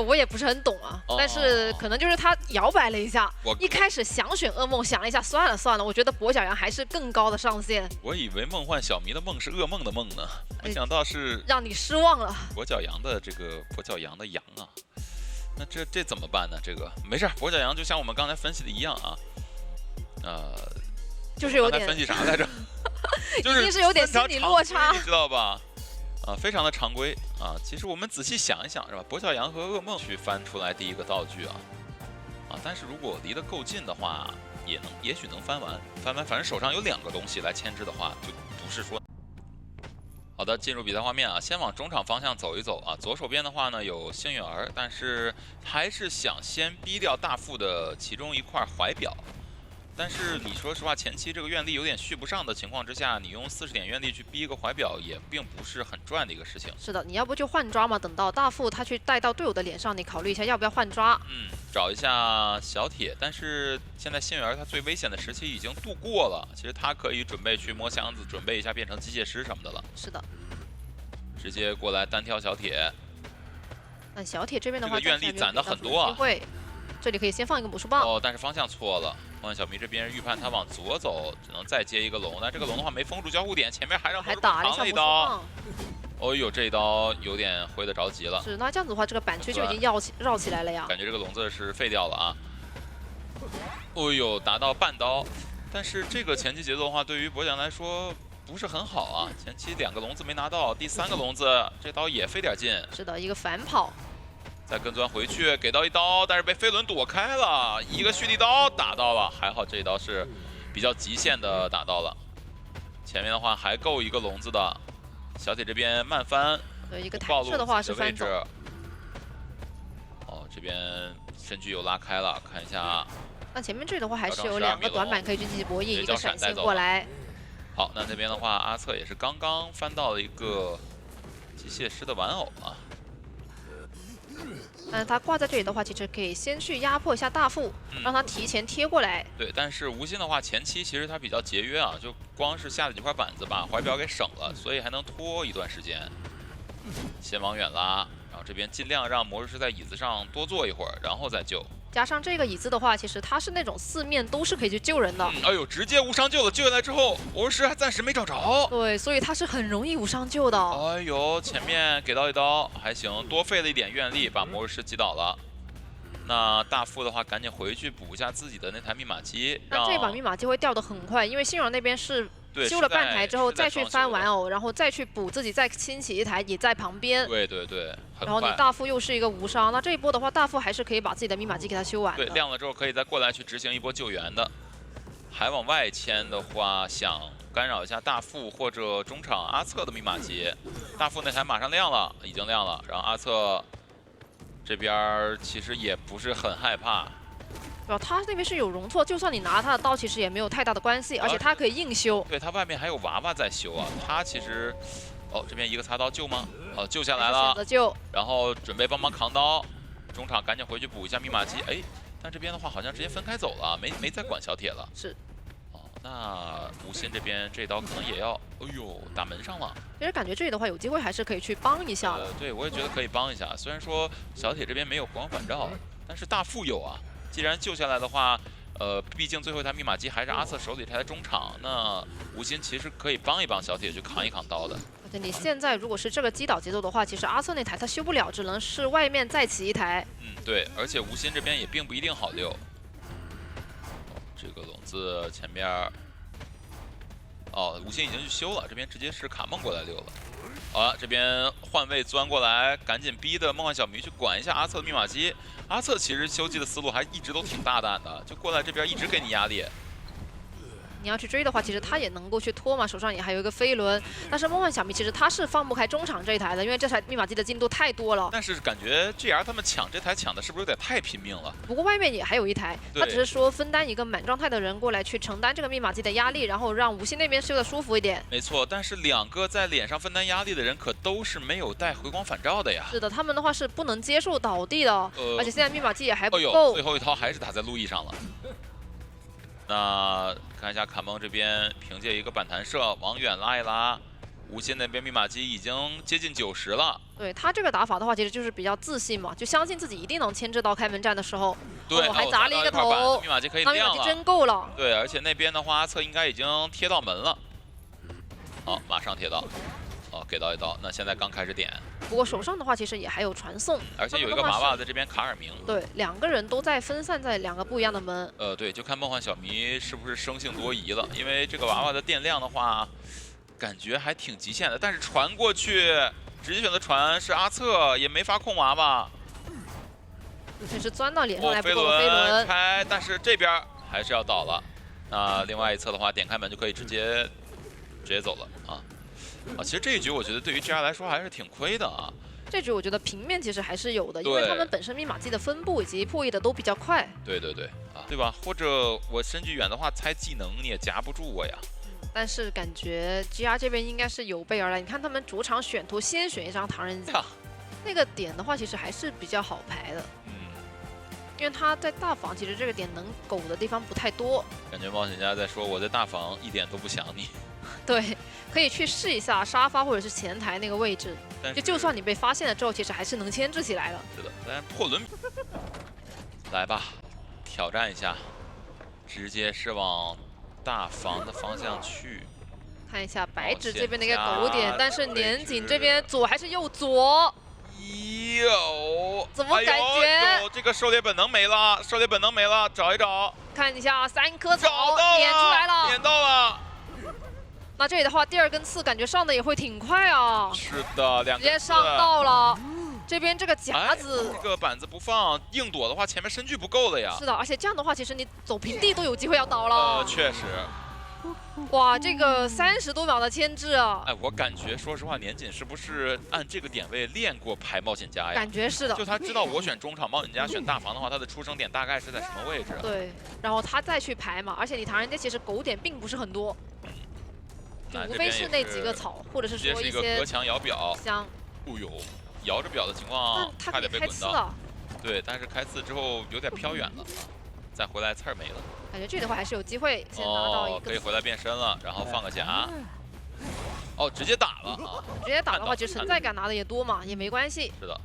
我也不是很懂啊，但是可能就是他摇摆了一下，一开始想选噩梦，想了一下，算了算了，我觉得跛脚羊还是更高的上限。我以为梦幻小迷的梦是噩梦的梦呢，没想到是让你失望了。跛脚羊的这个跛脚羊的羊啊，那这怎么办呢？这个没事，跛脚羊就像我们刚才分析的一样啊，就是有点刚才分析啥来着？已经是有点心理落差，你知道吧？非常的常规啊。其实我们仔细想一想，是吧？跛脚羊和噩梦去翻出来第一个道具啊，但是如果离得够近的话，也许能翻完。翻完，反正手上有2个东西来牵制的话，就不是说。好的，进入比赛画面啊，先往中场方向走一走啊。左手边的话呢有幸运儿，但是还是想先逼掉大副的其中一块怀表。但是你说实话，前期这个愿力有点续不上的情况之下，你用40点愿力去逼一个怀表，也并不是很赚的一个事情。是的，你要不就换抓嘛，等到大副他去带到队友的脸上，你考虑一下要不要换抓。找一下小铁，但是现在幸运儿他最危险的时期已经度过了，其实他可以准备去摸箱子，准备一下变成机械师什么的了。是的，直接过来单挑小铁。那小铁这边的话，这个愿力攒的很多啊。这里可以先放一个魔术棒。但是方向错了。梦幻小迷这边预判他往左走，只能再接一个龙。但这个龙的话没封住交互点，前面还让打了一刀。哦呦，这一刀有点挥得着急了。是，那这样子的话，这个板区就已经绕起来了呀。感觉这个笼子是废掉了啊。哦呦，达到半刀，但是这个前期节奏的话，对于跛脚来说不是很好啊。前期2个笼子没拿到，第3个笼子这刀也费点劲。是的，一个反跑。再跟钻回去，给到一刀，但是被飞轮躲开了，一个蓄力刀打到了，还好这一刀是比较极限的打到了。前面的话还够一个笼子的，小铁这边慢翻，对，一个弹射的话是翻走。这边身躯又拉开了，看一下。那前面这里的话还是有2个短板可以去进行博弈，一个闪现过来。好，那这边的话，阿策也是刚刚翻到了一个机械师的玩偶啊。但是他挂在这里的话，其实可以先去压迫一下大副，让他提前贴过来。对，但是无心的话，前期其实他比较节约啊，就光是下了几块板子把怀表给省了，所以还能拖一段时间。先往远拉，然后这边尽量让魔术师在椅子上多坐一会儿，然后再救。加上这个椅子的话，其实它是那种4面都是可以去救人的。哎呦，直接无伤救了，救下来之后，魔术师还暂时没找着。对，所以他是很容易无伤救的。哎呦，前面给到一刀还行，多费了一点愿力把魔术师击倒了。那大副的话，赶紧回去补一下自己的那台密码机。那这把密码机会掉得很快，因为信软那边是修了半台之后再去翻玩偶，然后再去补自己再清起一台也在旁边。对对对。然后你大副又是一个无伤，那这一波的话，大副还是可以把自己的密码机给他修完的。对，亮了之后可以再过来去执行一波救援的。还往外牵的话，想干扰一下大副或者中场阿策的密码机。大副那台马上亮了，已经亮了。然后阿策这边其实也不是很害怕。他那边是有容错，就算你拿他的刀，其实也没有太大的关系，而且他可以硬修。对他外面还有娃娃在修啊，他其实。这边一个擦刀救吗？救下来了，选择救，然后准备帮忙扛刀，中场赶紧回去补一下密码机。但这边的话好像直接分开走了，没再管小铁了。是。那无心这边这刀可能也要，哎呦，打门上了。其实感觉这里的话有机会还是可以去帮一下的。对，我也觉得可以帮一下。虽然说小铁这边没有回光返照，但是大副有啊。既然救下来的话，毕竟最后一台密码机还是阿策手里这台中场，那无心其实可以帮一帮小铁去扛一扛刀的。而且你现在如果是这个击倒节奏的话，其实阿策那台他修不了，只能是外面再起一台。对，而且无心这边也并不一定好溜。这个笼子前边，无心已经去修了，这边直接是卡梦过来溜了。好了，这边换位钻过来，赶紧逼的梦幻小迷去管一下阿策的密码机。阿策其实修机的思路还一直都挺大胆的，就过来这边一直给你压力。你要去追的话，其实他也能够去拖嘛，手上也还有一个飞轮。但是梦幻小迷其实他是放不开中场这一台的，因为这台密码机的进度太多了。但是感觉 GR 他们抢这台抢的是不是有点太拼命了？不过外面也还有一台，他只是说分担一个满状态的人过来去承担这个密码机的压力，然后让无心那边修的舒服一点。没错，但是2个在脸上分担压力的人可都是没有带回光返照的呀。是的，他们的话是不能接受倒地的，而且现在密码机也还不够。最后一刀还是打在路易上了。那看一下卡梦这边，凭借一个反弹射往远拉一拉，无心那边密码机已经接近90了。对他这个打法的话，其实就是比较自信嘛，就相信自己一定能牵制到开门战的时候。对，还砸了一个头，密码机可以那密码亮了。机真够了。对，而且那边的话，阿策应该已经贴到门了。好，马上贴到。哦，给到一刀。那现在刚开始点。不过手上的话，其实也还有传送，而且有一个娃娃在这边卡尔明。对，两个人都在分散在2个不一样的门。对，就看梦幻小迷是不是生性多疑了，因为这个娃娃的电量的话，感觉还挺极限的。但是传过去，直接选择传是阿策，也没法控娃娃。这是钻到脸上来不飞够飞轮开，但是这边还是要倒了。那另外一侧的话，点开门就可以直接走了啊。其实这一局我觉得对于 GR 来说还是挺亏的啊。这局我觉得平面其实还是有的，因为他们本身密码机的分布以及破译的都比较快。对啊，对吧？或者我身距远的话，猜技能你也夹不住我呀。但是感觉 GR 这边应该是有备而来。你看他们主场选图先选一张唐人街，那个点的话其实还是比较好排的。因为他在大房其实这个点能苟的地方不太多。感觉冒险家在说我在大房一点都不想你。对，可以去试一下沙发或者是前台那个位置，就算你被发现了之后，其实还是能牵制起来的。是的，但破轮，来吧，挑战一下，直接是往大房的方向去。看一下白纸这边的一个狗点，但是年锦这边左还是右左？有，怎么感觉？有这个狩猎本能没了，狩猎本能没了，找一找。看一下3颗草点出来了，点到了。那这里的话，第2根刺感觉上的也会挺快啊。是的，2根刺直接上到了。这边这个夹子，这个板子不放，硬躲的话，前面身距不够了呀。是的，而且这样的话，其实你走平地都有机会要倒了。确实。哇，这个30多秒的牵制啊！我感觉，说实话，年锦是不是按这个点位练过排冒险家呀？感觉是的。就他知道我选中场，冒险家选大房的话，他的出生点大概是在什么位置？对，然后他再去排嘛，而且你唐人街其实狗点并不是很多。无非是那几个草，或者是说一些隔墙摇表香。哦呦，摇着表的情况，差点被滚到。对，但是开刺之后有点飘远了，再回来刺儿没了。感觉这里的话还是有机会先拿到一个。可以回来变身了，然后放个夹。直接打了啊！直接打的话，其实存在感拿的也多嘛，也没关系。是的。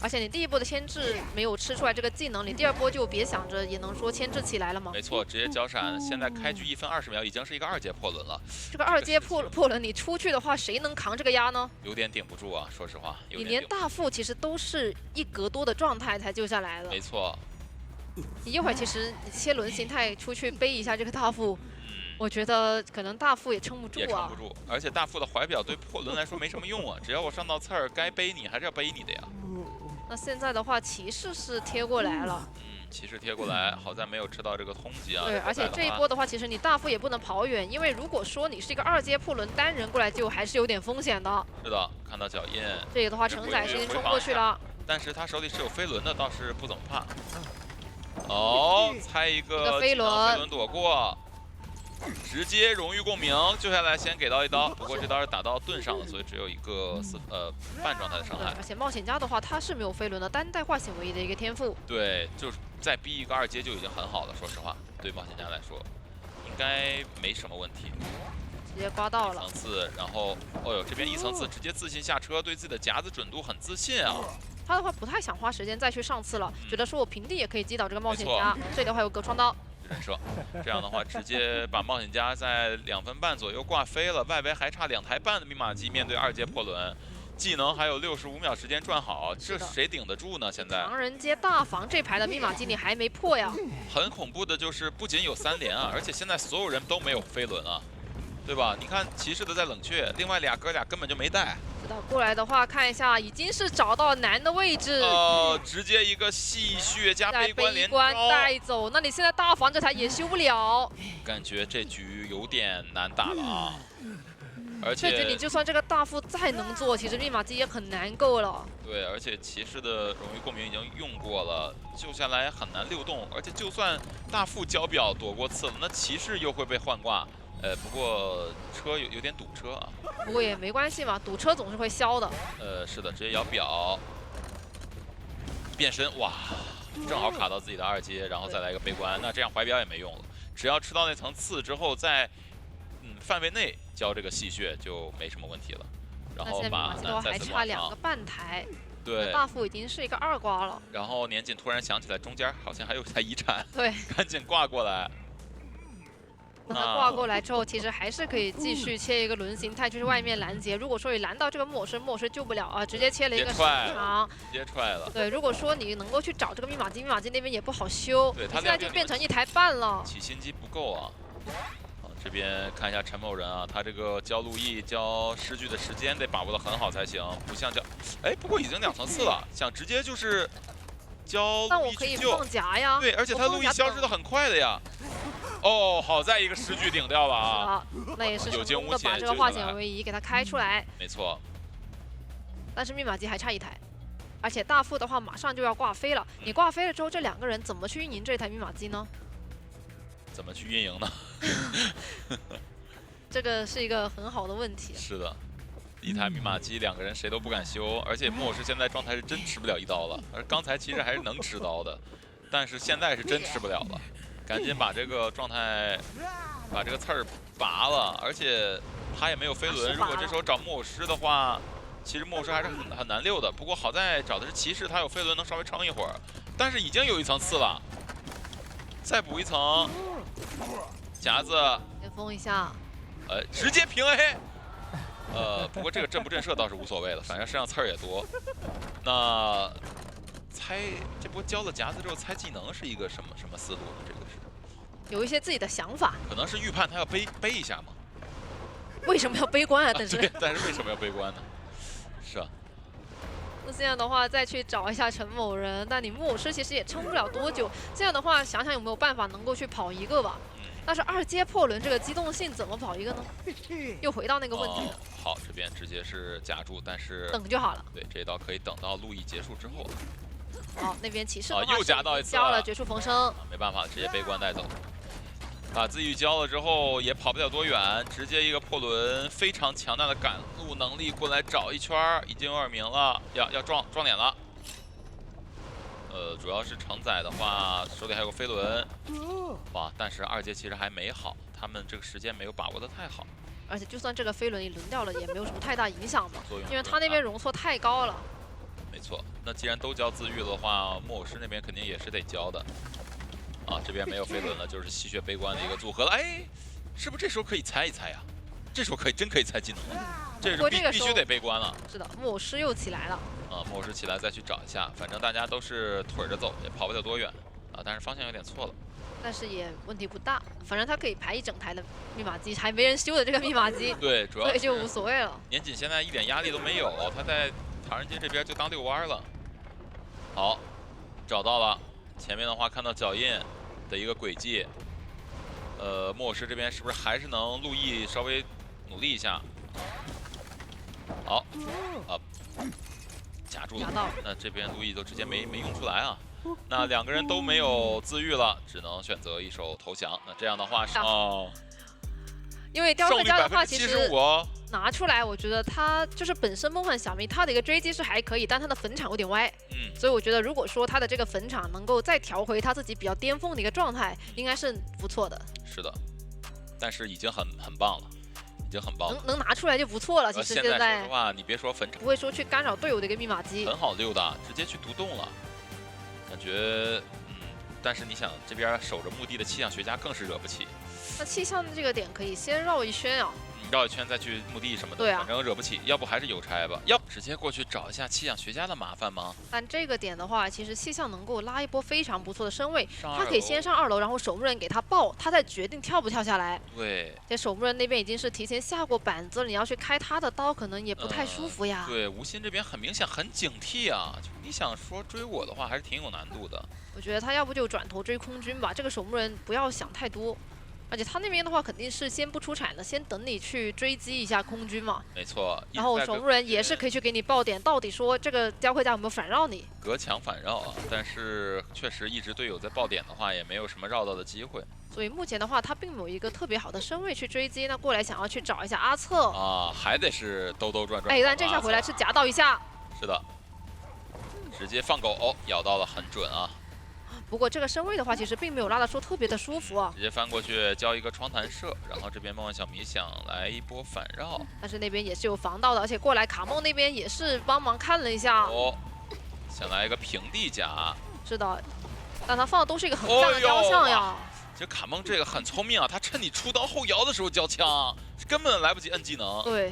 而且你第一波的牵制没有吃出来这个技能，你第2波就别想着也能说牵制起来了吗？没错，直接交闪。现在开局1分20秒，已经是一个2阶破轮了。这个2阶破轮，你出去的话，谁能扛这个压呢？有点顶不住啊，说实话。你连大副其实都是1格多的状态才救下来的。没错。你一会儿其实你切轮形态出去背一下这个大副。我觉得可能大副也撑不住啊，也撑不住，而且大副的怀表对破轮来说没什么用啊，只要我上到刺儿，该背你还是要背你的呀。那现在的话，骑士是贴过来了。骑士贴过来，好在没有吃到这个通缉啊。对，而且这一波的话，其实你大副也不能跑远，因为如果说你是一个2阶破轮单人过来救，还是有点风险的。是的，看到脚印。这个的话，承载是已经冲过去了，但是他手里是有飞轮的，倒是不怎么怕。猜一个飞轮躲过。直接荣誉共鸣，救下来先给到一刀，不过这刀是打到盾上的，所以只有一个半状态的伤害。而且冒险家的话，他是没有飞轮的，单带化险为夷的一个天赋。对，就是再逼一个2阶就已经很好了，说实话，对冒险家来说，应该没什么问题。直接刮到了1层刺，然后这边1层刺直接自信下车，对自己的夹子准度很自信啊。他的话不太想花时间再去上刺了，觉得说我平地也可以击倒这个冒险家。这里的话有隔窗刀。人设，这样的话直接把冒险家在2分半左右挂飞了，外围还差2台半的密码机，面对2阶破轮，技能还有65秒时间转好，这谁顶得住呢？现在唐人街大房这排的密码机你还没破呀？很恐怖的就是不仅有3连啊，而且现在所有人都没有飞轮啊，对吧？你看骑士的在冷却，另外哥俩根本就没带。过来的话，看一下，已经是找到男的位置。直接一个戏谑加悲观连带走。那你现在大房这台也修不了。感觉这局有点难打了啊。而且这局你就算这个大副再能做，其实密码机也很难够了。对，而且骑士的荣誉共鸣已经用过了，救下来很难溜动。而且就算大副交表躲过刺了，那骑士又会被换挂。不过车有点堵车啊。不过也没关系嘛，堵车总是会消的。是的，直接摇表，变身，哇，正好卡到自己的2阶，然后再来一个悲观，那这样怀表也没用了。只要吃到那层刺之后，在范围内交这个戏谑就没什么问题了。然后把南再还差2个半台。 对，大副已经是一个2挂了。然后年锦突然想起来中间好像还有台遗产，对，赶紧挂过来。那他挂过来之后，其实还是可以继续切一个轮形态，就是外面拦截。如果说你拦到这个莫师，莫师救不了啊，直接切了一个时长，直接踹了。对，如果说你能够去找这个密码机，密码机那边也不好修，对，他现在就变成1台半了。起心机不够啊。这边看一下陈某人啊，他这个交路易、交诗句的时间得把握得很好才行，不像交，哎，不过已经2层4了，想直接就是交那我可以放夹呀。对，而且他路易消失的很快的呀。哦，好在一个诗句顶掉了啊。那也是有惊无险，把这个化险为夷给他开出来。没错。但是密码机还差1台，而且大副的话马上就要挂飞了。你挂飞了之后，这2个人怎么去运营这台密码机呢？ 怎么去运营呢？这个是一个很好的问题。是的，一台密码机2个人谁都不敢修，而且莫师现在状态是真吃不了1刀了，而刚才其实还是能吃刀的，但是现在是真吃不了了，赶紧把这个状态，把这个刺儿拔了，而且他也没有飞轮，如果这时候找木偶师的话，其实木偶师还是很难溜的，不过好在找的是骑士，他有飞轮能稍微撑一会儿，但是已经有1层4了。 再补1层，夹子先封一下，直接平 A， 不过这个震不震慑倒是无所谓了，反正身上刺儿也多。那猜这波交了夹子之后猜技能是一个什么思路呢？这个是有一些自己的想法，可能是预判他要背一下嘛。为什么要悲观啊？但是对，但是为什么要悲观呢？是啊。 那这样的话，再去找一下陈某人，但你木偶师其实也撑不了多久。这样的话，想想有没有办法能够去跑1个吧。但是2阶破轮这个机动性怎么跑1个呢？又回到那个问题了。好，这边直接是夹住，但是等就好了。对，这一刀可以等到路易结束之后。好，那边骑士的话又夹到1次，交了绝处逢生，没办法，直接悲观带走。 把自愈交了之后也跑不了多远，直接一个破轮，非常强大的赶路能力过来找一圈，已经有耳鸣了，要撞脸了。主要是承载的话，手里还有个飞轮，哇！但是2阶其实还没好，他们这个时间没有把握的太好。而且就算这个飞轮你轮掉了，也没有什么太大影响嘛，因为他那边容错太高了。没错，那既然都交自愈的话，木偶师那边肯定也是得交的。 啊，这边没有飞轮了，就是吸血悲观的一个组合了。哎，是不是这时候可以猜一猜呀？这时候真可以猜技能了，这是必须得悲观了。是的，木偶师又起来了。啊，木偶师起来再去找一下，反正大家都是腿着走，也跑不了多远啊。但是方向有点错了。但是也问题不大，反正他可以排1整台的密码机，还没人修的这个密码机。对，主要所以就无所谓了。年锦现在一点压力都没有，他在唐人街这边就当遛弯了。好，找到了，前面的话看到脚印 的一个轨迹，木偶师这边是不是还是能路易稍微努力一下？好，夹住了。那这边路易都直接没用出来啊。那2个人都没有自愈了，只能选择一手投降。那这样的话是因为雕刻家的话，其实75%拿出来，我觉得他就是本身梦幻小明他的一个追击是还可以，但他的坟场有点歪。所以我觉得如果说他的这个坟场能够再调回他自己比较巅峰的一个状态，应该是不错的。是的，但是已经很棒了，已经很棒了。能拿出来就不错了。其实现在说实话，你别说坟场，不会说去干扰队友的一个密码机，很好溜的，直接去独洞了，感觉但是你想这边守着墓地的气象学家更是惹不起。那气象的这个点可以先绕一圈啊。 绕一圈再去墓地什么的，对啊，反正惹不起。要不还是邮差吧？要直接过去找一下气象学家的麻烦吗？但这个点的话，其实气象能够拉一波非常不错的身位，他可以先上2楼，然后守墓人给他爆，他再决定跳不跳下来。对，这守墓人那边已经是提前下过板子了，你要去开他的刀，可能也不太舒服呀。对，吴昕这边很明显很警惕啊，就你想说追我的话，还是挺有难度的。我觉得他要不就转头追空军吧，这个守墓人不要想太多。 而且他那边的话肯定是先不出产的，先等你去追击一下空军嘛。没错。然后守墓人也是可以去给你爆点，到底说这个雕刻家有没有反绕你？隔墙反绕啊，但是确实一直队友在爆点的话，也没有什么绕到的机会。所以目前的话，他并没有一个特别好的身位去追击，那过来想要去找一下阿策啊，还得是兜兜转转。哎，但这下回来是夹到一下。是的，直接放狗，咬到了很准啊。不过这个身位的话，其实并没有拉得说特别的舒服啊。直接翻过去交一个窗弹射，然后这边梦幻小迷想来一波反绕，但是那边也是有防到的，而且过来卡梦那边也是帮忙看了一下。哦，想来一个平地夹。是的，但他放的都是一个横向的雕像呀。这卡梦这个很聪明啊，他趁你出刀后摇的时候交枪，根本来不及摁技能。对。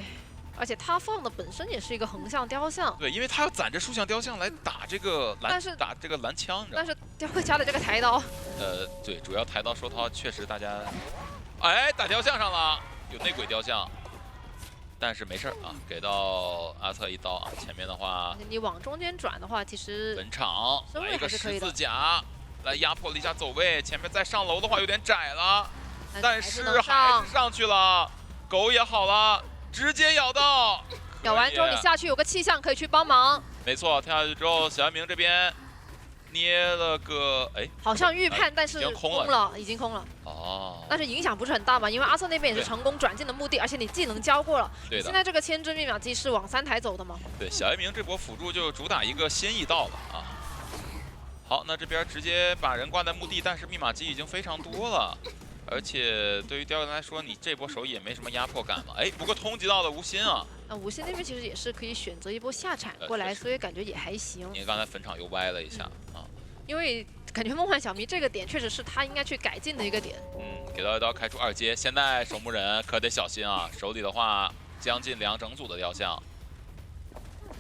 而且他放的本身也是一个横向雕像，对，因为他要攒着竖向雕像来打这个蓝，打这个蓝枪，但是会加的这个抬刀，对，主要抬刀收刀确实大家，哎，打雕像上了，有内鬼雕像，但是没事啊，给到阿策一刀啊，前面的话，你往中间转的话，其实本场来一个十字夹，来压迫了一下走位，前面再上楼的话有点窄了，但是还是上去了，狗也好了。 直接咬到，咬完之后你下去有个气象可以去帮忙。没错，跳下去之后，小姚明这边捏了个好像预判，但是空了，已经空了。哦。但是影响不是很大嘛，因为阿策那边也是成功转进的目的，而且你技能交过了。对的。现在这个千之密码机是往3台走的嘛？对，小姚明这波辅助就主打一个心意到了啊。好，那这边直接把人挂在墓地，但是密码机已经非常多了。 而且对于刁人来说，你这波手也没什么压迫感嘛。哎，不过通缉到了吴昕啊。吴昕那边其实也是可以选择一波下铲过来，所以感觉也还行。你刚才坟场又歪了一下啊。因为感觉梦幻小迷这个点确实是他应该去改进的一个点。给到一刀开出2阶，现在守墓人可得小心啊，手里的话将近2整组的雕像。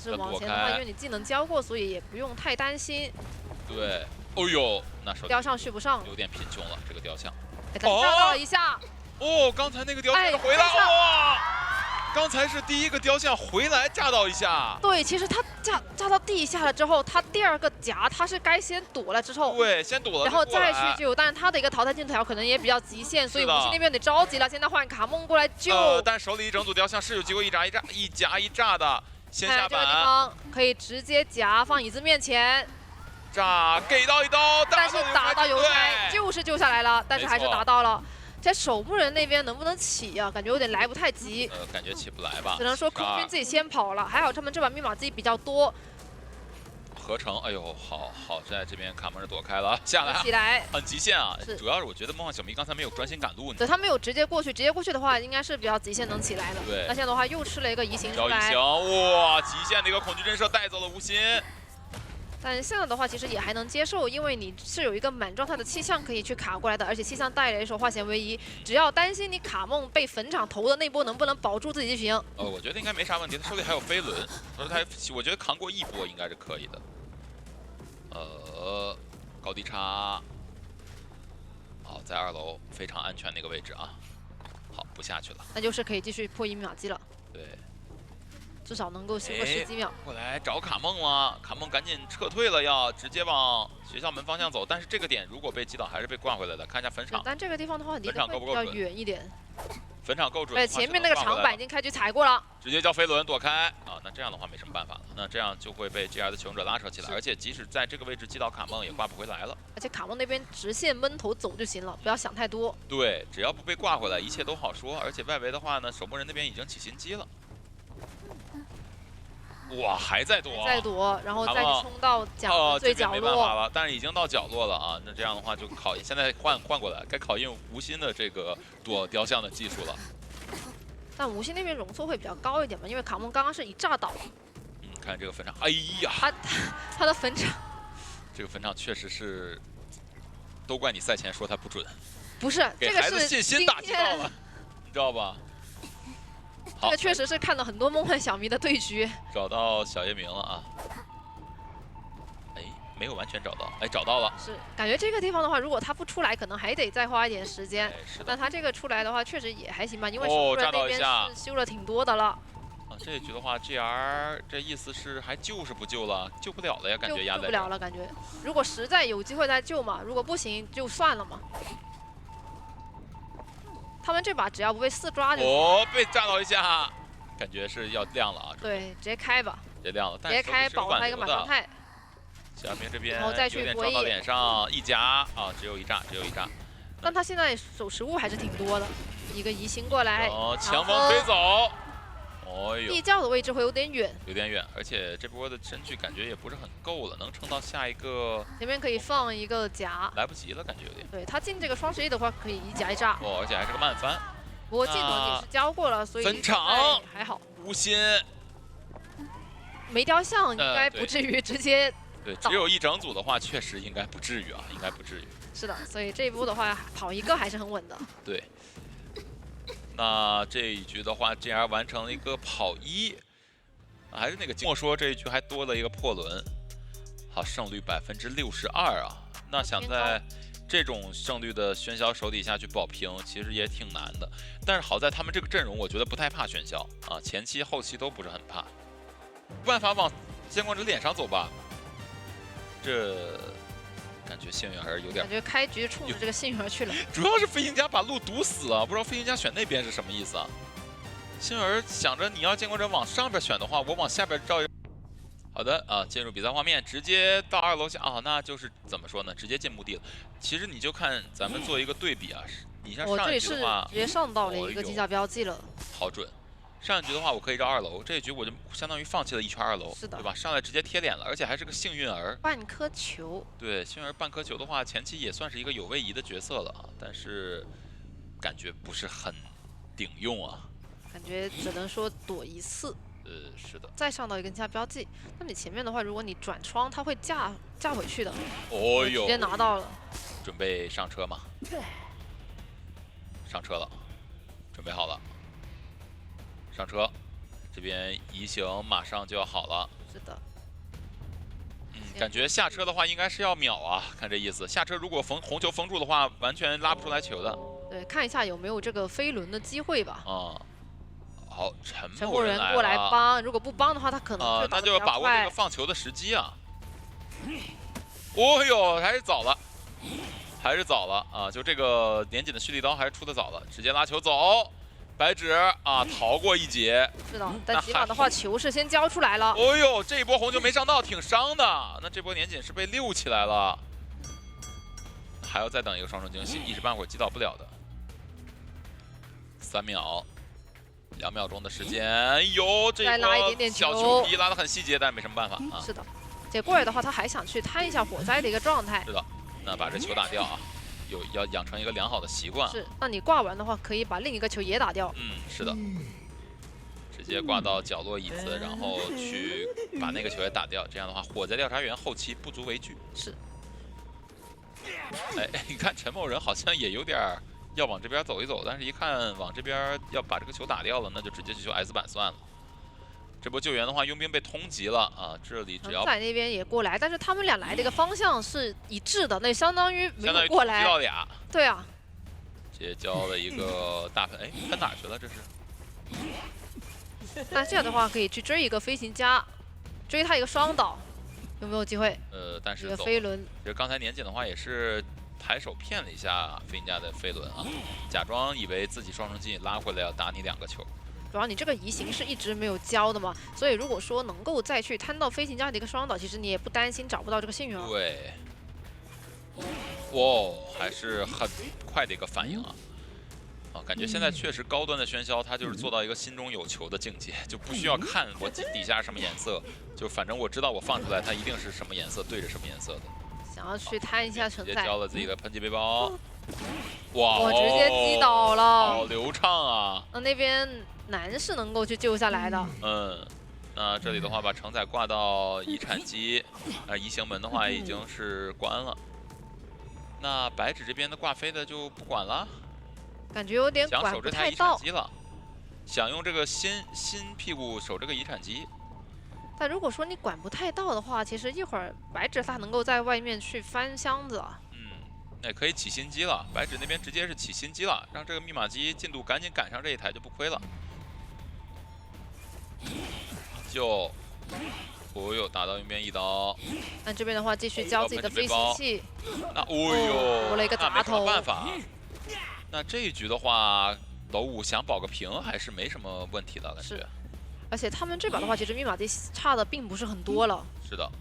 是往前的话，因为你技能交过，所以也不用太担心。对，哦呦，那手雕像续不上，有点贫穷了这个雕像。 炸到了一下，哦，刚才那个雕像回来，哇！刚才是第一个雕像回来炸到一下。对，其实他炸到地下了之后，他第2个夹他是该先躲了之后，对，先躲了，然后再去救。但是他的一个淘汰进条可能也比较极限，所以吴昕那边得着急了。现在换卡梦过来救，但手里一整组雕像是有机会一夹一炸的，先下板。这个地方可以直接夹放椅子面前。 炸给到一刀，但是打到邮差就是救下来了，但是还是打到了。这守墓人那边能不能起呀？感觉有点来不太及。感觉起不来吧。只能说空军自己先跑了，还好他们这把密码机比较多。合成，哎呦，好在这边卡门躲开了，下来起来，很极限啊。主要是我觉得梦幻小迷刚才没有专心赶路，对他没有直接过去，直接过去的话应该是比较极限能起来的。对，那现在的话又吃了一个移形出来。哇，极限的一个恐惧震慑带走了吴昕。 但现在的话，其实也还能接受，因为你是有一个满状态的气象可以去卡过来的，而且气象带了一手化险为夷，只要担心你卡梦被坟场投的那波能不能保住自己就行。我觉得应该没啥问题，他手里还有飞轮，我觉得扛过1波应该是可以的。高低差，好，在2楼非常安全的一个位置啊。好，不下去了，那就是可以继续破1密码机了。对。 至少能够修个10几秒。过来找卡梦了，卡梦赶紧撤退了，要直接往学校门方向走。但是这个点如果被击倒，还是被挂回来的。看一下坟场，但这个地方的话，离得会比较远一点。坟场够准，前面那个长板已经开局踩过了，直接叫飞轮躲开啊！那这样的话没什么办法了，那这样就会被 GR 的求生者拉扯起来，而且即使在这个位置击倒卡梦，也挂不回来了。而且卡梦那边直线闷头走就行了，不要想太多。对，只要不被挂回来，一切都好说。而且外围的话呢，守墓人那边已经起心机了。 哇，还在躲，然后再去冲到最角落。没办法了，但是已经到角落了啊。那这样的话就考验，现在换过来，该考验吴昕的这个躲雕像的技术了。但吴昕那边容错会比较高一点嘛，因为卡梦刚刚是一炸倒。看这个坟场，哎呀，他的坟场，这个坟场确实是，都怪你赛前说他不准。不是，给孩子信心打击到了，你知道吧？ 这个确实是看了很多梦幻小迷的对局，找到小夜明了啊！哎，没有完全找到，哎，找到了。是，感觉这个地方的话，如果他不出来，可能还得再花一点时间。是的。但他这个出来的话，确实也还行吧，因为守墓人那边是修了挺多的了。啊，这一局的话 ，GR 这意思是还救是不救了？救不了了呀，感觉压在。救不了了，感觉。如果实在有机会再救嘛，如果不行就算了嘛。 他们这把只要不被4抓就被炸到一下，感觉是要亮了啊！对，直接开吧，直接亮了，直接开保他一个满状态。小明这边然后再去撞到脸上一夹啊，只有一炸。但他现在手持物还是挺多的，一个移形过来，强风飞走，哦呦，地窖的位置会有点远，有点远，而且这波的身距感觉也不是很够了，能撑到下一个。前面可以放一个夹，来不及了，感觉有点。对他进这个双11的话，可以一夹一炸。哦，而且还是个慢翻。不过技能也是教过了，所以分场还好。无心没雕像应该不至于直接。对，只有一整组的话，确实应该不至于啊，应该不至于。是的，所以这一波的话，跑一个还是很稳的。对。那这一局的话，GR 完成了一个跑1，还是那个莫说这一局还多了一个破轮。好，胜率62%啊。那想在这种胜率的喧嚣手底下去保平，其实也挺难的。但是好在他们这个阵容，我觉得不太怕喧嚣啊，前期后期都不是很怕。办法往监管者脸上走吧，这感觉幸运儿有点，感觉开局冲着这个幸运儿去了。主要是飞行家把路堵死了，不知道飞行家选那边是什么意思啊？幸运儿想着你要监管者往上边选的话，我往下边照。好的啊，进入比赛画面，直接到2楼下啊，那就是怎么说呢？直接进墓地了。其实你就看咱们做一个对比啊，你像上一局的话，直接上到了一个机甲标记了，好准。上一局的话，我可以绕2楼，这一局我就相当于放弃了一圈2楼，是的，对吧？上来直接贴脸了，而且还是个幸运儿，半颗球。对，幸运儿半颗球的话，前期也算是一个有位移的角色了啊，但是感觉不是很顶用啊，感觉只能说躲一次。是的。再上到一个加标记，那你前面的话，如果你转窗，它会架回去的。哦呦，直接拿到了。准备上车吗？上车了，准备好了。上车，这边移形马上就要好了。是的。感觉下车的话应该是要秒啊，看这意思。下车如果红球封住的话，完全拉不出来球的。对，看一下有没有这个飞轮的机会吧。好，沉默人过来帮，如果不帮的话，他可能那就要把握这个放球的时机啊。哦呦，还是早了，还是早了啊！就这个年锦的蓄力刀还是出的早了，直接拉球走。白纸啊，逃过一劫。是的，但起码的话，球是先交出来了。哦呦，这一波红球没上到，挺伤的。那这波年锦是被溜起来了，还要再等一个双重惊喜，一时半会儿击倒不了的。3秒，2秒钟的时间。哟，这一波小球皮拉得很细节，但是没什么办法啊。是的，结过来的话，他还想去摊一下火灾的一个状态。是的，那把这球打掉啊。要养成一个良好的习惯。是，那你挂完的话，可以把另一个球也打掉。是的，直接挂到角落椅子，然后去把那个球也打掉。这样的话，火灾调查员后期不足为惧。是。哎，你看陈某人好像也有点要往这边走一走，但是一看往这边要把这个球打掉了，那就直接去救 S 板算了。这波救援的话，佣兵被通缉了啊！这里只要在那边也过来，但是他们俩来的一个方向是一致的，那相当于没有过来。到俩。对啊。直接交了一个大喷，哎，喷哪去了？这是。那这样的话可以去追一个飞行家，追他一个双倒，有没有机会？但是一个飞轮。其实刚才年锦的话也是抬手骗了一下飞行家的飞轮啊，假装以为自己双重击拉回来要打你2个球。主要你这个移形是一直没有交的嘛，所以如果说能够再去摊到飞行家的一个双倒，其实你也不担心找不到这个幸运儿。对，哇，还是很快的一个反应啊！感觉现在确实高端的喧嚣，它就是做到一个心中有球的境界，就不需要看我底下什么颜色，就反正我知道我放出来它一定是什么颜色，对着什么颜色的。想要去摊一下承载，直接交了自己的喷气背包，哇，我直接击倒了，好流畅啊！那边男是能够去救下来的。那这里的话把承载挂到遗产机，移形门的话已经是关了。那白纸这边的挂飞的就不管了，感觉有点管不太到。想守这台遗产机了，想用这个新屁股守这个遗产机。但如果说你管不太到的话，其实一会儿白纸他能够在外面去翻箱子啊。那可以起新机了，白纸那边直接是起新机了，让这个密码机进度赶紧赶上这一台就不亏了。就，哦呦，打到右边一刀。那这边的话继续交自己的飞行器。那哦呦，多了一个砸头。办法。那这一局的话，楼5想保个平还是没什么问题的感觉。而且他们这把的话，其实密码机差的并不是很多了。是的。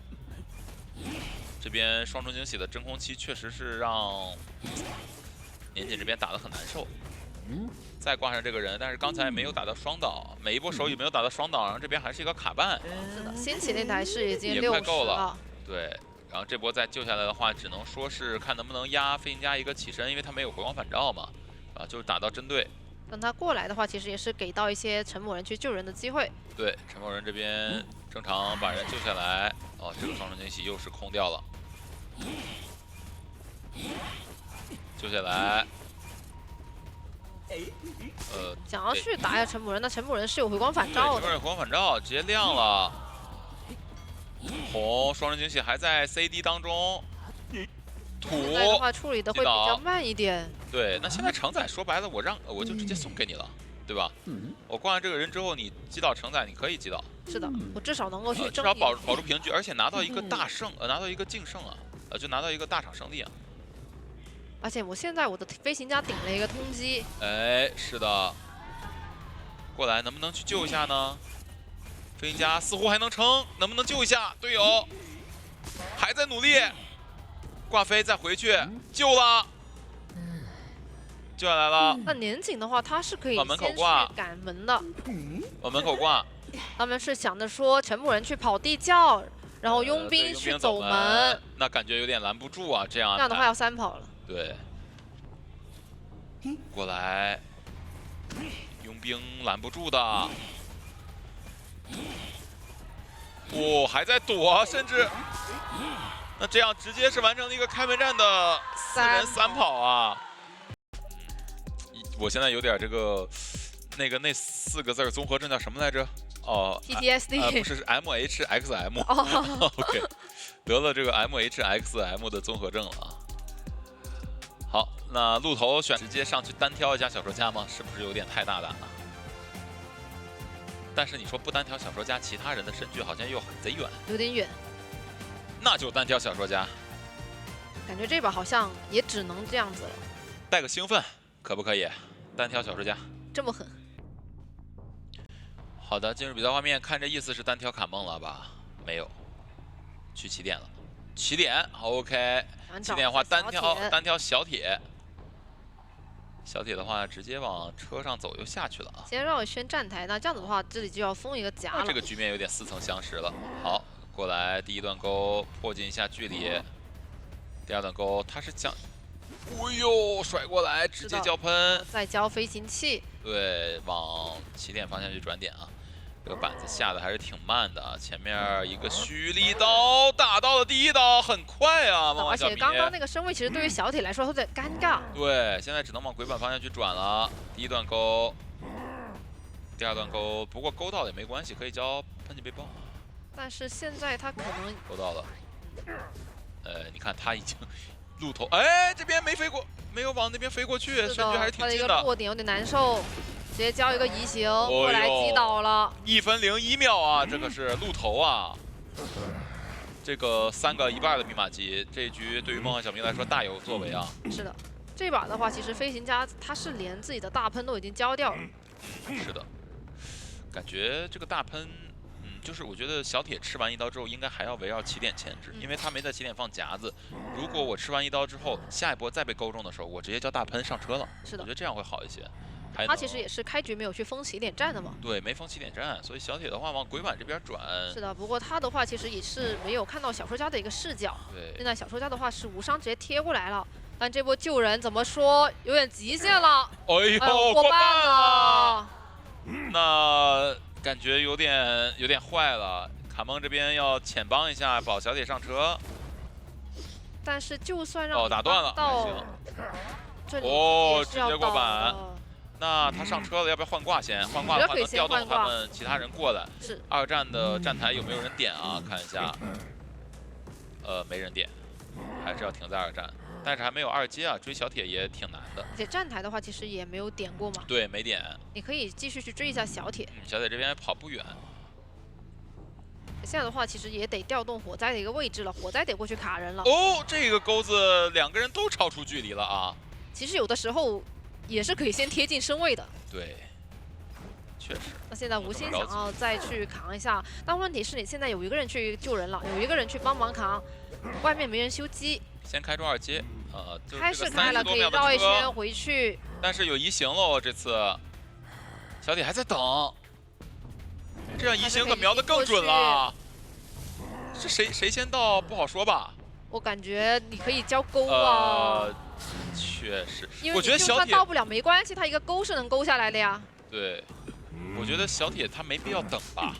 这边双重惊喜的真空期确实是让年锦这边打得很难受。再挂上这个人，但是刚才没有打到双倒，每一波手语没有打到双倒，然后这边还是一个卡半。是的，先起那台是已经也快够60了。对，然后这波再救下来的话，只能说是看能不能压飞行家一个起身，因为他没有回光返照嘛，啊，就是打到针对。等他过来的话，其实也是给到一些陈某人去救人的机会。对，陈某人这边正常把人救下来。哦，这个双重惊喜又是空掉了。救下来。想要去打一下陈某人，那陈某人是有回光返照的。陈某人回光返照直接亮了。红双人惊喜还在 CD 当中。土现在的话处理的会比较慢一点。对，那现在承载说白了，我就直接送给你了，对吧？我挂上这个人之后，你击倒承载，你可以击倒。是的，我至少能够去至少保住平局，而且拿到一个大胜，拿到一个净胜啊，就拿到一个大场胜利啊。而且我现在我的飞行家顶了一个通缉。哎，是的。过来，能不能去救一下呢？飞行家似乎还能撑，能不能救一下队友？还在努力。挂飞再回去救了，救下来了。那年景的话，他是可以往门口先去挂赶门的。往门口挂。他们是想着说陈某人去跑地窖，然后佣兵去走门。那感觉有点拦不住啊，这样的话要3跑了。对。过来，佣兵拦不住的。哦，还在躲，甚至。那这样直接是完成了一个开门战的4人3跑啊！我现在有点这个，那4个字综合症叫什么来着？哦 ，PTSD， 不是 MHXM。OK， 得了这个 MHXM 的综合症了啊。好，那鹿头选直接上去单挑一下小说家吗？是不是有点太大胆了？但是你说不单挑小说家，其他人的身距好像又贼远，有点远。那就单挑小说家，感觉这把好像也只能这样子了。带个兴奋，可不可以？单挑小说家，这么狠。好的，进入比赛画面，看这意思是单挑卡梦了吧？没有，去起点了。起点 ，OK。起点的话单挑小铁。小铁的话直接往车上走，又下去了啊。先绕一圈站台，那这样子的话，这里就要封一个夹了。这个局面有点似曾相识了。好。过来，第一段钩迫近一下距离，第二段钩他是想，哎呦，甩过来直接交喷，再交飞行器，对，往起点方向去转点啊。这个板子下的还是挺慢的啊，前面一个蓄力刀打到了第一刀，很快啊，而且刚刚那个身位其实对于小铁来说有点尴尬。对，现在只能往鬼板方向去转了。第一段钩，第二段钩，不过勾到了也没关系，可以交喷气背包。但是现在他可能勾到了，你看他已经路头，哎，这边没飞过，没有往那边飞过去，身距还是挺近的。他的一个落点有点难受，直接交一个移形过来击倒了。1分01秒啊，这可是路头啊！这个3个1半的密码机，这一局对于梦幻小明来说大有作为啊。是的，这把的话，其实飞行家他是连自己的大喷都已经交掉了。是的，感觉这个大喷。就是我觉得小铁吃完1刀之后，应该还要围绕起点牵制，因为他没在起点放夹子。如果我吃完1刀之后，下一波再被勾中的时候，我直接叫大喷上车了。是的，我觉得这样会好一些。他其实也是开局没有去封起点站的嘛。对，没封起点站，所以小铁的话往鬼板这边转。是的，不过他的话其实也是没有看到小说家的一个视角。对。现在小说家的话是无伤直接贴过来了，但这波救人怎么说有点极限了。哎呦，过半了。那。感觉有点坏了，卡梦这边要浅帮一下，保小铁上车。但是就算让打断了，这里直接过板。那他上车了，要不要换挂先？换挂的话能调动他们其他人过来。是。2站的站台有没有人点啊？看一下。没人点，还是要停在2站。但是还没有2阶啊，追小铁也挺难的。而且站台的话，其实也没有点过嘛。对，没点。你可以继续去追一下小铁。小铁这边跑不远。现在的话，其实也得调动火灾的一个位置了，火灾得过去卡人了。哦，这个钩子2个人都超出距离了啊。其实有的时候也是可以先贴近身位的。对。确实。那现在无心想要再去扛一下，但问题是你现在有一个人去救人了，有一个人去帮忙扛，外面没人修机。先开出2阶就开是开了，可以绕一圈回去。但是有移形喽，这次小铁还在等，这样移形可瞄得更准了。是谁先到不好说吧？我感觉你可以交钩啊。确实，因为我觉得小铁到不了没关系，他一个钩是能勾下来的呀。对，我觉得小铁他没必要等吧，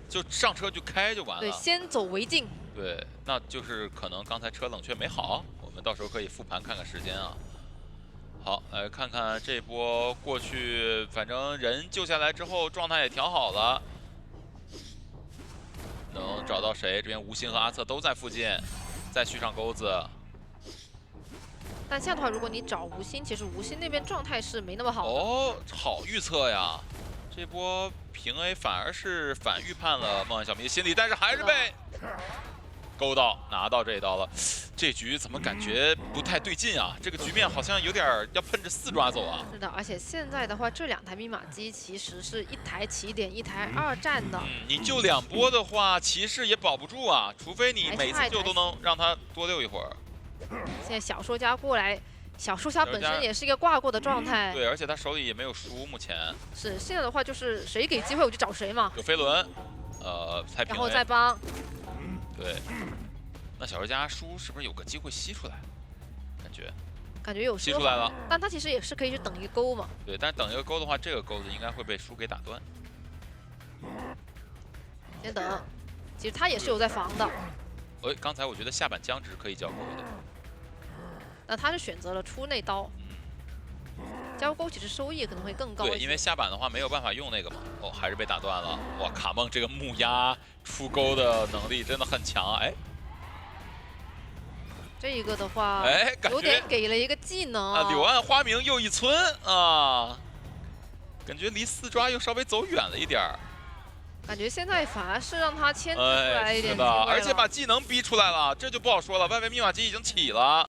就上车就开就完了。对，先走为敬。对，那就是可能刚才车冷却没好，我们到时候可以复盘看看时间啊。好，来看看这波过去，反正人救下来之后状态也调好了，能找到谁？这边吴昕和阿策都在附近，再续上钩子。但这样的话，如果你找吴昕，其实吴昕那边状态是没那么好的。哦，好预测呀！这波平 A 反而是反预判了梦幻小迷的心理，但是还是被勾到拿到这一刀了。这局怎么感觉不太对劲啊？这个局面好像有点要奔着4抓走啊。是的，而且现在的话，这2台密码机其实是一台起点，一台2站的。你就2波的话，骑士也保不住啊，除非你每次救都能让他多溜一会儿。现在小说家过来，小说家本身也是一个挂过的状态。对，而且他手里也没有书，目前。是现在的话，就是谁给机会我就找谁嘛。有飞轮，太平。然后再帮。对。那小说家书是不是有个机会吸出来？感觉有吸出来了，但他其实也是可以去等一个钩嘛。对，但是等一个钩的话，这个钩子应该会被书给打断。先等，其实他也是有在防的。刚才我觉得下板僵直可以交钩的，那他是选择了出那刀。交钩其实收益可能会更高。对，因为下板的话没有办法用那个嘛。还是被打断了。哇，卡梦这个木鸭出钩的能力真的很强，哎。这一个的话，有点给了一个技能啊，柳暗花明又一村啊，感觉离4抓又稍微走远了一点儿。感觉现在反而是让他牵制出来一点机会了，而且把技能逼出来了，这就不好说了。外围密码机已经起了。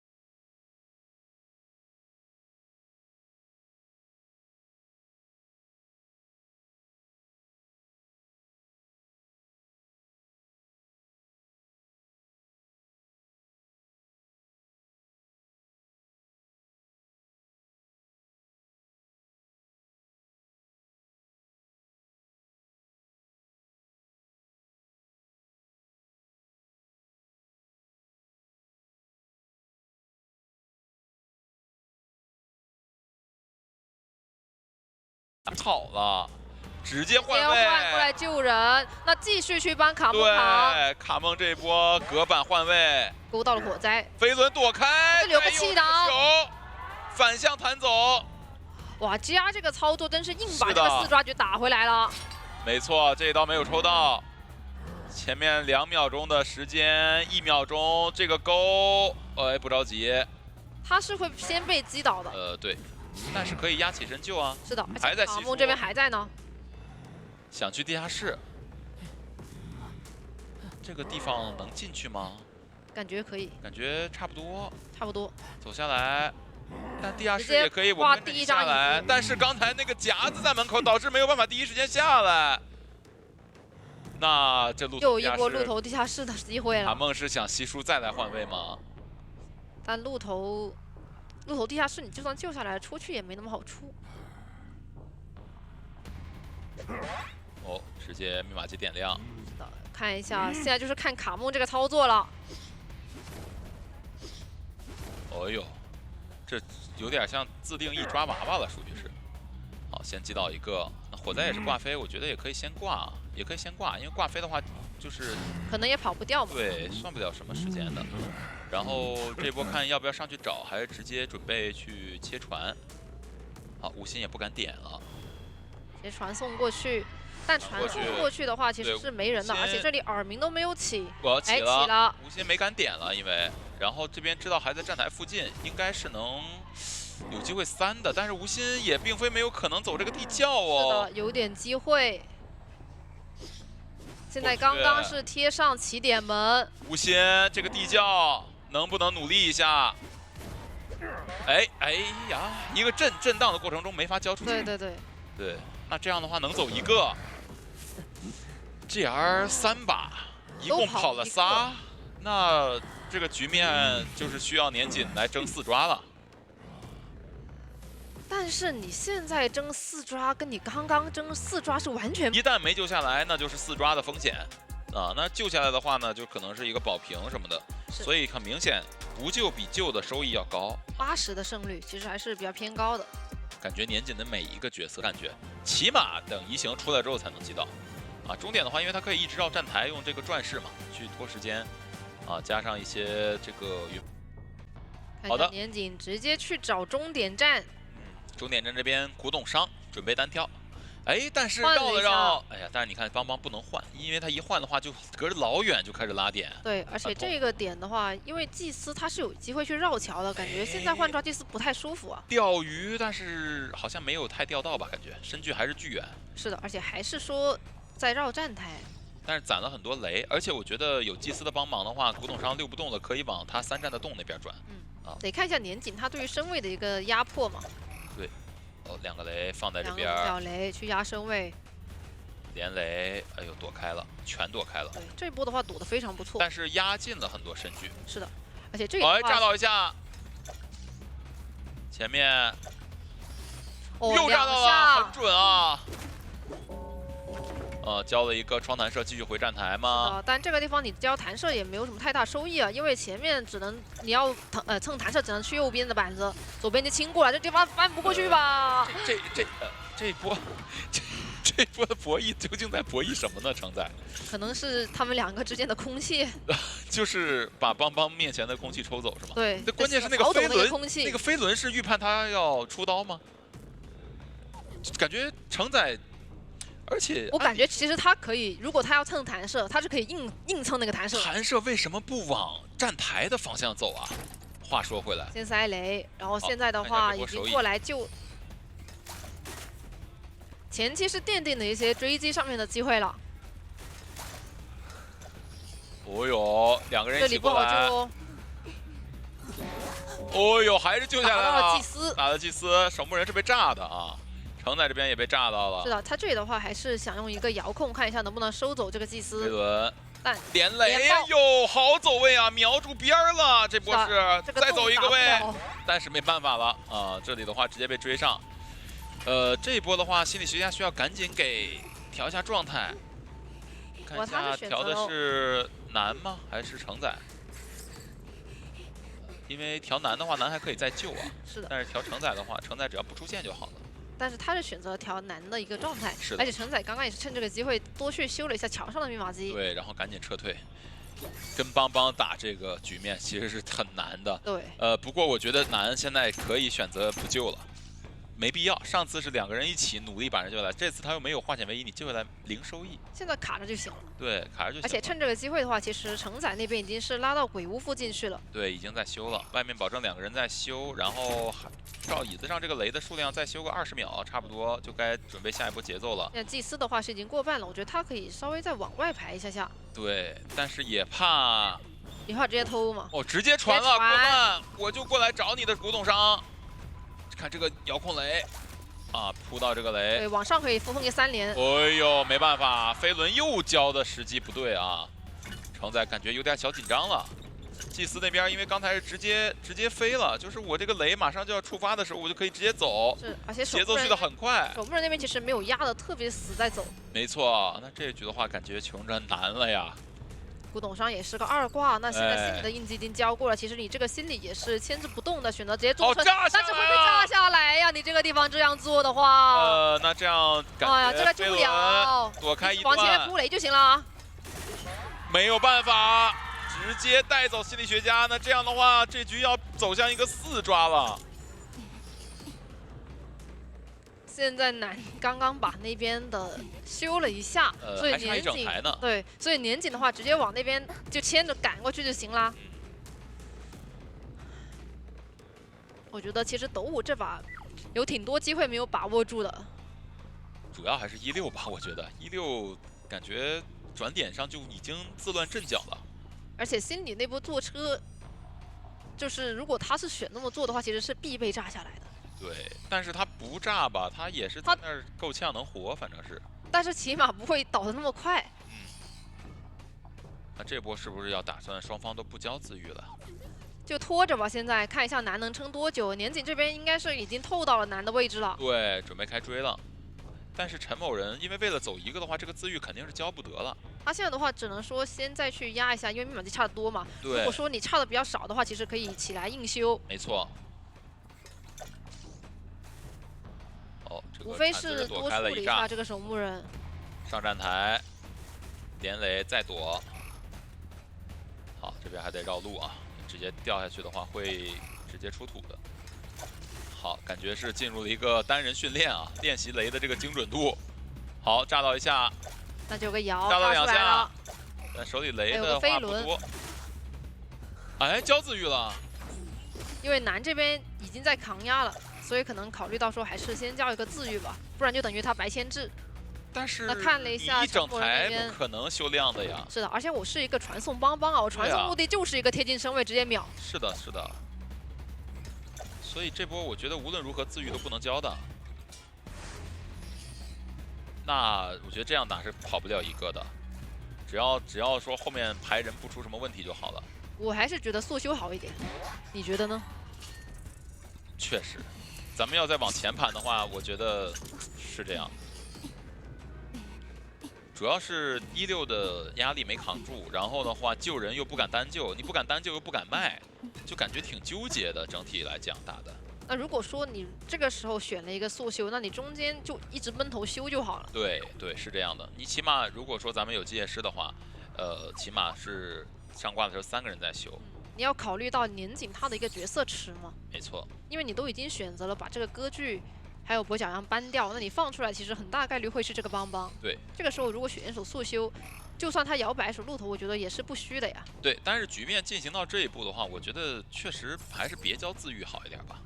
好了，直接换位，换过来救人，那继续去帮卡梦扛。对，卡梦这一波隔板换位，勾到了火灾，飞轮躲开，留个气囊，反向弹走。哇，GR这个操作真是硬把这个4抓局打回来了。没错，这一刀没有抽到，前面2秒钟的时间，1秒钟这个钩，不着急。他是会先被击倒的。对。但是可以压起身救啊！是的，还在卡梦这边还在呢。想去地下室，这个地方能进去吗？感觉可以，感觉差不多。差不多。走下来，但地下室也可以，我们第一下来。但是刚才那个夹子在门口，导致没有办法第一时间下来。那这又一波鹿头地下室的机会了。卡梦是想西叔再来换位吗？但鹿头地下室，你就算救下来，出去也没那么好出。直接密码机点亮。是的，看一下，现在就是看卡梦这个操作了。呦，这有点像自定义抓娃娃了，属于是。好，先击倒一个。那火灾也是挂飞，我觉得也可以先挂，因为挂飞的话就是可能也跑不掉嘛。对，算不了什么时间的。然后这波看要不要上去找，还是直接准备去切船。好，吴昕也不敢点了，直接传送过去。但传送过去的话，其实是没人的，而且这里耳鸣都没有起。起了，吴昕没敢点了，因为然后这边知道还在站台附近，应该是能有机会3的，但是吴昕也并非没有可能走这个地窖哦。是的，有点机会。现在刚刚是贴上起点门，吴昕这个地窖能不能努力一下？哎呀，一个震荡的过程中没法交出去。对，那这样的话能走一个 ，GR 3把，一共跑了仨，那这个局面就是需要年锦来争4抓了。但是你现在争4抓，跟你刚刚争4抓是完全……一旦没救下来，那就是4抓的风险啊。那救下来的话呢，就可能是一个保平什么的。所以很明显，不救比救的收益要高。80%的胜率其实还是比较偏高的。感觉年锦的每一个角色，感觉起码等移形出来之后才能击到。啊，终点的话，因为它可以一直绕站台用这个转式嘛，去拖时间。啊，加上一些这个。好的，年锦直接去找终点站。终点站这边古董商准备单挑，哎，但是绕了绕，哎呀，但是你看邦邦不能换，因为他一换的话就隔着老远就开始拉点。对，而且这个点的话，因为祭司他是有机会去绕桥的，感觉现在换抓祭司不太舒服啊。钓鱼，但是好像没有太钓到吧？感觉身距还是巨远。是的，而且还是说在绕站台。但是攒了很多雷，而且我觉得有祭司的帮忙的话，古董商溜不动了，可以往他3站的洞那边转。啊，得看一下年锦他对于身位的一个压迫嘛。对，哦，2个雷放在这边，小雷去压身位，连雷，哎呦，躲开了，全躲开了。对，这一波的话躲得非常不错，但是压进了很多身距。是的，而且这个炸到一下，前面又炸到了，很准啊。交了一个双弹射，继续回站台吗？但这个地方你交弹射也没有什么太大收益啊，因为前面只能你要蹭弹射，只能去右边的板子，左边就清过来，这地方翻不过去吧？这一波，这一波的博弈究竟在博弈什么呢？承载？可能是他们2个之间的空气，就是把邦邦面前的空气抽走是吗？对。这关键是那个飞轮，那个飞轮是预判他要出刀吗？感觉承载。而且我感觉其实他可以，如果他要蹭弹射，他是可以硬蹭那个弹射。弹射为什么不往站台的方向走啊？话说回来，先塞雷，然后现在的话已经过来救，前期是奠定了一些追击上面的机会了。哦呦，2个人一起过来，这里不好救。哦呦，还是救下来了。打到了祭司，打了祭司，守墓人是被炸的啊。承载这边也被炸到了。是的，他这里的话还是想用一个遥控，看一下能不能收走这个祭司。飞轮，但连雷哟，好走位啊，瞄住边了。这波是再走一个位，但是没办法了啊。这里的话直接被追上。这一波的话，心理学家需要赶紧给调一下状态。看一下调的是难吗？还是承载？因为调难的话，难还可以再救啊。是的。但是调承载的话，承载只要不出现就好了。但是他是选择调难的一个状态，是的。而且承载刚刚也是趁这个机会多去修了一下桥上的密码机。对，然后赶紧撤退。跟邦邦打这个局面其实是很难的。对。不过我觉得南现在可以选择不救了。没必要，上次是2个人一起努力把人救下来，这次他又没有化险为夷，你救下来0收益。现在卡着就行了。对，卡着就行了。而且趁这个机会的话，其实承载那边已经是拉到鬼屋附近去了。对，已经在修了，外面保证2个人在修，然后照椅子上这个雷的数量再修个20秒，差不多就该准备下一波节奏了。那祭司的话是已经过半了，我觉得他可以稍微再往外排一下下。对，但是也怕直接偷嘛。哦，直接传了，过半，我就过来找你的古董商。看这个遥控雷。啊，扑到这个雷，对，往上可以疯一个3连。哎呦，没办法，飞轮又交的时机不对啊，承载感觉有点小紧张了。祭司那边因为刚才是直接飞了，就是我这个雷马上就要触发的时候，我就可以直接走。是，而且节奏去的很快。守墓人那边其实没有压的特别死在走。没错，那这一局的话，感觉穷着难了呀。古董商也是个2挂，那现在心理的印记已经交过了，其实你这个心理也是牵制不动的，选择直接做出，但是会被炸下来呀！你这个地方这样做的话，那这样感觉，哎呀，这个救不了，躲开一段，往前扑雷就行了。没有办法，直接带走心理学家，那这样的话，这局要走向一个4抓了。现在南刚刚把那边的修了一下，所以年锦对，所以年锦的话直接往那边就牵着赶过去就行啦。我觉得其实斗武这把有挺多机会没有把握住的，主要还是16吧，我觉得16感觉转点上就已经自乱阵脚了。而且心里那波坐车，就是如果他是选那么做的话，其实是必被炸下来的。对，但是他不炸吧，他也是在那儿够呛能活，反正是。但是起码不会倒得那么快。那这波是不是要打算双方都不交自愈了？就拖着吧，现在看一下南能撑多久。年景这边应该是已经透到了南的位置了。对，准备开追了。但是陈某人因为为了走一个的话，这个自愈肯定是交不得了。他现在的话只能说先再去压一下，因为密码机差的多嘛。对。如果说你差的比较少的话，其实可以起来硬修。没错。哦，这个无非是多处理一下这个守墓人。上站台，连雷再躲。好，这边还得绕路啊。直接掉下去的话，会直接出土的。好，感觉是进入了一个单人训练啊，练习雷的这个精准度。好，炸到一下，那就有个摇，炸到2下，但手里雷的话不多。哎，交自愈了。因为南这边已经在扛压了，所以可能考虑到说还是先交一个自愈吧，不然就等于他白牵制。但是那看了一下，一整台不可能修亮的呀。是的，而且我是一个传送帮啊，我传送目的就是一个贴近身位直接秒。是的，是的。所以这波我觉得无论如何自愈都不能交的。那我觉得这样打是跑不了一个的，只要说后面排人不出什么问题就好了。我还是觉得速修好一点，你觉得呢？确实，咱们要再往前盘的话，我觉得是这样。主要是16的压力没扛住，然后的话救人又不敢单救，你不敢单救又不敢卖，就感觉挺纠结的。整体来讲打的。那如果说你这个时候选了一个速修，那你中间就一直闷头修就好了。对对，是这样的。你起码如果说咱们有机械师的话，起码是上挂的时候3个人在修。你要考虑到年景他的一个角色池嘛。没错。因为你都已经选择了把这个歌剧。还有跛脚羊搬掉，那你放出来其实很大概率会是这个帮。对，这个时候如果选一手速修，就算他摇摆手路头，我觉得也是不虚的呀。对，但是局面进行到这一步的话，我觉得确实还是别交自愈好一点吧。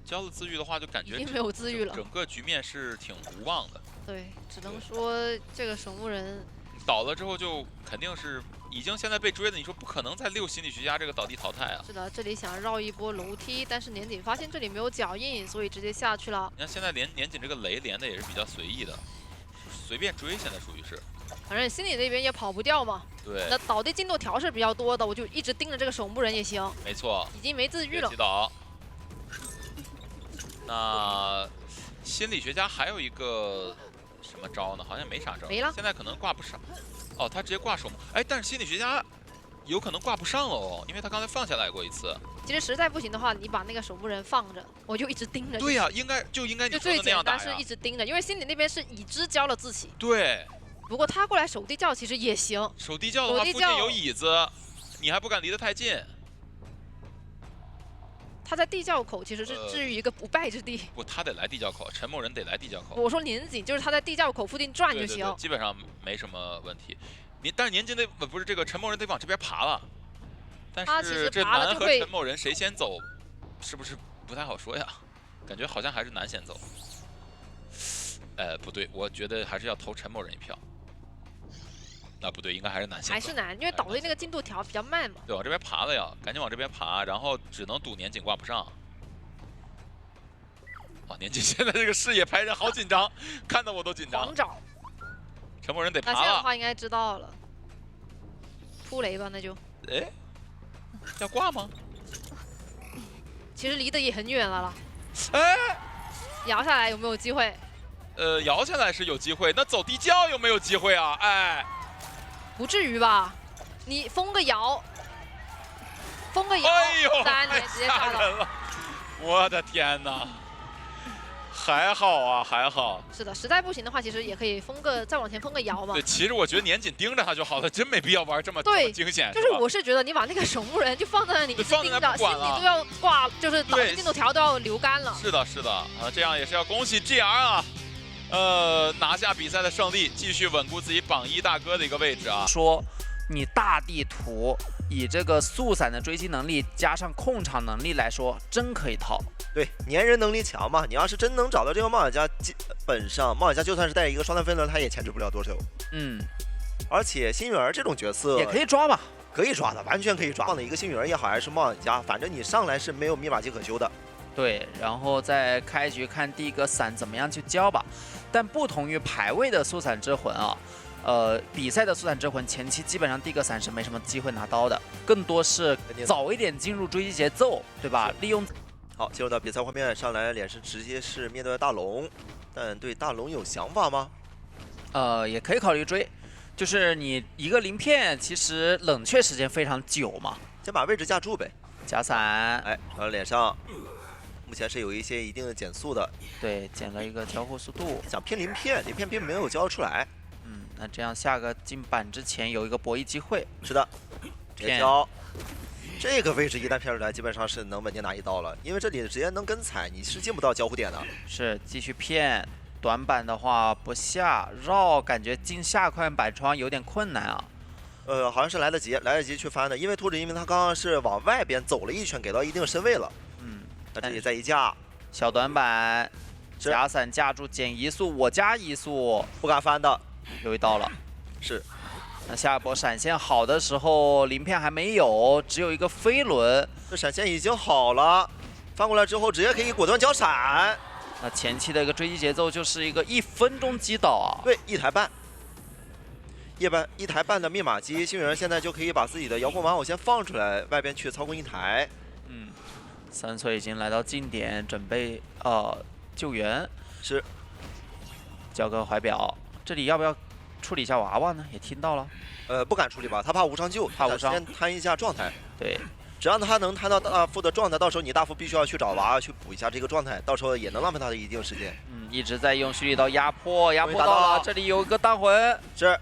交了自愈的话，就感觉已经没有自愈了，整个局面是挺无望的。对，只能说这个守墓人倒了之后就肯定是。已经现在被追的，你说不可能再6心理学家这个倒地淘汰啊！是的，这里想绕一波楼梯，但是年景发现这里没有脚印，所以直接下去了。你看现在年景这个雷连的也是比较随意的，随便追，现在属于是。反正心里那边也跑不掉嘛。对。那倒地进度条是比较多的，我就一直盯着这个守墓人也行。没错。已经没自愈了。击倒。那心理学家还有一个什么招呢？好像没啥招。没了。现在可能挂不上。哦，他直接挂守墓，哎，但是心理学家有可能挂不上了哦，因为他刚才放下来过一次。其实实在不行的话，你把那个守墓人放着，我就一直盯着。对呀，应该你说的那样打呀。是一直盯着，因为心里那边是已知交了自己。对。不过他过来守地窖其实也行。守地窖的话，附近有椅子，你还不敢离得太近。他在地窖口其实是置于一个不败之地。不，他得来地窖口，陈某人得来地窖口。我说年景就是他在地窖口附近转就行，对，基本上没什么问题。但是年景得不是这个陈某人得往这边爬了。但是这南和陈某人谁先走，是不是不太好说呀？感觉好像还是南先走。不对，我觉得还是要投陈某人一票。啊，不对，应该还是南先走。还是南，因为倒地那个进度条比较慢嘛。对，往这边爬了呀，赶紧往这边爬，然后只能赌年景挂不上。啊，年景现在这个视野排人好紧张，看得我都紧张。狂找。陈某人得爬了。那这样的话应该知道了。突雷吧，那就。哎，要挂吗？其实离得也很远了。哎，摇下来有没有机会？摇下来是有机会，那走地窖有没有机会啊？哎。不至于吧？你封个摇，封个摇，3连直接杀了。我的天哪！还好啊，还好。是的，实在不行的话，其实也可以封个再往前封个摇嘛。对，其实我觉得年紧盯着他就好了，真没必要玩这么惊险。就是我是觉得你把那个守墓人就放在那里，放着心里都要挂，就是倒地进度条都要流干了。是的，是的，啊，这样也是要恭喜 GR 啊。拿下比赛的胜利，继续稳固自己榜1大哥的一个位置啊！说你大地图以这个速闪的追击能力加上控场能力来说，真可以套。对，粘人能力强嘛，你要是真能找到这个冒险家，基本上冒险家就算是带一个双段飞轮，他也牵制不了多久。而且星云儿这种角色也可以抓吧？可以抓的，完全可以抓。放的一个星云儿也好，还是冒险家，反正你上来是没有密码机可修的。对，然后再开局看第一个伞怎么样去交吧。但不同于排位的速闪之魂啊，比赛的速闪之魂前期基本上第一个伞是没什么机会拿刀的，更多是早一点进入追击节奏，对吧？利用。好，进入到比赛画面，上来脸是直接是面对大龙，但对大龙有想法吗？也可以考虑追，就是你一个鳞片，其实冷却时间非常久嘛。先把位置架住呗。假伞，哎，脸上目前是有一些一定的减速的。对，减了一个交互速度。想拼鳞片，鳞片并没有交出来。那这样下个进板之前有一个博弈机会。是的，直接交。这个位置一旦骗出来，基本上是能稳定拿一刀了，因为这里直接能跟踩，你是进不到交互点的。是继续骗，短板的话不下绕，感觉进下块板窗有点困难啊。好像是来得及去翻的，因为兔子因为他刚刚是往外边走了一圈，给到一定身位了。那这里再一架小短板，假伞架住减移速，我加移速，不敢翻的，有一刀了。是。那下一波闪现好的时候，鳞片还没有，只有一个飞轮。这闪现已经好了，翻过来之后直接可以果断交闪。那前期的一个追击节奏就是一个1分钟击倒啊。对，1台半。一台半的密码机，幸运儿现在就可以把自己的遥控玩偶先放出来，外边去操控一台。三岁已经来到近点，准备救援。是。交个怀表，这里要不要处理一下娃娃呢？也听到了。不敢处理吧，他怕无伤救，怕无伤，先摊一下状态。对，只要他能摊到大副的状态，到时候你大副必须要去找娃娃去补一下这个状态，到时候也能浪费他的一定时间。一直在用蓄力刀压迫到了，这里有一个弹魂，是。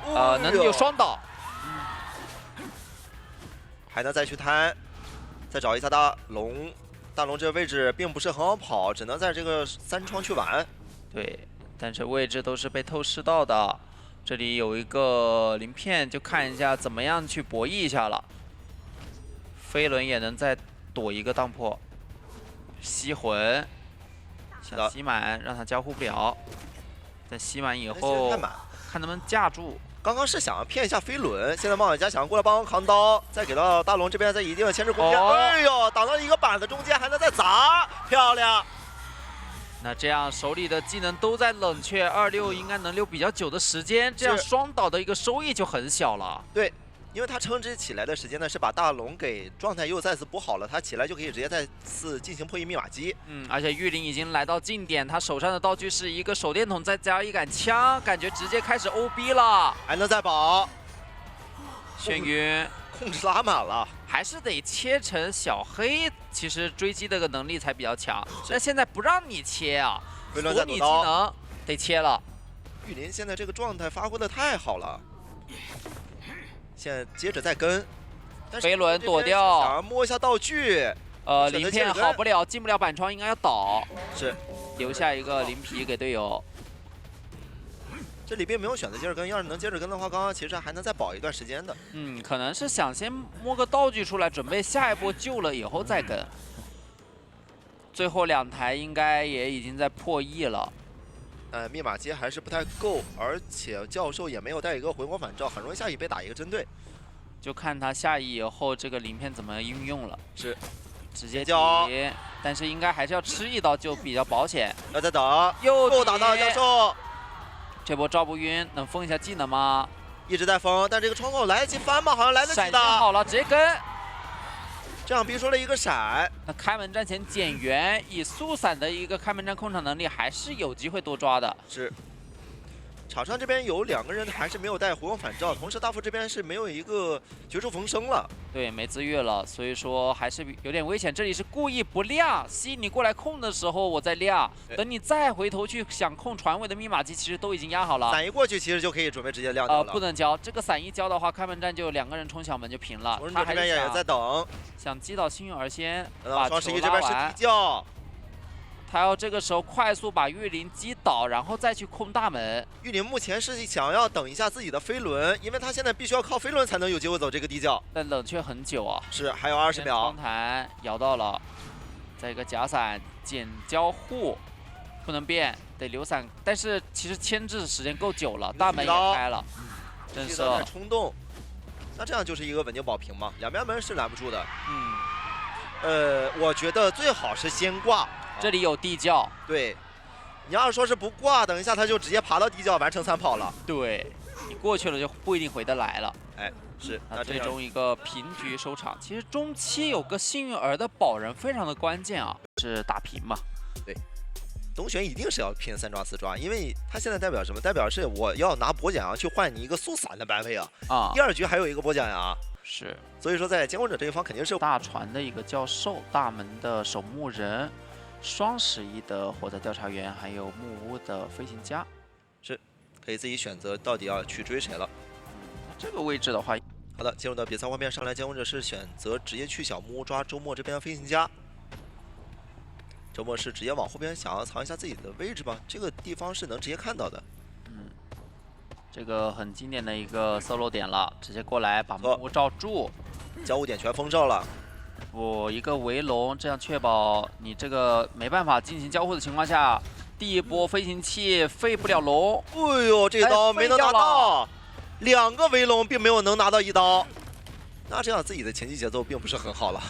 能有双倒。还能再去摊，再找一下大龙。大龙这个位置并不是很好跑，只能在这个3窗去玩。对。但是位置都是被透视到的，这里有一个鳞片，就看一下怎么样去博弈一下了。飞轮也能再躲一个当破，吸魂，想吸满让他交互不了，但吸满以后看能不能架住。刚刚是想骗一下飞轮，现在冒险家想要过来帮忙扛刀，再给到大龙这边，在一定的牵制空间。哎呦，挡到一个板子中间，还能再砸，漂亮。那这样手里的技能都在冷却，26应该能留比较久的时间，这样双倒的一个收益就很小了。对，因为他撑直起来的时间呢，是把大龙给状态又再次补好了，他起来就可以直接再次进行破译密码机。而且玉林已经来到近点，他手上的道具是一个手电筒，再加一杆枪，感觉直接开始 OB 了，还能再保。眩晕，控制拉满了，还是得切成小黑。其实追击的个能力才比较强，但现在不让你切啊，锁你技能得切了。玉林现在这个状态发挥的太好了，现在接着再跟，飞轮躲掉，想要摸一下道具，鳞片好不了，进不了板窗，应该要倒，是留下一个鳞皮给队友。这里并没有选择接着跟，要是能接着跟的话，刚刚其实还能再保一段时间的。可能是想先摸个道具出来，准备下一波救了以后再跟。最后2台应该也已经在破亿了。密码机还是不太够，而且教授也没有带一个回光返照，很容易下一被打一个针对。就看他下一以后这个鳞片怎么运用了。是，直接抵，但是应该还是要吃一刀就比较保险。要再等，又打到教授。这波照不晕，能封一下技能吗？一直在封，但这个窗口来得及翻吗？好像来得及的。闪现好了，直接跟。这样逼出了一个闪。那开门战前减员，以速闪的一个开门战控场能力，还是有机会多抓的。是。场上这边有2个人还是没有带回光返照，同时大副这边是没有一个绝处逢生了。对，没自愈了，所以说还是有点危险。这里是故意不亮，吸引你过来控的时候我再亮，等你再回头去想控船尾的密码机，其实都已经压好了。伞一过去，其实就可以准备直接亮掉了。不能交，这个伞一交的话，开门战就2个人冲小门就平了。他这边也在等，想击倒幸运儿先把双11这边是地窖。他要这个时候快速把玉林击倒，然后再去控大门。玉林目前是想要等一下自己的飞轮，因为他现在必须要靠飞轮才能有机会走这个地窖。但冷却很久啊，是还有20秒。窗台摇到了，再一个假伞减交互，不能变，得留伞。但是其实牵制时间够久了，大门也开了，真是冲动。那这样就是一个稳定保平嘛，两边门是拦不住的。嗯，我觉得最好是先挂。这里有地窖，对，你要是说是不挂，等一下他就直接爬到地窖完成3跑了。对，你过去了就不一定回得来了。哎，是。那最终一个平局收场。其实中期有个幸运儿的保人非常的关键啊，是打平嘛。对，东玄一定是要拼3抓4抓，因为他现在代表什么？代表是我要拿跛脚羊去换你一个速散的班位啊。第2局还有一个跛脚羊。是。所以说在监管者这一方肯定是大船的一个教授，大门的守墓人。双11的火灾调查员，还有木屋的飞行家，是可以自己选择到底要去追谁了。这个位置的话，好的，进入到比赛画面上来，监管者是选择直接去小木屋抓周末这边的飞行家。周末是直接往后边想要藏一下自己的位置吧，这个地方是能直接看到的。这个很经典的一个 solo 点了，直接过来把木屋罩住，交互点全封罩了。我一个围笼，这样确保你这个没办法进行交互的情况下，第一波飞行器废不了龙。哎呦，这刀没能拿到，2个围笼并没有能拿到1刀，那这样自己的前期节奏并不是很好了。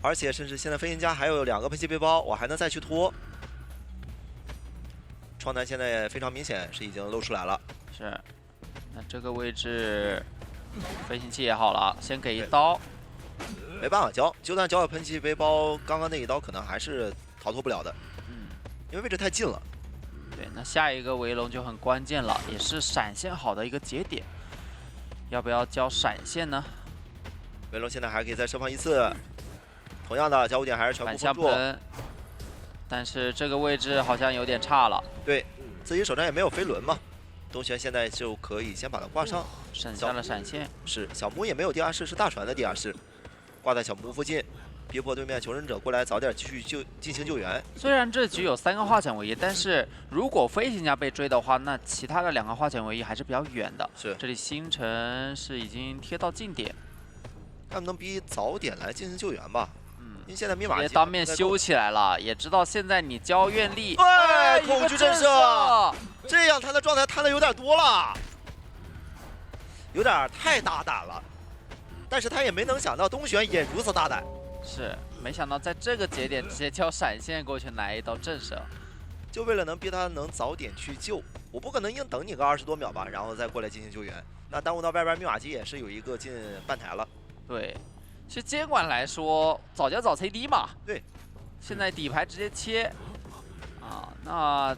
而且甚至现在飞行家还有2个喷气背包，我还能再去拖。窗台现在非常明显是已经露出来了。是，那这个位置飞行器也好了，先给1刀。没办法交，就算交了喷气背包，刚刚那1刀可能还是逃脱不了的。因为位置太近了。对，那下一个围笼就很关键了，也是闪现好的一个节点。要不要交闪现呢？围笼现在还可以再释放1次，同样的交互点还是全部封住。但是这个位置好像有点差了。对，自己手上也没有飞轮嘛。东玄现在就可以先把它挂上，省下了闪现。是小木也没有地下室，是大船的地下室。挂在小木附近，逼迫对面求生者过来早点继续进行救援。虽然这局有3个化险为夷，但是如果飞行家被追的话，那其他的2个化险为夷还是比较远的。是，这里星辰是已经贴到近点，他们能逼早点来进行救援吧？因为现在密码也当面修起来了，也知道现在你交愿力，哎，恐惧震慑，这样他的状态摊的有点多了，有点太大胆了。但是他也没能想到东玄也如此大胆，是没想到在这个节点直接交闪现过去来一刀震慑，就为了能逼他能早点去救，我不可能硬等你个20多秒吧，然后再过来进行救援，那耽误到外边密码机也是有一个近半台了。对，其实监管来说早交早 CD 嘛，对，现在底牌直接切，啊，那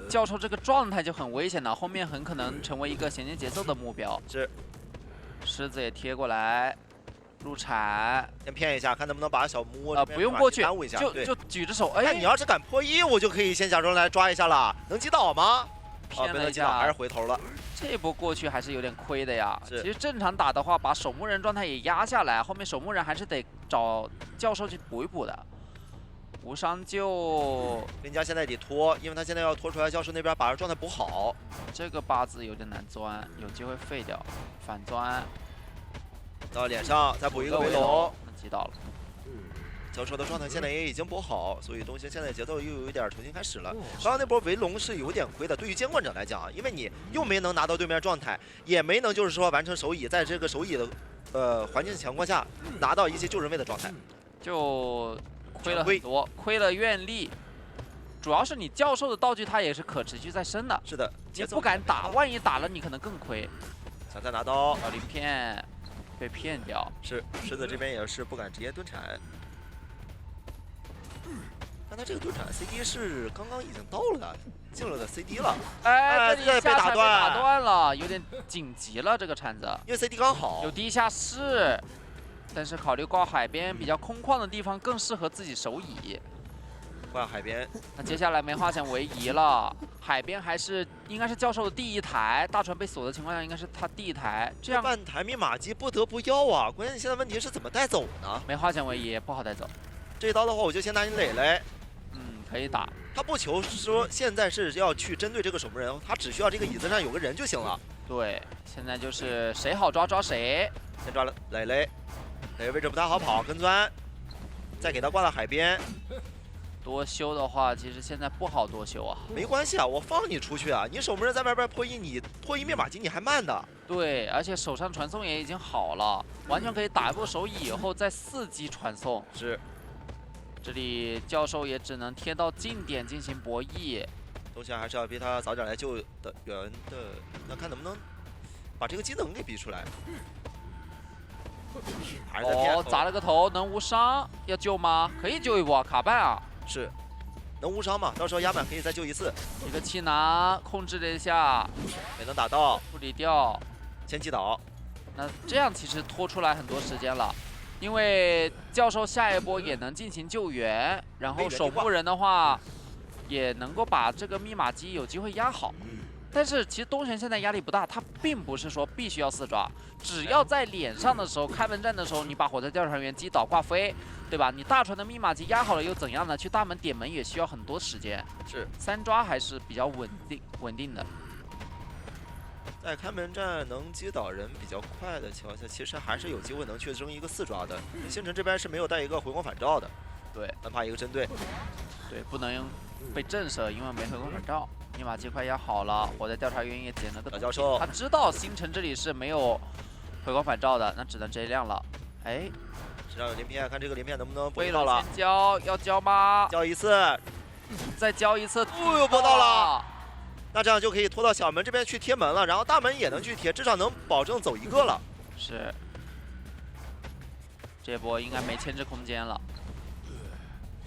教授这个状态就很危险了，后面很可能成为一个衔接节奏的目标。是，狮子也贴过来。入铲，先骗一下，看能不能把小木不用过去，耽误一下，就举着手。哎，你要是敢破1，我就可以先假装来抓一下了，能击倒吗？骗了一下，还是回头了。这一波过去还是有点亏的呀。其实正常打的话，把守墓人状态也压下来，后面守墓人还是得找教授去补一补的。无伤就人家现在得拖，因为他现在要拖出来教授那边把状态补好。这个八字有点难钻，有机会废掉，反钻。到脸上再补一个围笼，击到了。教授的状态现在也已经补好，所以东玄现在节奏又有一点重新开始了。刚刚那波围笼是有点亏的，对于监管者来讲啊，因为你又没能拿到对面状态，也没能就是说完成手椅，在这个手椅的环境情况下拿到一些救人位的状态，就亏了很多，亏了愿力。主要是你教授的道具它也是可持续再生的，是的，你不敢打，万一打了你可能更亏。想再拿刀，小鳞片。被骗掉，是狮子这边也是不敢直接蹲铲，但他这个蹲铲 CD 是刚刚已经到了的，进了的 CD 了，哎，这里被打断了，有点紧急了这个铲子，因为 CD 刚好有地下室，但是考虑挂海边比较空旷的地方更适合自己手椅。挂海边，那接下来梅花想为夷了，海边还是应该是教授的第1台，大船被锁的情况下应该是他第1台，这样半台密码机不得不要啊！关键现在问题是怎么带走呢？梅花想为夷不好带走，这一刀的话我就先拿你磊磊，可以打。他不求说现在是要去针对这个守墓人，他只需要这个椅子上有个人就行了。对，现在就是谁好抓抓谁，先抓了磊磊，磊磊位置不太好跑，跟钻，再给他挂到海边。多修的话，其实现在不好多修啊。没关系啊，我放你出去啊！你守墓人在外边破1，你破1密码机你还慢的。对，而且手上传送也已经好了，完全可以打一波手椅以后再4击传送。是。这里教授也只能贴到近点进行博弈。东玄还是要逼他早点来救的援的，那看能不能把这个技能给逼出来。还是在骗砸了个头，能无伤？要救吗？可以救一波，卡半啊！是，能无伤嘛？到时候压板可以再救一次。一个气囊控制了一下，没能打到，处理掉，先击倒。那这样其实拖出来很多时间了。因为教授下一波也能进行救援，然后守墓人的话，也能够把这个密码机有机会压好。但是其实东玄现在压力不大，他并不是说必须要4抓，只要在脸上的时候，开门战的时候，你把火灾调查员击倒挂飞，对吧？你大船的密码机压好了又怎样呢？去大门点门也需要很多时间，是3抓还是比较稳定的。在开门战能击倒人比较快的情况下，其实还是有机会能去争一个4抓的。星辰这边是没有带一个回光返照的，对，单怕一个针对，对，不能被震慑，因为没回光返照。密码机快压好了，火灾调查员也捡了个小教授，他知道星辰这里是没有回光返照的，那只能直接亮了。哎，身上有鳞片，看这个鳞片能不能搏飞到了？先交，要交吗？交一次，再交一次，哦呦，搏到了。那这样就可以拖到小门这边去贴门了，然后大门也能去贴，至少能保证走一个了。是，这波应该没牵制空间了。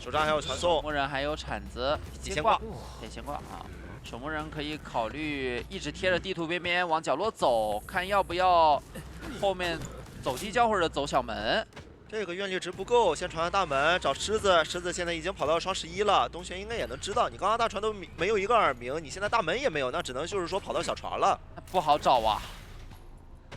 手上还有传送，守墓人还有铲子，先挂，可以先挂啊。守墓人可以考虑一直贴着地图边边往角落走，看要不要后面走地窖或者走小门。这个愿力值不够，先传到大门找狮子。狮子现在已经跑到双11了，东玄应该也能知道，你刚刚大船都没有一个耳鸣，你现在大门也没有，那只能就是说跑到小船了。不好找啊，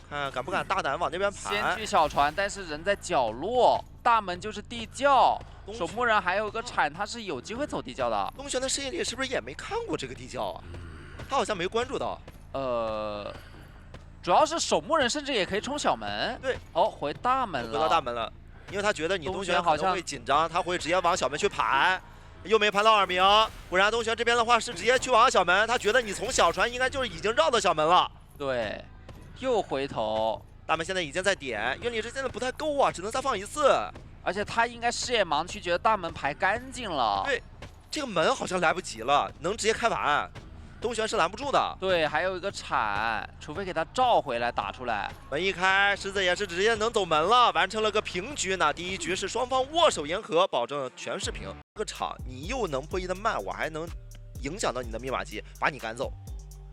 看敢不敢大胆往那边盘。先去小船，但是人在角落，大门就是地窖。守墓人还有个铲，他是有机会走地窖的。东玄的视野里是不是也没看过这个地窖啊？他好像没关注到。主要是守墓人甚至也可以冲小门。对，哦，回大门了。回到大门了，因为他觉得你东玄好像会紧张，他会直接往小门去盘，又没盘到耳鸣。不然东玄这边的话是直接去往小门，他觉得你从小船应该就是已经绕到小门了。对，又回头。大门现在已经在点，愿力值现在不太够啊，只能再放一次。而且他应该视野盲区，觉得大门排干净了。对，这个门好像来不及了，能直接开完。东玄是拦不住的。对，还有一个铲，除非给他召回来打出来。门一开，狮子也是直接能走门了，完成了个平局。那第一局是双方握手言和，保证全是平。这个场你又能博弈的慢，我还能影响到你的密码机，把你赶走。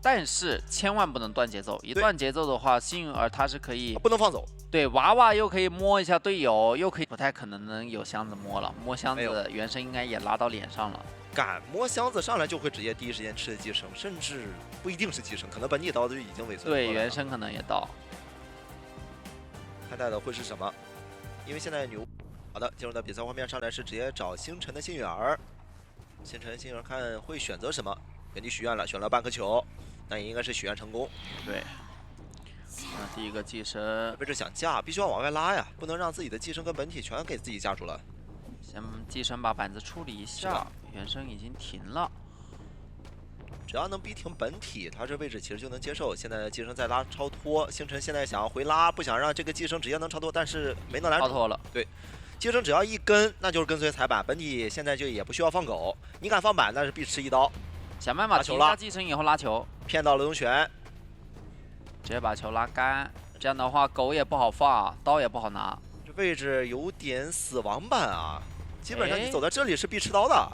但是千万不能断节奏，一断节奏的话，幸运儿他是可以不能放走。对，娃娃又可以摸一下队友，又可以不太可能能有箱子摸了，摸箱子原神应该也拉到脸上了。敢摸箱子上来就会直接第一时间吃寄生，甚至不一定是寄生，可能本体刀就已经尾随。对，原神可能也到。看待的会是什么？因为现在牛，好的，进入到比赛画面上来是直接找星辰的幸运儿。星辰幸运儿看会选择什么？原地许愿了，选了半颗球，那也应该是许愿成功。对。那第一个寄生位置想架，必须要往外拉呀，不能让自己的寄生跟本体全给自己架住了。先寄生把板子处理一下，原生已经停了。只要能逼停本体，他这位置其实就能接受。现在寄生在拉超脱，星辰现在想要回拉，不想让这个寄生直接能超脱，但是没能拦住。超脱了。对，寄生只要一跟，那就是跟随踩板，本体现在就也不需要放狗，你敢放板，那是必吃一刀。想办法停下寄生以后拉球，骗到了东玄，直接把球拉干。这样的话，狗也不好放，刀也不好拿。这位置有点死亡板啊，基本上你走到这里是必吃刀的。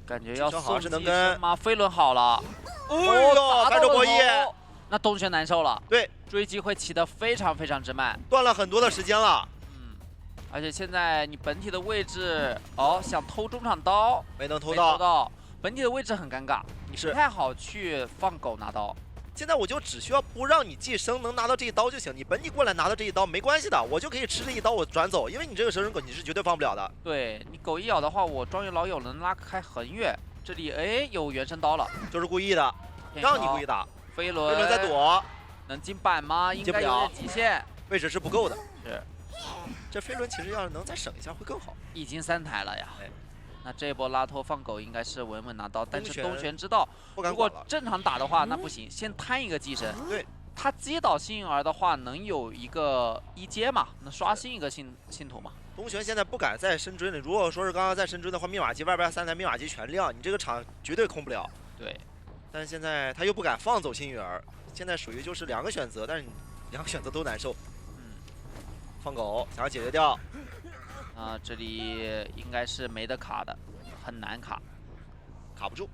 感觉要好像是能跟吗？飞轮好了，哦呦，看着博弈，那东玄难受了。对，追击会骑得非常非常之慢，断了很多的时间了。而且现在你本体的位置，哦，想偷中场刀没能偷到，本体的位置很尴尬，你不太好去放狗拿刀。现在我就只需要不让你寄生能拿到这一刀就行，你本体过来拿到这一刀没关系的，我就可以吃这一刀我转走，因为你这个蛇人狗你是绝对放不了的。对你狗一咬的话，我庄园老友能拉开很远。这里哎有原生刀了，就是故意的，让你故意打。飞轮在躲，能进板吗？应该有点极限，位置是不够的。是，这飞轮其实要是能再省一下会更好。已经3台了呀。哎，那这一波拉脱放狗应该是稳稳拿刀，但是东玄知道，不敢如果正常打的话那不行，先摊一个寄生。对，他击倒幸运儿的话，能有一个1阶嘛，能刷新一个信徒嘛。东玄现在不敢再深追了。如果说是刚刚再深追的话，密码机外边3台密码机全亮，你这个场绝对空不了。对。但是现在他又不敢放走幸运儿，现在属于就是2个选择，但是2个选择都难受。放狗想要解决掉。这里应该是没得卡的，很难卡，卡不住。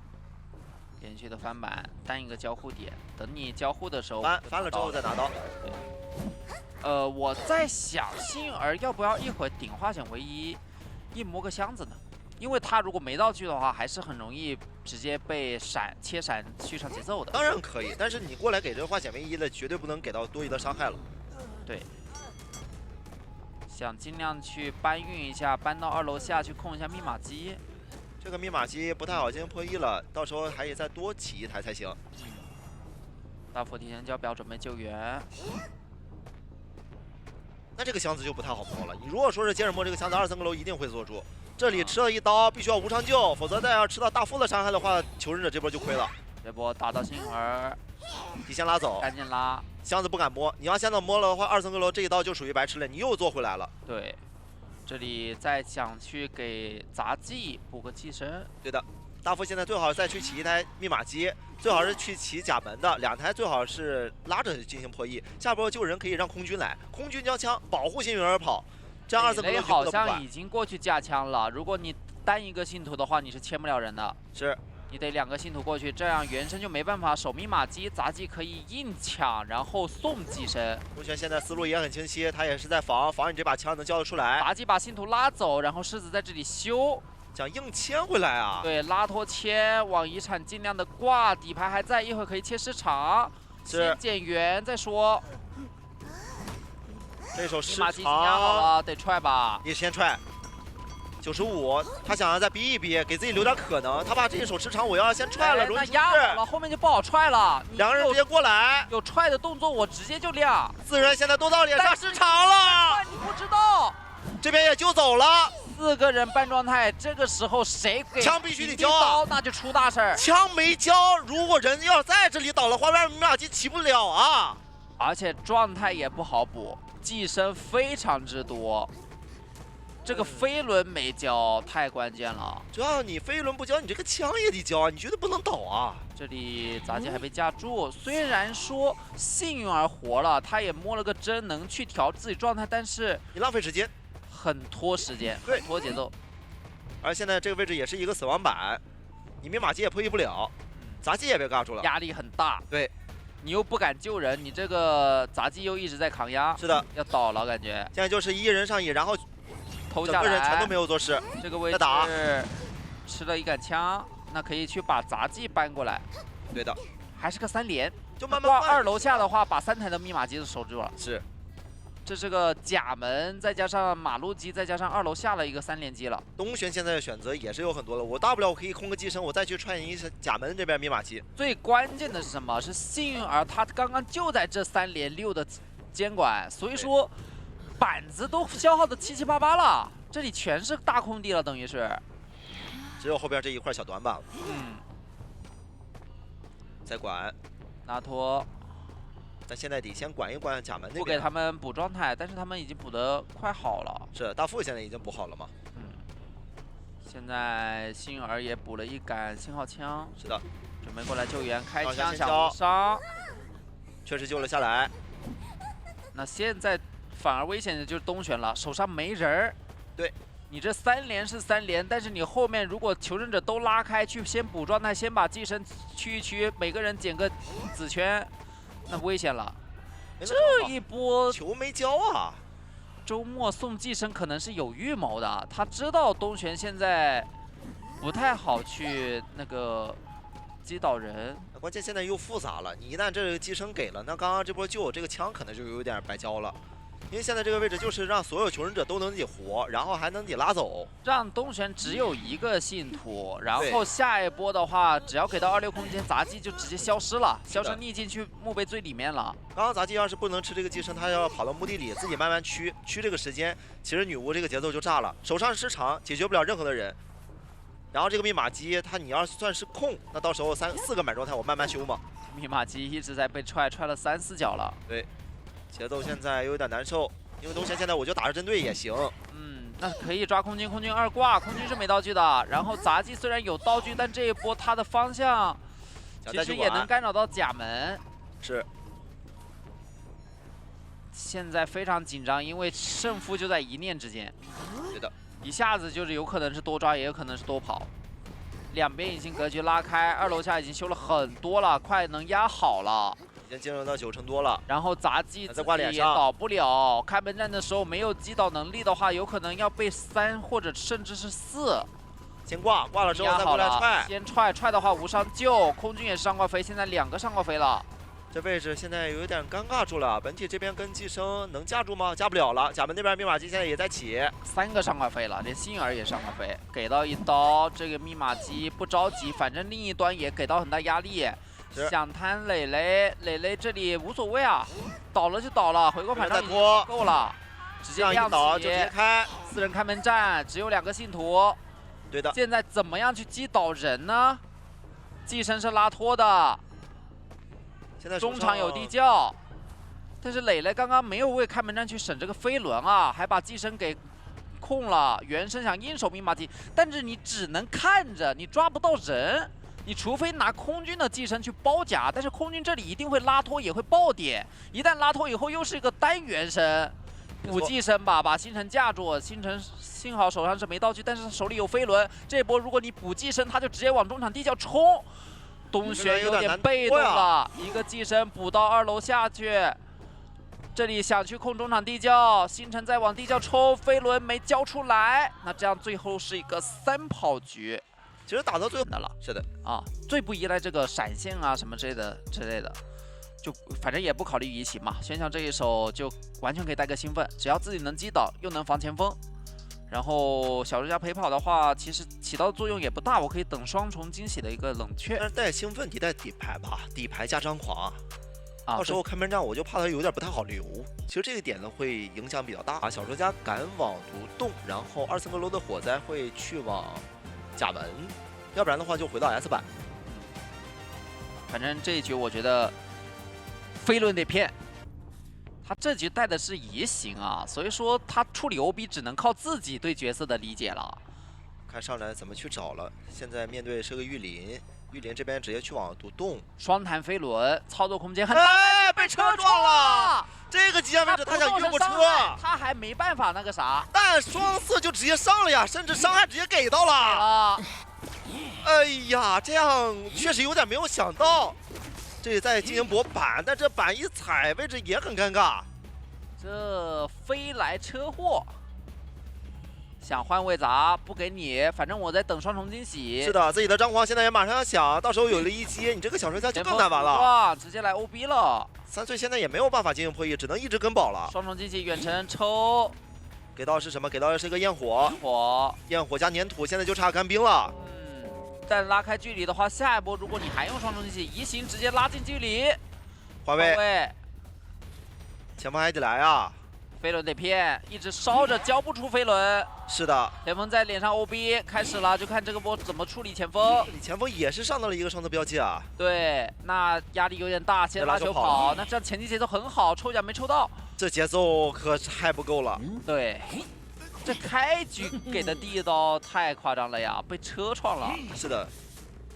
连续的翻板，单一个交互点，等你交互的时候翻了之后再拿刀。对。我在想幸运儿要不要一会儿顶化险唯一，摸个箱子呢？因为他如果没道具的话，还是很容易直接被切闪续上节奏的。当然可以，但是你过来给这个化险为夷了，绝对不能给到多余的伤害了。对。想尽量去搬运一下，搬到2楼下去控一下密码机。这个密码机不太好进行破译了，到时候还得再多起1台才行。大佛提前交表准备救援。那这个箱子就不太好摸了。你如果说是接着摸这个箱子，2、3个楼一定会坐住。这里吃了1刀，必须要无伤救，否则再要吃到大副的伤害的话，求生者这波就亏了。这波打到幸运儿，提前拉走，赶紧拉。箱子不敢摸，你要箱子摸了的话，2、3个楼这一刀就属于白吃了，你又做回来了。对，这里再想去给杂技补个寄生。对的，大副现在最好再去起1台密码机，最好是去起甲门的，2台最好是拉着进行破译。下波救人可以让空军来，空军交枪保护幸运儿跑，这样2、3个楼好像已经过去架枪了。如果你单一个信徒的话，你是牵不了人的。是。你得2个信徒过去，这样原生就没办法守密码机，杂技可以硬抢，然后送寄生。东玄现在思路也很清晰，他也是在防你这把枪能交得出来。杂技把信徒拉走，然后狮子在这里修，想硬牵回来啊？对，拉拖牵往遗产尽量的挂，底牌还在，一会儿可以切市场，先减员再说。这手市场密码机压好了，得踹吧？你先踹。95，他想要再逼一逼，给自己留点可能。他把这一手吃长，我要先踹了，容易出事。压好了，后面就不好踹了。 2个人直接过来，有踹的动作，我直接就亮。4人现在都到脸上失常了，你不知道，这边也救走了。 4个人半状态，这个时候谁给枪必须得交啊，那就出大事儿。枪没交，如果人要在这里倒了，外面密码机起不了啊。而且状态也不好补，寄生非常之多。 这个飞轮没交太关键了，主要你飞轮不交，你这个枪也得交啊，你绝对不能倒啊。这里杂技还被架住，虽然说幸运儿活了，他也摸了个针，能去调自己状态，但是你浪费时间，很拖时间，很拖节奏。而现在这个位置也是一个死亡板，你密码机也破译不了，杂技也被尬住了，压力很大。对，你又不敢救人，你这个杂技又一直在扛压。是的，要倒了感觉。现在就是1人上野，然后。 偷下来，整个人全都没有做事。这个位置打吃了一杆枪，那可以去把杂技搬过来。对的，还是个3连，就慢慢换2楼下的话，把3台的密码机都守住了。是，这是个甲门，再加上马路机，再加上2楼下了一个3连机了。东玄现在的选择也是有很多了，我大不了我可以空个寄生，我再去串一甲门这边密码机。最关键的是什么？是幸运儿他刚刚就在这3连6的监管，所以说。 板子都消耗的7七八八了，这里全是大空地了，等于是，只有后边这一块小短板了。再管，拉托，但现在得先管一管甲门那边。不给他们补状态，但是他们已经补得快好了。是大副现在已经补好了嘛？现在幸运儿也补了一杆信号枪。是的，准备过来救援，开枪想无伤，确实救了下来。那现在。 反而危险的就是东玄了，手上没人儿。对，你这3连是3连，但是你后面如果求生者都拉开去先补状态，先把寄生驱一驱，每个人捡个紫圈，那危险了。这一波球没交啊！周末送寄生可能是有预谋的，他知道东玄现在不太好去那个击倒人。关键现在又复杂了，你一旦这个寄生给了，那刚刚这波救这个枪可能就有点白交了。 因为现在这个位置就是让所有求生者都能得活，然后还能得拉走，让东玄只有1个信徒，然后下一波的话，只要给到26空间，杂技就直接消失了，销声匿迹去墓碑最里面了。刚刚杂技要是不能吃这个寄生，他要跑到墓地里自己慢慢驱这个时间，其实女巫这个节奏就炸了，手上失常解决不了任何的人。然后这个密码机，你要算是控，那到时候4个满状态我慢慢修嘛。密码机一直在被踹了3、4脚了。对，节奏现在有点难受，因为东贤现在我就打着针对也行。那可以抓空军，空军2挂，空军是没道具的。然后杂技虽然有道具，但这一波他的方向其实也能干扰到甲门。是。现在非常紧张，因为胜负就在一念之间。对的，一下子就是有可能是多抓，也有可能是多跑。两边已经格局拉开，2楼下已经修了很多了，快能压好了。已经进入到90%多了。然后杂技自己也倒不了，开门战的时候没有击倒能力的话，有可能要被3或者甚至是4。先挂了之后再过来踹。先踹的话无伤救，空军也是上挂飞，现在2个上挂飞了。这位置现在有点尴尬住了，本体这边跟寄生能架住吗？架不了了。甲门那边密码机现在也在起，3个上挂飞了，连幸儿也上挂飞，给到一刀，这个密码机不着急，反正另一端也给到很大压力。想摊磊磊这里无所谓啊，倒了就倒了，回锅盘上已经够了，直接亮倒就直接开，4人开门战，只有2个信徒。对的，现在怎么样去击倒人呢？寄生是拉脱的。现在中场有地窖，但是磊磊刚刚没有为开门战去省这个飞轮啊，还把寄生给控了。原生想硬守密码机，但是你只能看着，你抓不到人。你除非拿空军的寄生去包夹，但是空军这里一定会拉脱，也会爆点。一旦拉脱以后，又是一个单原生，补寄生吧，把星辰架住。星辰幸好手上是没道具，但是手里有飞轮。这波如果你补寄生，他就直接往中场地窖冲。东玄有点被动了，一个寄生补到2楼下去。这里想去控中场地窖，星辰再往地窖冲，飞轮没交出来，那这样最后是一个3跑局。其实打到最后的了，是的啊，最不依赖这个闪现啊什么之类的，就反正也不考虑移情嘛。玄翔这一手就完全可以带个兴奋，只要自己能击倒，又能防前锋。然后小周家陪跑的话，其实起到的作用也不大，我可以等双重惊喜的一个冷却。但是带兴奋得带底牌吧，底牌加张狂。到时候开门战我就怕他有点不太好留，其实这个点呢会影响比较大。小周家赶往独洞，然后2、3个楼的火灾会去往甲门，要不然的话就回到 S 版。反正这一局我觉得飞轮得骗，他这局带的是移形啊，所以说他处理 OB 只能靠自己对角色的理解了。看上来怎么去找了，现在面对是个玉林。玉林这边直接去往独洞，双弹飞轮，操作空间很大，哎，被车撞了。这个极限位置他想越过车，他还没办法那个啥，但双4就直接上了呀，甚至伤害直接给到了。哎呀，这样确实有点没有想到。这里在进行搏板，但这板一踩位置也很尴尬。这飞来车祸。想换位砸不给你，反正我在等双重惊喜。是的，自己的张狂现在也马上要想到时候有了一击，你这个小摔家就更难玩了。哇，直接来 OB 了。3岁现在也没有办法进行破译，只能一直跟宝了。双重惊喜远程抽，给到是什么？给到的是个焰火。焰火加粘土，现在就差干冰了。但拉开距离的话，下一波如果你还用双重惊喜，移形直接拉近距离。换位。前锋还得来啊。飞轮得骗，一直烧着，交不出飞轮。是的，前锋在脸上 OB 开始了，就看这个波怎么处理前锋。前锋也是上到了一个双头标记啊。对，那压力有点大，先拉球跑。那这样前期节奏很好，抽奖没抽到，这节奏可还不够了。对，这开局给的第一刀太夸张了呀，被车撞了。是的，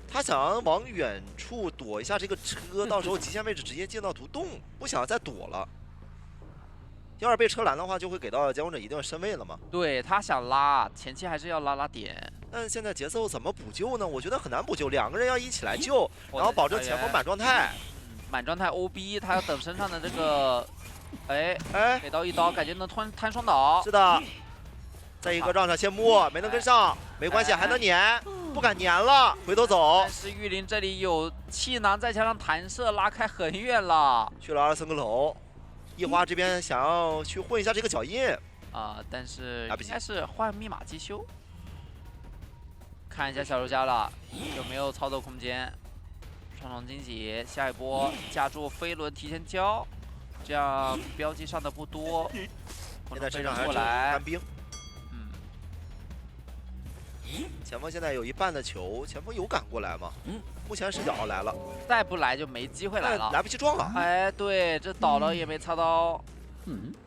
他想往远处躲一下这个车，到时候极限位置直接进到独洞，不想再躲了。要是被车拦的话，就会给到监控者一定的身位了嘛。对他想拉，前期还是要拉点。但现在节奏怎么补救呢？我觉得很难补救，2个人要一起来救，然后保证前锋满状态。满状态 OB， 他要等身上的这个，哎，给到一刀，感觉能摊双倒。是的，在一个撞上先摸，没能跟上，没关系，还能粘，不敢粘了，回头走。但是玉林这里有气囊，再加上弹射，拉开很远了。去了2、3个楼。一花这边想要去混一下这个脚印啊，但是应该是换密码机修。看一下小周家了，有没有操作空间？双重惊喜，下一波架住飞轮提前交，这样标记上的不多。现在身上还是干冰。前锋现在有一半的球，前锋有赶过来吗？目前视角来了，再不来就没机会来了，来不及撞了。哎，对，这倒了也没擦到。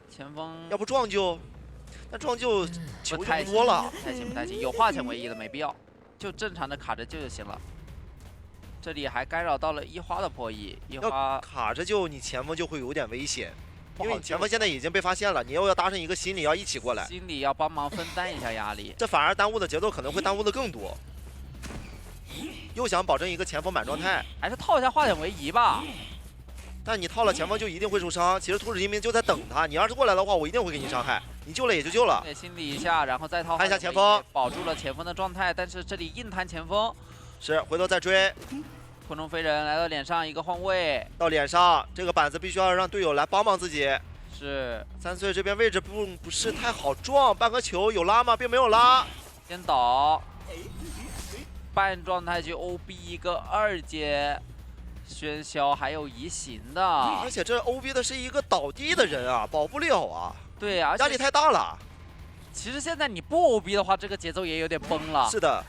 前锋要不撞就，那撞就球就太不多了。不太行，有化险为夷的没必要，就正常的卡着就行了。这里还干扰到了一花的破译，一花卡着就你前锋就会有点危险，因为你前不好救锋现在已经被发现了，你又要搭上一个心理要一起过来，心里要帮忙分担一下压力。这反而耽误的节奏可能会耽误的更多。又想保证一个前锋满状态，还是套一下化险为夷吧。但你套了前锋就一定会受伤。其实图纸英明就在等他，你要是过来的话，我一定会给你伤害。你救了也就救了。对，心理一下，然后再套。看一下前锋，保住了前锋的状态，但是这里硬摊前锋，是回头再追。空中飞人来到脸上一个换位，到脸上这个板子必须要让队友来帮帮自己。是3岁这边位置不是太好撞，半个球有拉吗？并没有拉。先倒，半状态去 OB 一个2阶。喧嚣还有移形的，而且这 OB 的是一个倒地的人啊，保不了啊。对啊，压力太大了。其实现在你不 OB 的话，这个节奏也有点崩了。是的，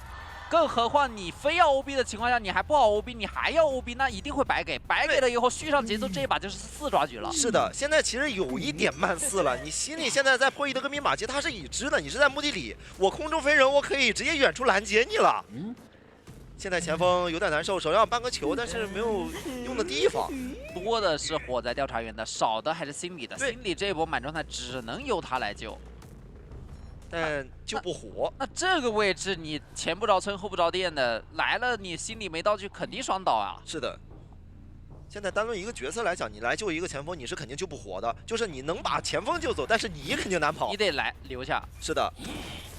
更何况你非要 OB 的情况下，你还不好 OB， 你还要 OB， 那一定会白给。白给了以后续上节奏，这一把就是4抓举了。是的，现在其实有一点慢4了。你心里现在在破译的个密码，其实它是已知的，你是在墓地里，我空中飞人，我可以直接远处拦截你了。现在前锋有点难受，手上半个球，但是没有用的地方。多的是火灾调查员的，少的还是心理的。心理这一波满状态只能由他来救，但救不活。那这个位置你前不着村后不着店的来了，你心里没道具肯定双倒啊。是的。现在单论一个角色来讲，你来救一个前锋，你是肯定救不活的。就是你能把前锋救走，但是你肯定难跑。你得来留下。是的。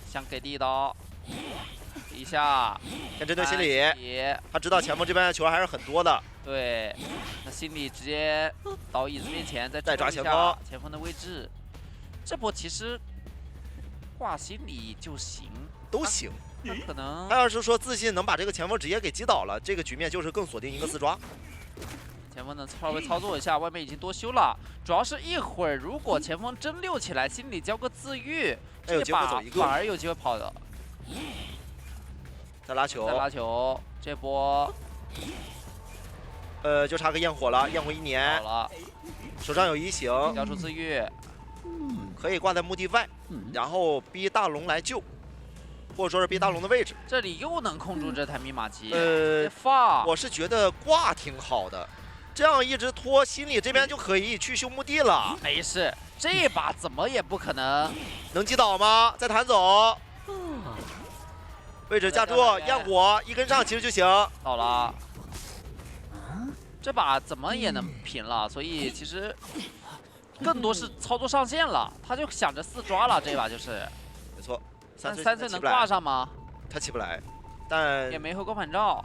想给第一刀。一下，先针对心理，他知道前锋这边的球还是很多的。对，那心理直接到椅子面前，再抓前锋，前锋的位置。这波其实挂心理就行，都行。那可能他要是说自信能把这个前锋直接给击倒了，这个局面就是更锁定一个4抓。前锋能稍微操作一下，外面已经多修了。主要是一会儿如果前锋真溜起来，心里交个自愈，有机会走一个，反而有机会跑的。再拉球，再拉球，这波，就差个焰火了，焰火1年，好了，手上有移形，交出自愈，可以挂在墓地外，然后逼大龙来救，或者说是逼大龙的位置。这里又能控住这台密码机，放，我是觉得挂挺好的，这样一直拖，心理这边就可以去修墓地了。没事，这把怎么也不可能能击倒吗？再弹走。位置架住，焰火一跟上其实就行。倒了，这把怎么也能平了，所以其实更多是操作上线了，他就想着4抓了，这把就是。没错，3岁能挂上吗？他起不来，但也没回光返照，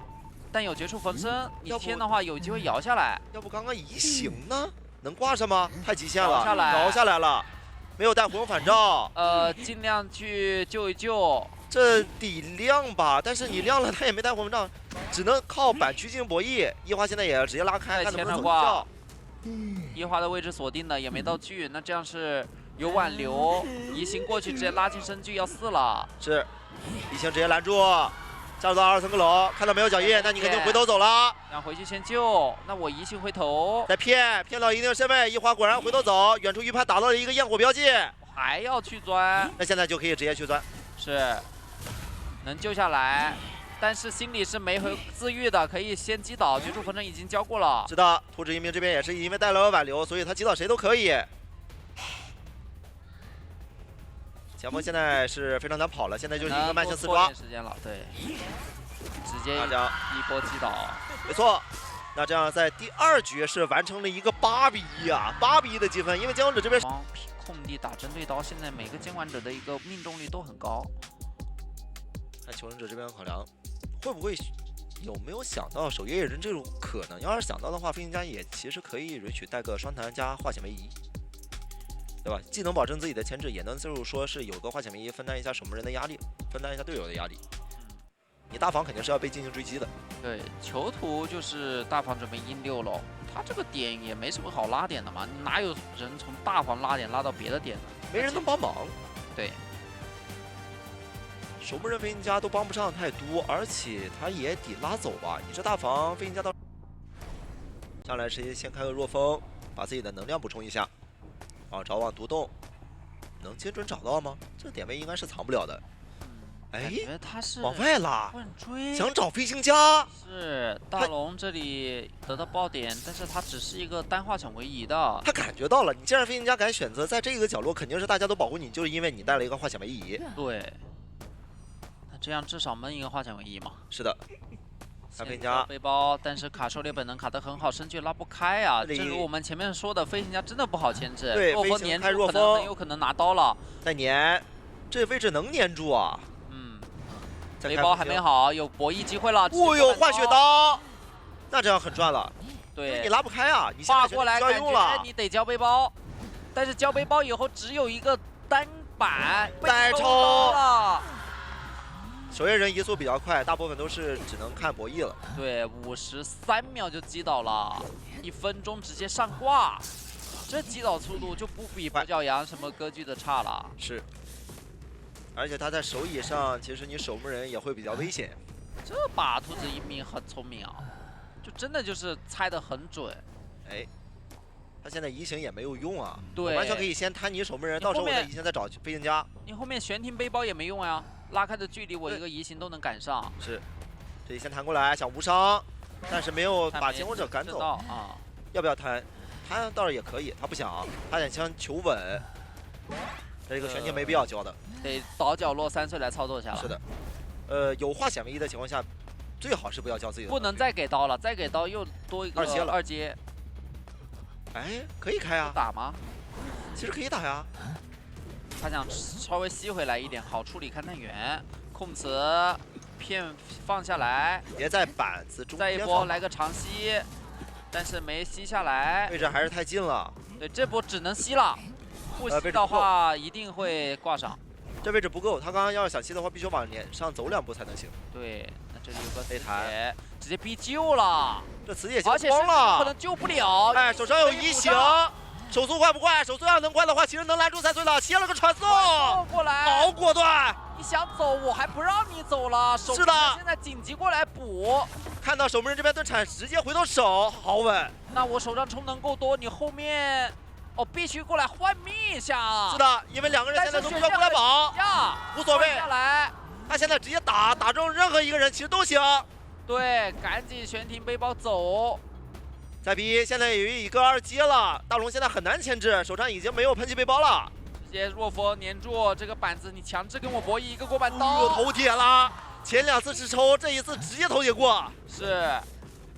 但有绝处逢生，你天的话有机会摇下来。要不刚刚移形呢？能挂上吗？太极限了，摇下来了，没有带回光返照。尽量去救一救。这得亮吧，但是你亮了，他也没带火杖，只能靠板区进行博弈。一花现在也要直接拉开，看能不能走掉。一花的位置锁定的，也没道具，那这样是有挽留，移形过去直接拉进身距要4了。是，移形直接拦住，下入到2层阁楼，看到没有脚印，那你肯定回头走了。然后回去先救，那我移形回头，再骗到一定身位，一花果然回头走，远处预判打到了一个焰火标记，还要去钻，那现在就可以直接去钻。是。能救下来，但是心里是没回自愈的，可以先击倒。绝处逢生已经交过了。是的，图纸一鸣这边也是因为带了挽留，所以他击倒谁都可以。前锋现在是非常难跑了，现在就是一个慢性4抓。时间了，对，直接一波击倒。没错，那这样在第2局是完成了一个8比1啊，8比1的积分，因为监管者这边空地打针对刀，现在每个监管者的一个命中率都很高。看求生者这边考量，会不会有没有想到守夜人这种可能？要是想到的话，飞行家也其实可以允许带个双弹加化险为夷，对吧？既能保证自己的牵制，也能就是说是有个化险为夷，分担一下守门人的压力，分担一下队友的压力。你大防肯定是要被进行追击的。对，囚徒就是大防准备硬溜喽，他这个点也没什么好拉点的嘛，哪有人从大防拉点拉到别的点呢？没人能帮忙。对。守门人飞行家都帮不上太多，而且他也得拉走吧。你这大房飞行家到上来是先开个弱风，把自己的能量补充一下。啊，找往独洞，能精准找到吗？这点位应该是藏不了的。哎，感觉他是往外拉，乱追，想找飞行家。是大龙这里得到爆点，但是他只是一个单化成位移的。他感觉到了，你既然飞行家敢选择在这个角落，肯定是大家都保护你，就是因为你带了一个化险为夷。对，那这样至少闷一个化险为夷嘛。是的。飞行家家背包，但是卡狩猎本能卡得很好，身距拉不开啊。正如我们前面说的，飞行家真的不好牵制。对，弱风粘住，很有可能拿刀了。再粘，这位置能粘住啊。背包还没好，有博弈机会了。哦呦，换血刀，那这样很赚了。对，你拉不开啊，你画过来感觉你得交背包，但是交背包以后只有一个单板，代抽了。守夜人移速比较快，大部分都是只能看博弈了。对，53秒就击倒了，1分钟直接上挂，这击倒速度就不比跛脚羊什么割据的差了。是。而且他在手椅上，其实你守门人也会比较危险。这把兔子一鸣很聪明啊，就真的就是猜得很准。哎，他现在移形也没有用啊，对，完全可以先摊你守门人，到时候我再移形再找飞行家。你后面悬停背包也没用呀，拉开的距离我一个移形都能赶上。是，这里先弹过来想无伤，但是没有把监控者赶走啊。要不要摊？摊倒是也可以，他不想，他想求稳。这个悬停没必要交的。得倒角落3岁来操作一下了。是的，有化险为夷的情况下，最好是不要交自己的。不能再给刀了，再给刀又多一个二阶。哎，可以开啊。打吗？其实可以打呀。他想稍微吸回来一点，好处理勘探员。控词片放下来，别在板子中间。再一波来个长吸，但是没吸下来。位置还是太近了。对，这波只能吸了。不吸的话一定会挂上，这位置不够，他刚刚要是想吸的话，必须往脸上走2步才能行。对，那这里有个飞弹，直接必救了，这磁铁而且光了，可能救不了。哎，手上有移形，手速快不快？手速要能快的话，其实能拦住3岁了，切了个传送过来，好果断！你想走，我还不让你走了。是的，现在紧急过来补，看到守门人这边盾铲，直接回头手，好稳。那我手上充能够多，你后面。哦，必须过来换命一下。是的，因为2个人现在都不需要过来保呀，无所谓。下来，他现在直接打中任何一个人其实都行。对，赶紧悬停背包走。再逼，现在有一个2阶了，大龙现在很难牵制，手上已经没有喷气背包了。直接弱风粘住这个板子，你强制跟我博弈一个过板刀。头铁了，前2次是抽，这一次直接头铁过。是。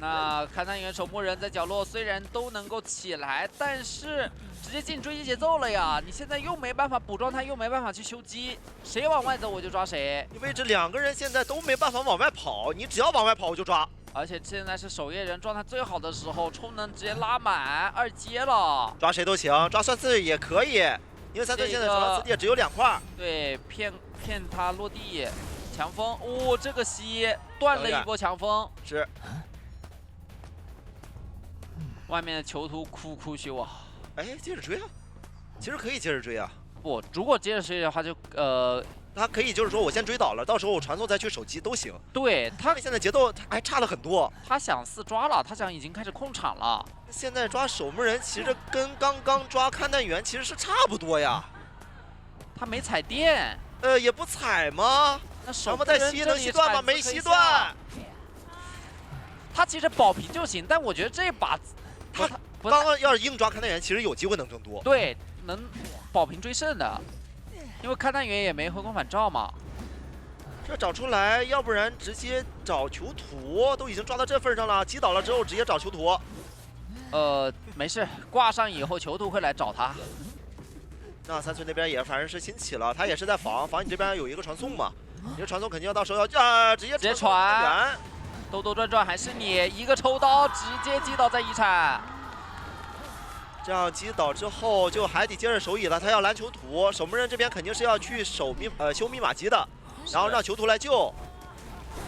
那勘探员守墓人在角落虽然都能够起来，但是直接进追击节奏了呀！你现在又没办法补状态，又没办法去修机，谁往外走我就抓谁。你位置2个人现在都没办法往外跑，你只要往外跑我就抓。而且现在是守夜人状态最好的时候，充能直接拉满2阶了，抓谁都行，抓3岁也可以，因为3岁现在手上磁铁只有2块。对，骗他落地，强风，哦，这个吸断了一波强风，是。外面的囚徒哭羞啊！哎，接着追啊！其实可以接着追啊。不，如果接着追的话，就他可以就是说我先追倒了，到时候我传送再去手机都行。对他现在节奏还差了很多。他想4抓了，他想已经开始控场了。现在抓守门人其实跟刚刚抓勘探员其实是差不多呀。他没踩电。也不踩吗？那守门人再吸能吸断吗？没吸断。他其实保平就行，但我觉得这把。他刚刚要是硬抓勘探员，其实有机会能更多。对，能保平追胜的，因为勘探员也没回光返照嘛。这找出来，要不然直接找囚徒，都已经抓到这份上了，击倒了之后直接找囚徒。没事，挂上以后囚徒会来找他。那3岁那边也反正是新起了，他也是在防你这边有一个传送嘛，你这传送肯定要到时候要直接传。兜兜转转还是你一个抽刀直接击倒在遗产，这样击倒之后就还得接着守椅了。他要拦囚徒，守门人这边肯定是要去修密码机的，然后让囚徒来救。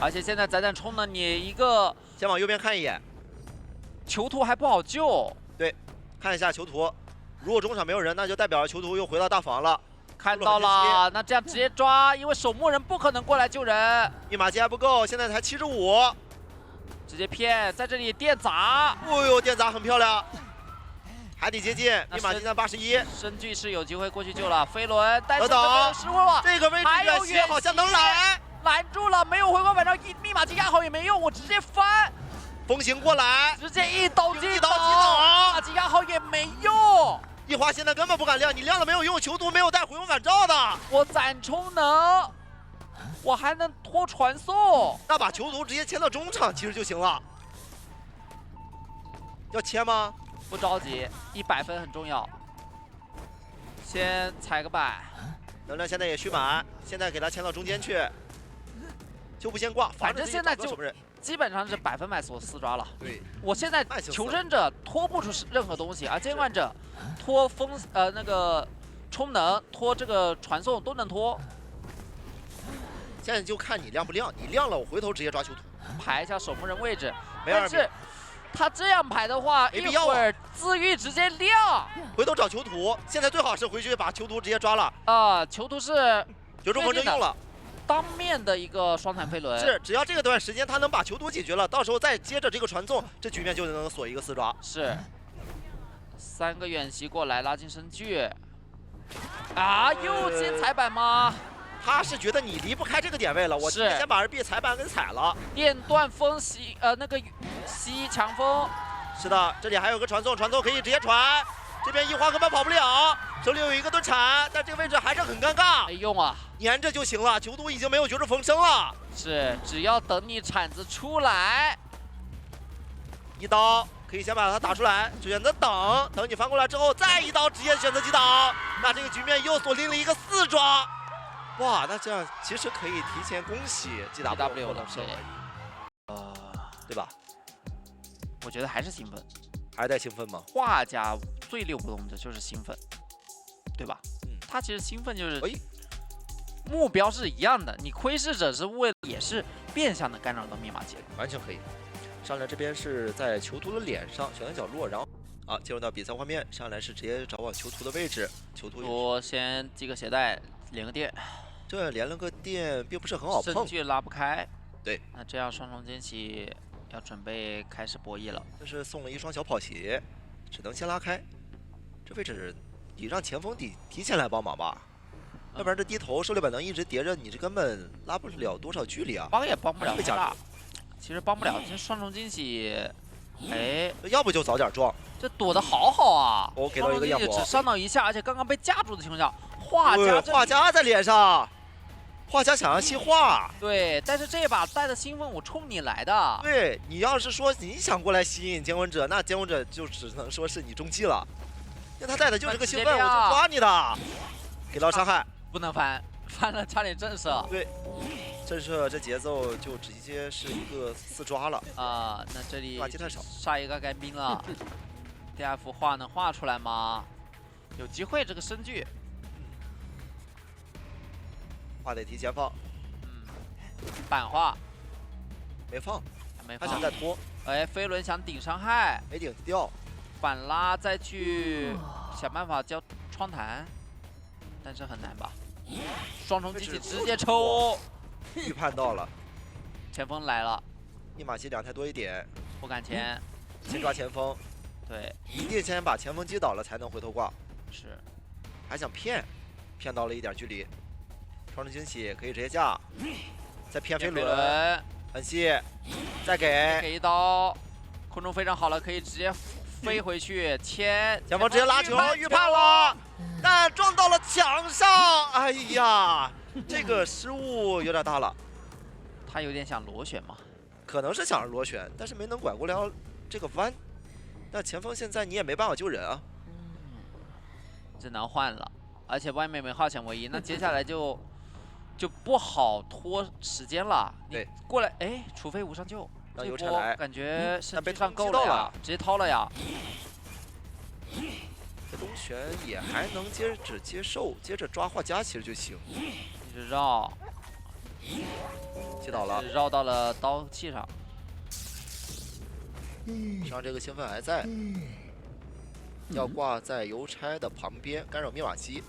而且现在仔冲了你一个，先往右边看一眼，囚徒还不好救。对，看一下囚徒，如果中场没有人，那就代表囚徒又回到大房了。看到了，那这样直接抓，因为守墓人不可能过来救人。密码机还不够，现在才75，直接骗，在这里电砸。哦呦，电砸很漂亮，还得接近。密码机在81，申巨是有机会过去救了飞轮，但是等失误了。这个位置远袭好像能来，拦住了，没有回光返照，密码机压好也没用，我直接翻。 风行过来，直接一刀击倒，打击压好也没用。一花现在根本不敢亮，你亮了没有用，囚徒没有带回光返照的。我攒充能，我还能拖传送。那把囚徒直接牵到中场其实就行了。要切吗？不着急，100分很重要。先踩个板。能量现在也蓄满，现在给他牵到中间去。就不先挂，反正现在就。 基本上是100%锁4抓了。对，我现在求生者拖不出任何东西，而监管者拖那个充能、拖这个传送都能拖。现在就看你亮不亮，你亮了我回头直接抓囚徒，排一下守墓人位置。没但是他这样排的话，一会儿自愈直接亮，回头找囚徒。现在最好是回去把囚徒直接抓了。囚徒是九中风筝用了。 当面的一个双弹飞轮是，只要这个段时间他能把囚徒解决了，到时候再接着这个传送，这局面就能锁一个4抓。是，3个远袭过来拉近身距，啊，又接踩板吗？他是觉得你离不开这个点位了，我先把2B踩板给踩了。电断风袭，那个袭强风。是的，这里还有个传送，传送可以直接传。 这边一花根本跑不了，手里有一个盾铲，但这个位置还是很尴尬。没用啊，粘着就行了。囚徒已经没有绝世逢生了。是，只要等你铲子出来，一刀可以先把它打出来，选择等你翻过来之后再一刀直接选择击倒，那这个局面又锁定了一个4抓。哇，那这样其实可以提前恭喜 GW 的胜利，对吧？我觉得还是兴奋。 还带兴奋吗？画家最溜不动的就是兴奋，对吧？他其实兴奋就是，目标是一样的。你窥视者是为了也是变相的干扰到密码机，完全可以。上来这边是在囚徒的脸上选择角落，然后进入到比赛画面，上来是直接找往囚徒的位置。囚徒我先系个鞋带，连个电。这连了个电并不是很好碰，身距拉不开。对，那这样双重惊喜。 要准备开始博弈了，这是送了一双小跑鞋，只能先拉开。这位置得让前锋提前来帮忙吧，要不然这低头狩猎本能一直叠着，你这根本拉不了多少距离啊。帮也帮不了太大，其实帮不了。这双重惊喜，哎，要不就早点撞。这躲得好好啊！我给到一个焰火，只伤到1下，而且刚刚被夹住的情况下，画家在脸上。 画家想要吸画，对，但是这把带的兴奋，我冲你来的。对你要是说你想过来吸引监管者，那监管者就只能说是你中计了，因为他带的就是个兴奋，我就抓你的，给到伤害，不能翻，翻了差点震慑。对，震慑这节奏就直接是一个4抓了啊。那这里抓机太少，杀一个干兵了。第2幅画能画出来吗？有机会，这个身距。 画得提前放，板画没放，没放，他想再拖。哎，飞轮想顶伤害，没顶掉，反拉再去想办法交窗弹，但是很难吧？双重击起直接抽，预判到了，前锋来了，密码机2台多一点，不敢前，先抓前锋，对，一定先把前锋击倒了才能回头挂，是，还想骗到了一点距离。 双重惊喜可以直接架，再骗飞轮，很细，再给一刀，空中非常好了，可以直接飞回去牵，前锋直接拉球，预判了，但撞到了墙上，哎呀，这个失误有点大了。他有点想螺旋嘛，可能是想螺旋，但是没能拐过来这个弯。那前锋现在你也没办法救人啊，只能换了，而且外面没号险唯一，那接下来就不好拖时间了。对，过来，哎，除非无伤救。让邮差来，感觉身被上够了呀，直接掏了呀。这东玄也还能接着接受，接着抓画家其实就行。一直绕，击倒了，绕到了刀器上。上这个兴奋还在，要挂在邮差的旁边，干扰密码机。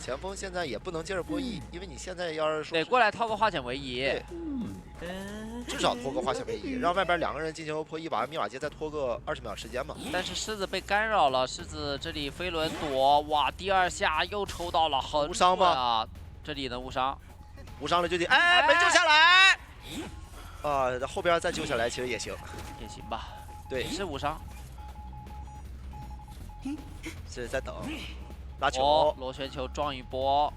前锋现在也不能接着播E，因为你现在要是说得过来套个化险为夷。至少拖个化险为夷，让外边2个人进行破E，把密码机再拖个20秒时间嘛。但是狮子被干扰了，狮子这里飞轮躲，哇，第2下又抽到了，很无伤吗？啊，这里能无伤，无伤了就得，哎，没救下来。后边再救下来其实也行，也行吧。对，是无伤。是在等拉球。哦，螺旋球撞一波，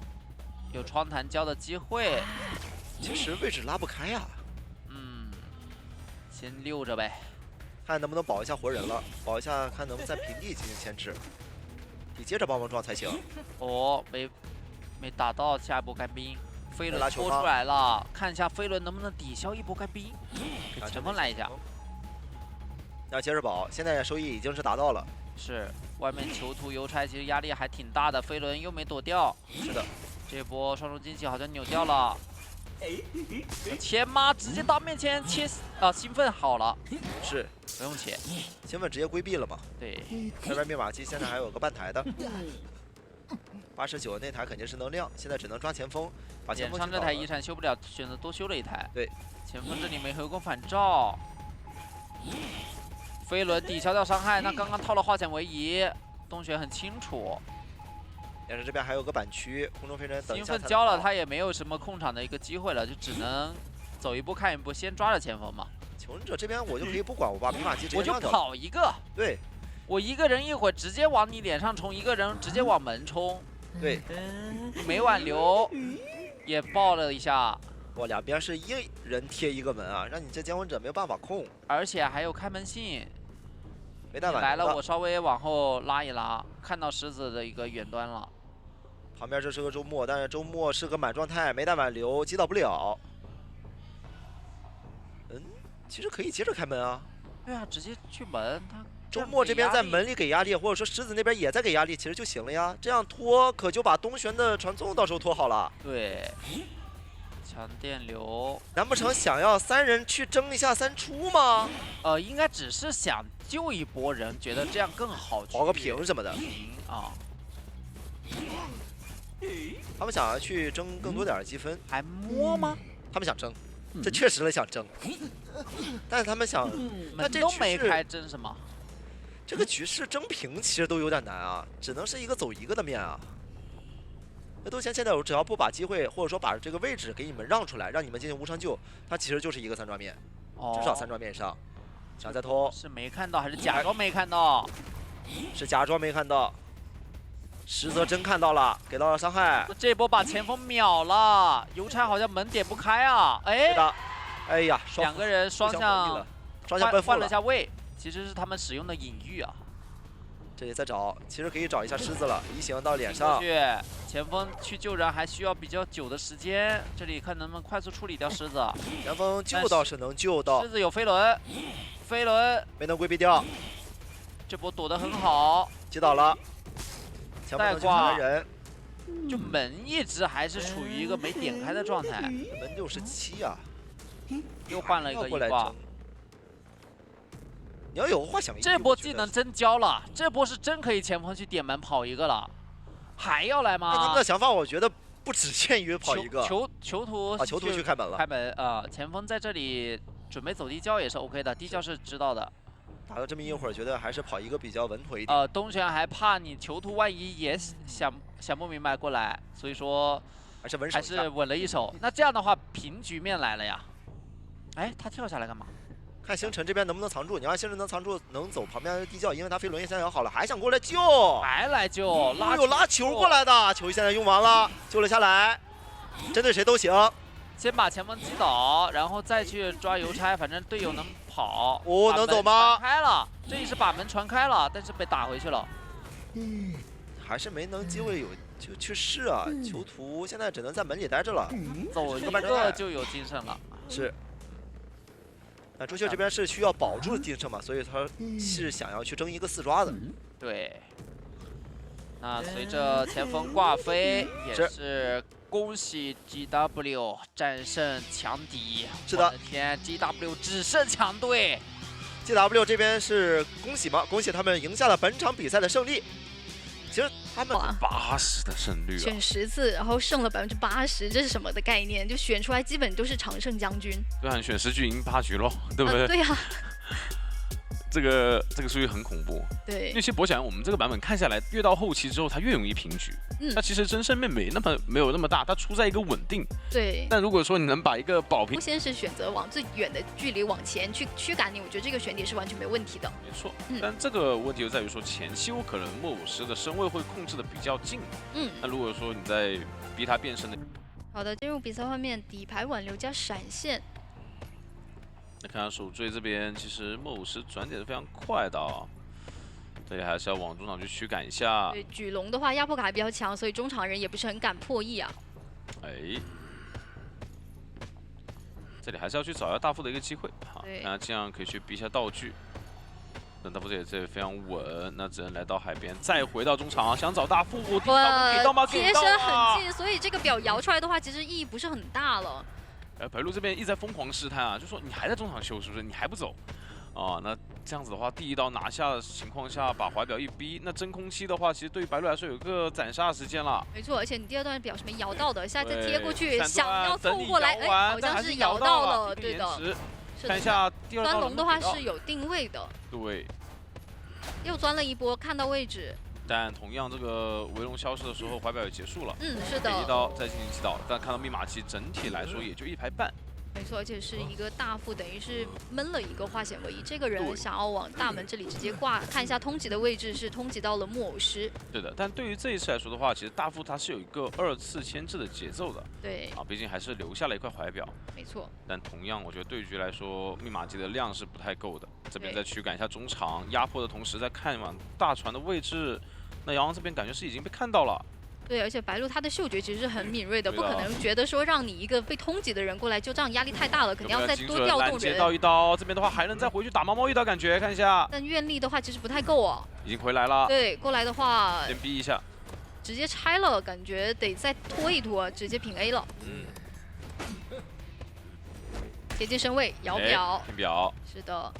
有窗弹交的机会。其实位置拉不开呀。先溜着呗，看能不能保一下活人了，保一下看能不能在平地进行牵制。你接着帮忙撞才行。哦，没打到下一波干冰，飞轮拖出来了，看一下飞轮能不能抵消一波干冰，给前锋来一下。要接着保，现在收益已经是达到了。是，外面囚徒邮差其实压力还挺大的，飞轮又没躲掉。是的，这波双重惊喜好像扭掉了。前妈直接到面前切兴奋好了，是不用切，兴奋直接规避了嘛。对，外边密码机现在还有个半台的，89那台肯定是能亮，现在只能抓前锋，把前锋上这台遗产修不了，选择多修了一台。对，前锋这里没回光返照，飞轮抵消掉伤害，那刚刚套了化险为夷，东玄很清楚。但是这边还有个板区，空中飞人等一兴下奋交了，他也没有什么控场的一个机会了，就只能走一步看一步，先抓着前锋嘛。求生者这边我就可以不管，我把密码机直接我就亮掉。跑一个，对，我一个人一会儿直接往你脸上冲，一个人直接往门冲。对，没挽留，也爆了一下。哇，两边是一人贴一个门啊，让你这监管者没有办法控，而且还有开门信。没带挽留来了，我稍微往后拉一拉，看到狮子的一个远端了。旁边这是个周末，但是周末是个满状态，没带挽留，击倒不了。其实可以接着开门啊。对啊，直接去门。他周末这边在门里给压力，或者说狮子那边也在给压力，其实就行了呀。这样拖可就把东玄的传送到时候拖好了。对，强电流。难不成想要3人去争一下3出吗？应该只是想救一波人，觉得这样更好，保个平什么的。平啊。他们想要去争更多点积分，还摸吗？他们想争，这确实了想争，但是他们想，门都没开，争什么？这个局势争平其实都有点难啊，只能是一个走一个的面啊。那东贤现在我只要不把机会，或者说把这个位置给你们让出来，让你们进行无伤救，他其实就是一个3抓面，至少3抓面以上。想再偷是没看到还是假装没看到？是假装没看到。实则真看到了，给到了伤害。这波把前锋秒了，邮差好像门点不开啊！哎，是的，哎呀，两个人双向换了一下位，其实是他们使用的隐喻啊。这里在找，其实可以找一下狮子了，移形到脸上。前锋去救人还需要比较久的时间，这里看能不能快速处理掉狮子。前锋救倒是能救到，狮子有飞轮，飞轮没能规避掉，这波躲得很好，击倒了。前锋能救下来人，就门一直还是处于一个没点开的状态。门67啊，又换了一个一挂。你要有个话想，这波技能真交了，这波是真可以前锋去点门跑一个了，还要来吗？他们的想法我觉得不只限于跑一个。囚徒啊，囚徒去开门了。开门啊，前锋在这里准备走地窖也是 OK 的，地窖是知道的。打了这么一会儿，觉得还是跑一个比较稳妥一点。东玄还怕你囚徒万一也想不明白过来，所以说还是稳了一手。那这样的话，平局面来了呀。哎，他跳下来干嘛？看星辰这边能不能藏住。你要星辰能藏住，能走旁边的地窖，因为他飞轮现在摇好了，还想过来救，还来救，拉球过来的，球现在用完了，救了下来，针对谁都行。先把前锋击倒，然后再去抓邮差，反正队友能跑。哦，能走吗？传开了，这里是把门传开了，但是被打回去了。还是没能机会就去试啊！囚徒现在只能在门里待着了，走一个就有精神了。是。那朱雀这边是需要保住精神嘛，所以他是想要去争一个4抓的。对。那随着前锋挂飞，也是。恭喜 GW 战胜强敌！是的，我的天 ，GW 只剩强队。GW 这边是恭喜吗？恭喜他们赢下了本场比赛的胜利。其实他们80%的胜率、啊，选10次，然后胜了80%，这是什么的概念？就选出来基本都是常胜将军。对啊，你选10局赢8局咯，对不对？对呀、这个数据很恐怖。对，那些博奖我们这个版本看下来，越到后期之后，它越容易平局。那其实真胜面没有那么大，它出在一个稳定。对。但如果说你能把一个保平，先是选择往最远的距离往前去驱赶你，我觉得这个选点是完全没问题的。没错。但这个问题就在于说，前期我可能莫武师的身位会控制的比较近。那如果说你在逼他变身的，好的，进入比赛画面，底牌挽留加闪现。那看到守坠这边，其实莫武师转点是非常快的啊。这里还是要往中场去驱赶一下。对，举龙的话压迫感还比较强，所以中场人也不是很敢破译啊。哎，这里还是要去找一下大副的一个机会，好，那这样可以去逼一下道具。但大副这里非常稳，那只能来到海边，再回到中场，想找大副，给到吗？贴身很近，所以这个表摇出来的话，其实意义不是很大了。白鹿这边一直在疯狂试探啊，就说你还在中场秀是不是？你还不走？哦，那这样子的话，第一刀拿下的情况下，把怀表一逼，那真空期的话，其实对于白鹿来说有个斩杀时间了。没错，而且你第二段表是没摇到的，现在再贴过去，想要凑过来，哎，好像是摇到了，对的。看一下第二道钻龙的话是有定位的。对。又钻了一波，看到位置。但同样，这个围龙消失的时候，怀表也结束了。是的。一刀再进行击倒，但看到密码机整体来说也就1排半。没错，而且是一个大副，等于是闷了一个化险为夷。这个人想要往大门这里直接挂，看一下通缉的位置是通缉到了木偶师。对的，但对于这一次来说的话，其实大副他是有一个2次牵制的节奏的。对。啊，毕竟还是留下了一块怀表。没错。但同样，我觉得对局来说，密码机的量是不太够的。这边再驱赶一下中场，压迫的同时再看往大船的位置。那姚昂这边感觉是已经被看到了。对，而且白鹿他的嗅觉其实是很敏锐的，不可能觉得说让你一个被通缉的人过来就这样压力太大了，肯定要再多调动人。接到一刀，这边的话还能再回去打毛毛一刀，感觉看一下。但愿力的话其实不太够哦。已经回来了。对，过来的话先逼一下，直接拆了，感觉得再拖一拖，直接平 A 了。接近身位，摇表。拼表。是的。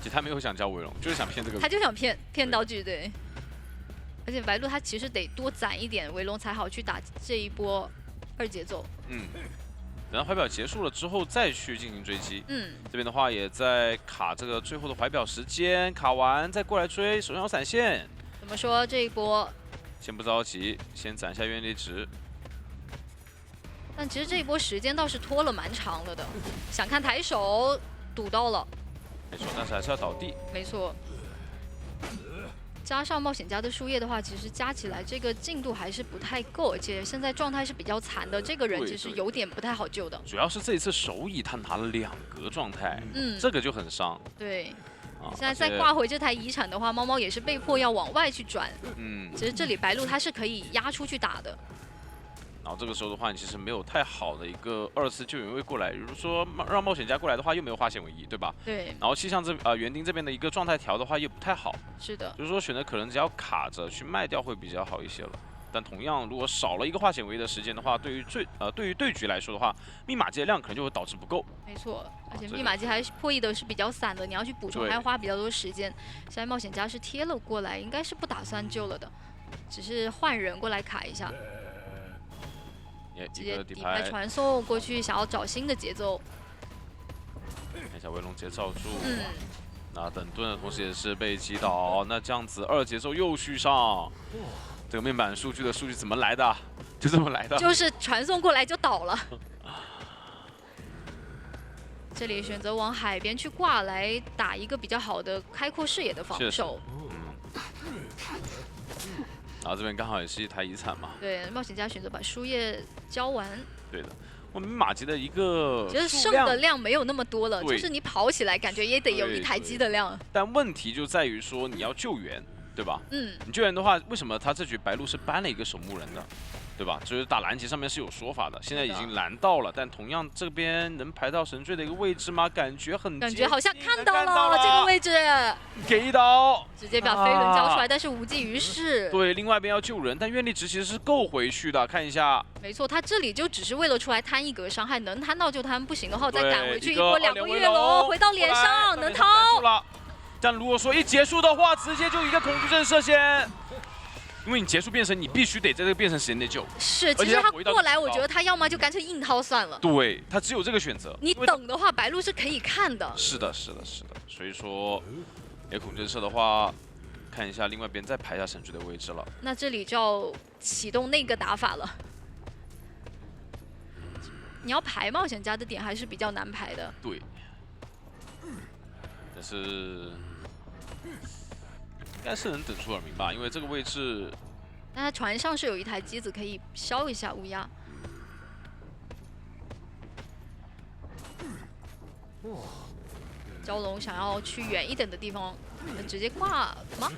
其实他没有想交围龙，就是想骗这个。他就想骗道具，对。而且白鹿他其实得多攒一点围龙才好去打这一波2节奏。等到怀表结束了之后再去进行追击。这边的话也在卡这个最后的怀表时间，卡完再过来追，手上有闪现。怎么说这一波？先不着急，先攒下愿力值。但其实这一波时间倒是拖了蛮长了的，想看抬手堵到了。没错，但是还是要倒地。没错。加上冒险家的树叶的话，其实加起来这个进度还是不太够，而且现在状态是比较残的。这个人其实有点不太好救的。主要是这一次首乙他拿了2格状态，这个就很伤。对。现在再挂回这台遗产的话，猫猫也是被迫要往外去转。其实这里白鹿它是可以压出去打的。然后这个时候的话，你其实没有太好的一个2次救援位过来。比如说让冒险家过来的话，又没有化险为夷，对吧？对。然后气象园丁这边的一个状态调的话，又不太好。是的。就是说选择可能只要卡着去卖掉会比较好一些了。但同样，如果少了一个化险为夷的时间的话，对于对局来说的话，密码机的量可能就会导致不够。没错，而且密码机还破译的是比较散的，你要去补充还要花比较多时间。现在冒险家是贴了过来，应该是不打算救了的，只是换人过来卡一下。直接底牌传送过去，想要找新的节奏。看一下围龙直接罩住。那等盾的同时也是被击倒，那这样子2节奏又续上。这个面板数据的数据怎么来的？就这么来的？就是传送过来就倒了。这里选择往海边去挂来打一个比较好的开阔视野的防守。然后这边刚好也是一台遗产嘛。对，冒险家选择把输液交完。对的，我们马吉的一个其实剩的量没有那么多了，就是你跑起来感觉也得有1台机的量。但问题就在于说你要救援，对吧？你救援的话，为什么他这局白鹿是搬了一个守墓人的？对吧？就是打蓝级上面是有说法的，现在已经蓝到了，但同样这边能排到神坠的一个位置吗？感觉好像看到了这个位置，给一刀，直接把飞轮交出来，但是无济于事。对，另外一边要救人，但愿力值其实是够回去的，看一下。没错，他这里就只是为了出来摊1格伤害，能摊到就摊，不行的话再赶回去一波2个月龙，回到脸上能掏。但如果说一结束的话，直接就一个恐惧症射线。因为你结束变身，你必须得在这个变身时间内救。是，其实他过来，我觉得他要么就干脆硬掏算了。对，他只有这个选择。你等的话，白鹿是可以看的。是的，是的，是的。所以说，恐震慑的话，看一下另外一边再排一下神驹的位置了。那这里就要启动那个打法了。你要排冒险家的点还是比较难排的。对。但是。 应该是能等出耳鸣吧，因为这个位置。但他船上是有一台机子可以消一下乌鸦。蛟龙想要去远一点的地方，直接挂吗？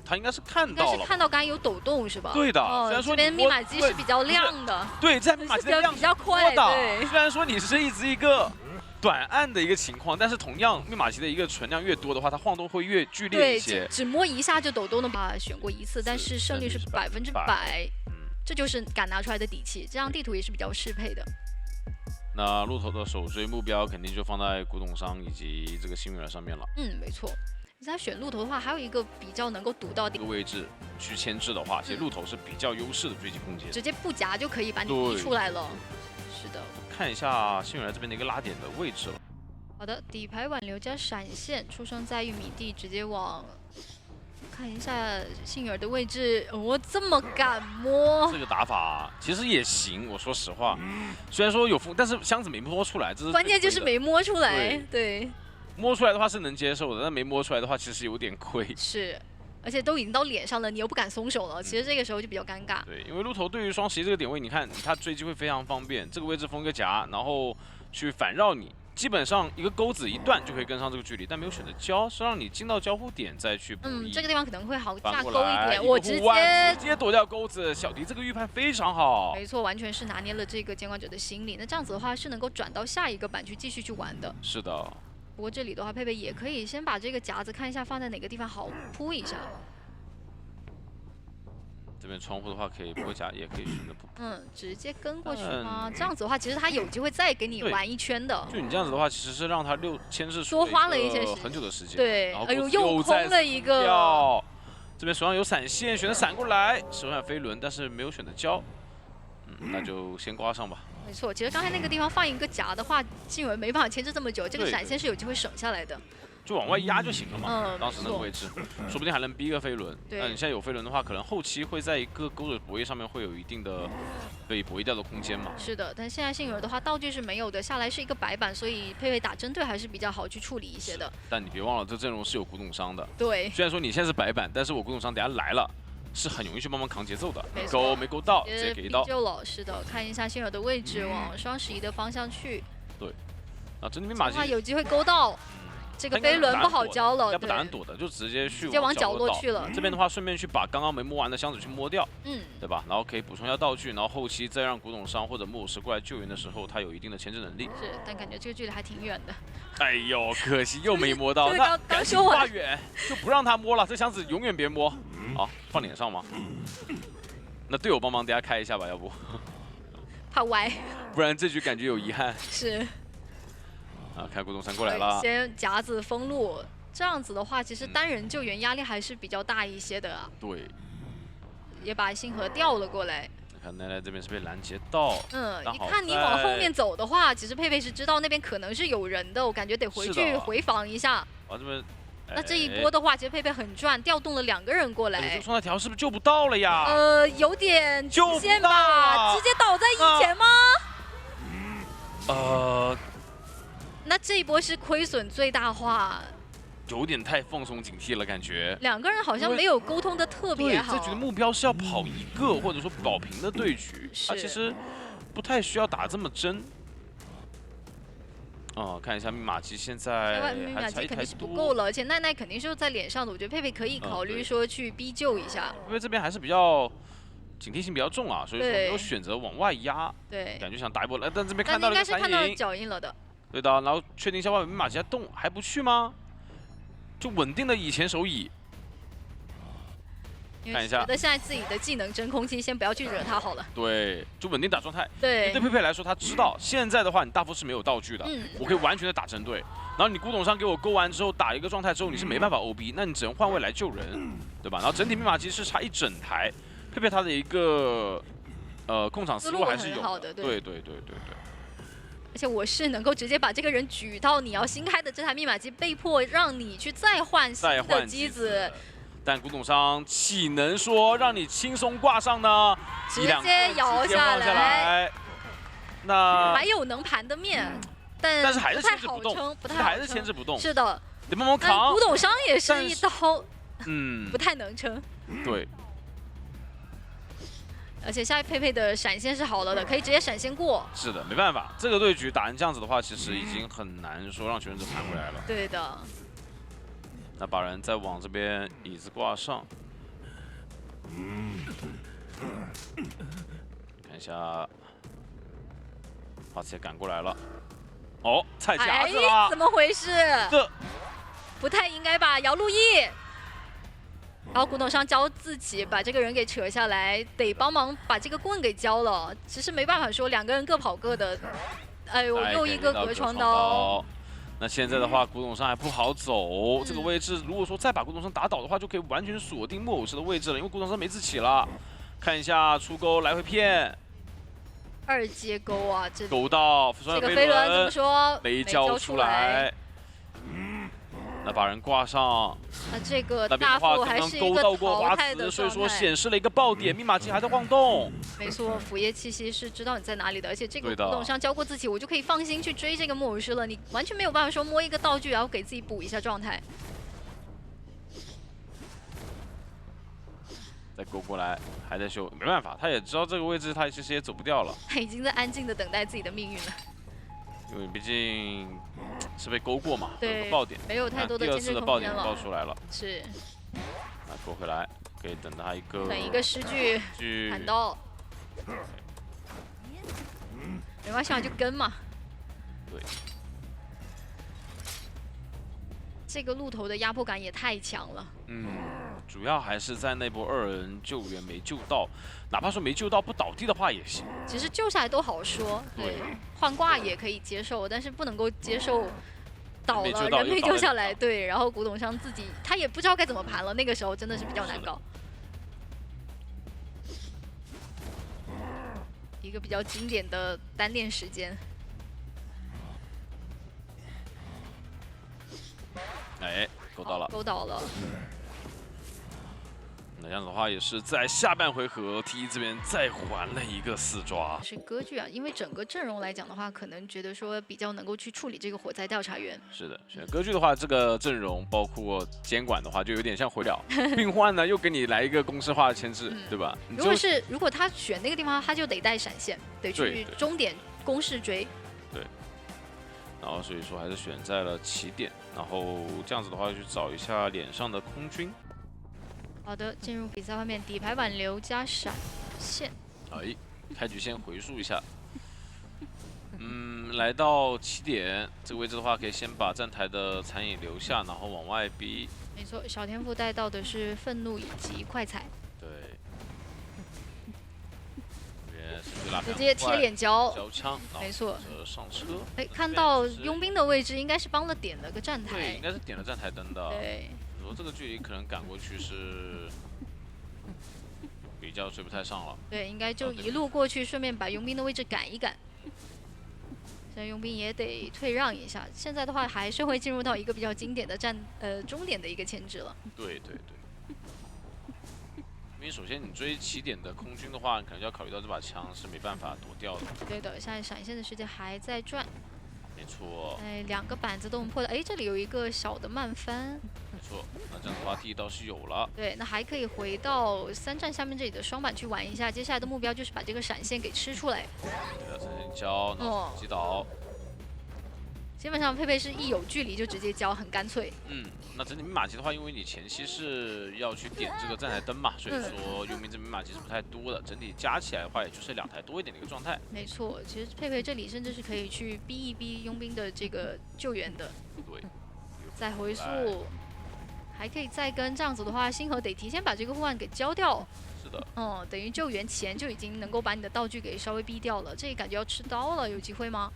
他应该是看到了。应该是看到刚才有抖动是吧？对的。虽然说这边密码机是比较亮的。对，在密码机的亮比较快。对。虽然说你是一个。 短按的一个情况，但是同样密码机的一个存量越多的话，它晃动会越剧烈一些。对，只摸一下就抖动的吧，选过一次，但是胜率是100%，这就是敢拿出来的底气。这样地图也是比较适配的。那鹿头的首追目标肯定就放在古董商以及这个幸运儿上面了。没错。他选鹿头的话，还有一个比较能够堵到这个位置去牵制的话，其实鹿头是比较优势的追击空间，直接不夹就可以把你逼出来了。是的。 看一下幸运儿这边的一个拉点的位置了。好的，底牌挽留加闪现，出生在玉米地，直接往看一下幸运儿的位置。这么敢摸？这个打法其实也行，我说实话，虽然说有风，但是箱子没摸出来，这是关键就是没摸出来。对，摸出来的话是能接受的，但没摸出来的话其实有点亏。是。 而且都已经到脸上了，你又不敢松手了，其实这个时候就比较尴尬。对，因为鹿头对于双11这个点位，你看他追击会非常方便，这个位置封一个夹，然后去反绕你，基本上一个钩子一断就可以跟上这个距离，但没有选择交，是让你进到交互点再去补一。这个地方可能会好架钩一点，我直接躲掉钩子。小迪这个预判非常好，没错，完全是拿捏了这个监管者的心理。那这样子的话是能够转到下一个板去继续去玩的。是的。不过这里的话，佩佩也可以先把这个夹子看一下放在哪个地方好铺一下。 这边窗户的话可以拨夹，也可以选择不。直接跟过去吗？这样子的话，其实他有机会再给你玩一圈的。就你这样子的话，其实是让他牵制多花了一些很久的时间。对，哎呦，又空了一个。这边手上有闪现，选择闪过来，手上飞轮，但是没有选择交。那就先刮上吧。没错，其实刚才那个地方放一个夹的话，幸运没办法牵制这么久，这个闪现是有机会省下来的。 就往外压就行了嘛，当时那个位置，说不定还能逼个飞轮。那你现在有飞轮的话，可能后期会在一个钩子博弈上面会有一定的被博弈掉的空间嘛。是的，但现在幸运儿的话，道具是没有的，下来是一个白板，所以佩佩打针对还是比较好去处理一些的。但你别忘了，这阵容是有古董商的。对。虽然说你现在是白板，但是我古董商等下来了，是很容易去帮忙扛节奏的。勾没勾到，直接给一刀。救了，是的，看一下幸运儿的位置，往双11的方向去。对。啊，这里面马有机会勾到。 这个飞轮不好交了，要不打算躲的，就直接往角落去了。这边的话，顺便去把刚刚没摸完的箱子去摸掉，对吧？然后可以补充一下道具，然后后期再让古董商或者木偶师过来救援的时候，他有一定的牵制能力。是，但感觉这个距离还挺远的。哎呦，可惜又没摸到，那赶紧画远，就不让他摸了，这箱子永远别摸。好，放脸上吗？那队友帮忙，等下开一下吧，要不？怕歪，不然这局感觉有遗憾。是。 开古董山过来了，先夹子封路，这样子的话，其实单人救援压力还是比较大一些的啊。对，也把星河调了过来。看奈奈这边是被拦截到，一看你往后面走的话，其实佩佩是知道那边可能是有人的，我感觉得回去回防一下。这边，那这一波的话，其实佩佩很赚，调动了2个人过来。这个双带条是不是救不到了呀？有点局限吧，直接倒在以前吗？那这一波是亏损最大化，有点太放松警惕了，感觉。2个人好像没有沟通的特别好。这局的目标是要跑一个或者说保平的对局，他其实不太需要打这么真。看一下密码机现在密码机肯定是不够了，而且奈奈肯定是在脸上的，我觉得佩佩可以考虑说去逼救一下。因为这边还是比较。 警惕性比较重啊，所以说没有选择往外压，对，感觉想打一波来，但这边看到了个闪影，应该是看到脚印了的，对的，然后确定一下外面密码机在动，还不去吗？就稳定的以前手椅，因看一下觉得现在自己的技能真空期，先不要去惹他好了。对，就稳定打状态。对，对佩佩来说，他知道现在的话，你大佛是没有道具的，我可以完全的打针对。然后你古董商给我勾完之后，打一个状态之后，你是没办法 OB， 那你只能换位来救人，对吧？然后整体密码机是差一整台，佩佩他的一个控场思路还是有的。对。而且我是能够直接把这个人举到你要新开的这台密码机，被迫让你去再换新的机子。但古董商岂能说让你轻松挂上呢？直接摇下来。那还有能盘的面，但是还是不太好撑，不太好撑，还是牵制不动。是的，得帮忙扛。古董商也是一刀，不太能撑。对。而且现在佩佩的闪现是好了的，可以直接闪现过。是的，没办法，这个对局打成这样子的话，其实已经很难说让求生者盘回来了。对的。那把人再往这边椅子挂上，看一下，花姐赶过来了，哦，踩夹子了，怎么回事？这不太应该吧？姚路易，然后古董商交自己把这个人给扯下来，得帮忙把这个棍给交了。其实没办法说，两个人各跑各的。哎呦，又一个隔窗刀。那现在的话，古董商还不好走，这个位置如果说再把古董商打倒的话，就可以完全锁定木偶师的位置了，因为古董商没自起了。看一下出钩来回骗，2阶钩啊，勾到这个飞轮怎么说？没交出来。那把人挂上，那这个大副还是一个淘汰的状态，所以说显示了一个爆点，密码机还在晃动。没错，腐叶气息是知道你在哪里的，而且这个古董商交过自己，我就可以放心去追这个木偶师了。你完全没有办法说摸一个道具，然后给自己补一下状态。再勾过来，还在修，没办法，他也知道这个位置，他其实也走不掉了。他已经在安静的等待自己的命运了。因为毕竟是被勾过嘛，对，有个爆点，没有太多的第2次的爆点爆出来了。是。那勾回来，可以等他等一个诗句砍刀。没关系嘛，就跟嘛。对。这个鹿头的压迫感也太强了。主要还是在那波2人救援没救到，哪怕说没救到不倒地的话也行。其实救下来都好说，对，换挂也可以接受，但是不能够接受倒了人没救下来，对，然后古董商自己他也不知道该怎么盘了，那个时候真的是比较难搞。一个比较经典的单练时间。哎，勾到了，勾倒了。那这样子的话，也是在下半回合 T 这边再还了一个4抓。是歌剧啊，因为整个阵容来讲的话，可能觉得说比较能够去处理这个火灾调查员。是的，选歌剧的话，这个阵容包括监管的话，就有点像回了。病患呢，又给你来一个公式化的牵制，对吧？如果他选那个地方，他就得带闪现，得去终点公式追。对。然后所以说还是选在了起点，然后这样子的话去找一下脸上的空军。好的，进入比赛画面，底牌挽留加闪现。哎，开局先回溯一下。来到起点这个位置的话，可以先把站台的残影留下，然后往外逼。没错，小天赋带到的是愤怒以及快踩。对。直接贴脸交枪，没错。上车。哎，看到佣兵的位置，应该是帮了点了个站台。对，应该是点了站台灯的。对。说这个距离可能赶过去是比较追不太上了。对，应该就一路过去，顺便把佣兵的位置赶一赶。现在佣兵也得退让一下。现在的话，还是会进入到一个比较经典的终点的一个牵制了。对。因为首先你追起点的空军的话，可能就要考虑到这把枪是没办法躲掉的。对的，现在闪现的时间还在转。没错。哎，2个板子都能破的。哎，这里有一个小的慢翻。没错，那这样的话第一刀是有了。对，那还可以回到3站下面这里的双板去玩一下。接下来的目标就是把这个闪现给吃出来。对啊，闪现交，然后击倒。基本上佩佩是一有距离就直接交，很干脆。那整体密码机的话，因为你前期是要去点这个站台灯嘛，所以说佣兵这密码机是不太多的，整体加起来的话，也就是2台多一点的一个状态。没错，其实佩佩这里甚至是可以去逼一逼佣兵的这个救援的。对。再回溯，还可以再跟，这样子的话，星河得提前把这个护腕给交掉。是的，等于救援前就已经能够把你的道具给稍微逼掉了，这感觉要吃刀了，有机会吗？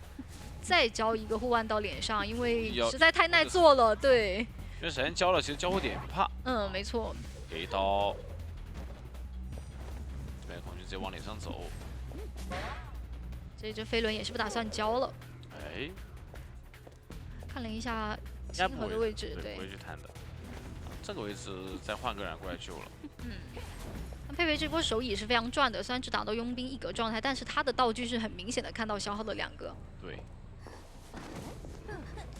再交一个护腕到脸上，因为实在太耐做了，对。因为首先交了，其实交互点也不怕。没错。给一刀，这边空军直接往脸上走。这飞轮也是不打算交了。哎，看了一下星河的位置，对，不会去探的。这个位置再换个人过来救了。那佩佩这波手椅是非常赚的，虽然只打到佣兵一格状态，但是他的道具是很明显的看到消耗了2个。对。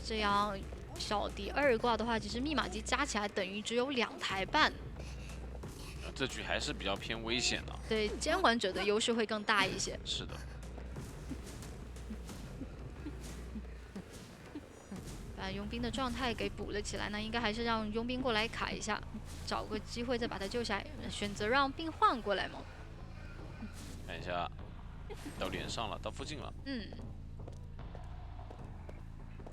这样小迪2挂的话，其实密码机加起来等于只有2台半。这局还是比较偏危险的。对，监管者的优势会更大一些。是的。把佣兵的状态给补了起来，那应该还是让佣兵过来卡一下，找个机会再把他救下来。选择让病患过来吗？看一下，到脸上了，到附近了。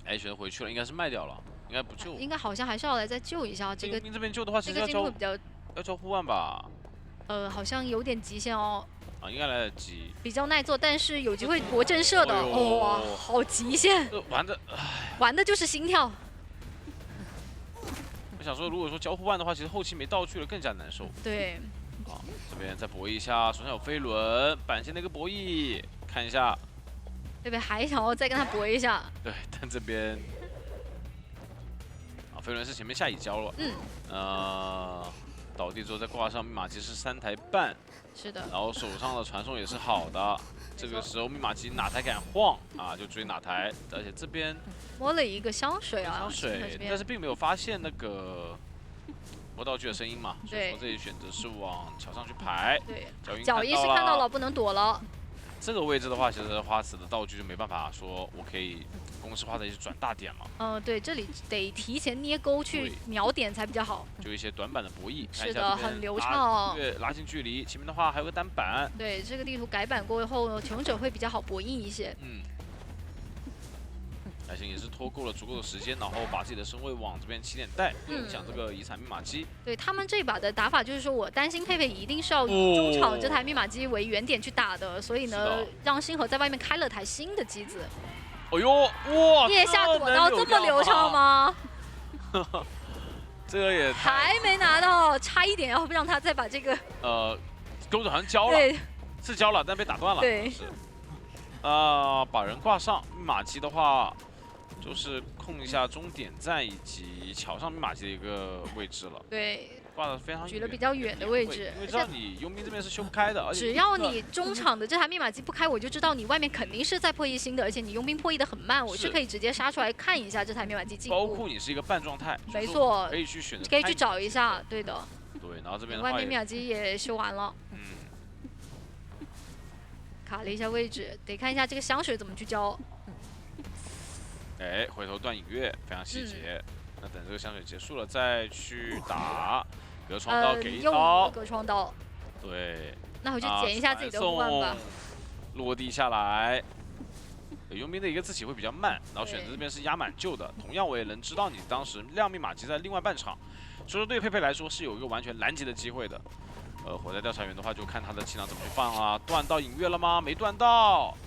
哎，选择回去了，应该是卖掉了，应该不救。应该好像还是要来再救一下这个。这边救的话，其实要交护腕吧？好像有点极限哦。应该来得及。比较耐做，但是有机会搏震慑的。哇，好极限！玩的就是心跳。我想说，如果说交互腕的话，其实后期没道具了更加难受。对。好，这边再博弈一下，手上有飞轮，板线的一个博弈，看一下。对不对？还想要再跟他搏一下。对，但这边飞轮是前面下一交了。倒地之后再挂上密码机是3台半。是的。然后手上的传送也是好的，这个时候密码机哪台敢晃就追哪台，而且这边摸了一个香水啊，香水，但是并没有发现那个摸道具的声音嘛，所以说这里选择是往桥上去排。对，脚一是看到了，不能躲了。这个位置的话，其实花瓷的道具就没办法说我可以公式化的一些转大点嘛。对，这里得提前捏钩去秒点才比较好。就一些短板的博弈，是的，很流畅。拉近距离，前面的话还有个单板。对，这个地图改版过后，求者会比较好博弈一些。海星也是拖够了足够的时间，然后把自己的身位往这边起点带，影响这个遗产密码机。对他们这把的打法就是说，我担心佩佩一定是要以中场这台密码机为原点去打的，所以呢，让星河在外面开了台新的机子。哎呦，哇！腋下躲刀这么流畅吗？这个也还没拿到，差一点要让他再把这个钩子好像交了，是交了，但被打断了。对，把人挂上密码机的话。就是控一下终点站以及桥上密码机的一个位置了。对，挂的非常远，举了比较远的位置。因为知道你佣兵这边是修不开的，而且只要你中场的这台密码机不开，我就知道你外面肯定是在破译新的，而且你佣兵破译的很慢，我是可以直接杀出来看一下这台密码机进步。包括你是一个半状态，没错，可以去选择，可以去找一下，对的。对，然后这边外面密码机也修完了。卡了一下位置，得看一下这个香水怎么去交。哎，回头断影月非常细节。那等这个香水结束了再去打隔窗刀，给一刀。隔窗刀。对。那回去捡一下自己的护腕吧。落地下来，佣兵的一个自起会比较慢，然后选择这边是压满救的。同样我也能知道你当时亮密码机在另外半场，所以说对佩佩来说是有一个完全拦截的机会的。火灾调查员的话就看他的气囊怎么去放啊，断到影月了吗？没断到。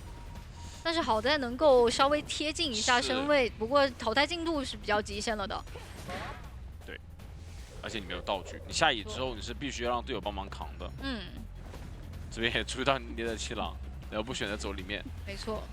但是好在能够稍微贴近一下身位，不过淘汰进度是比较极限了的。对，而且你没有道具，你下野之后你是必须要让队友帮忙扛的。这边也注意到你捏的气囊，然后不选择走里面。没错。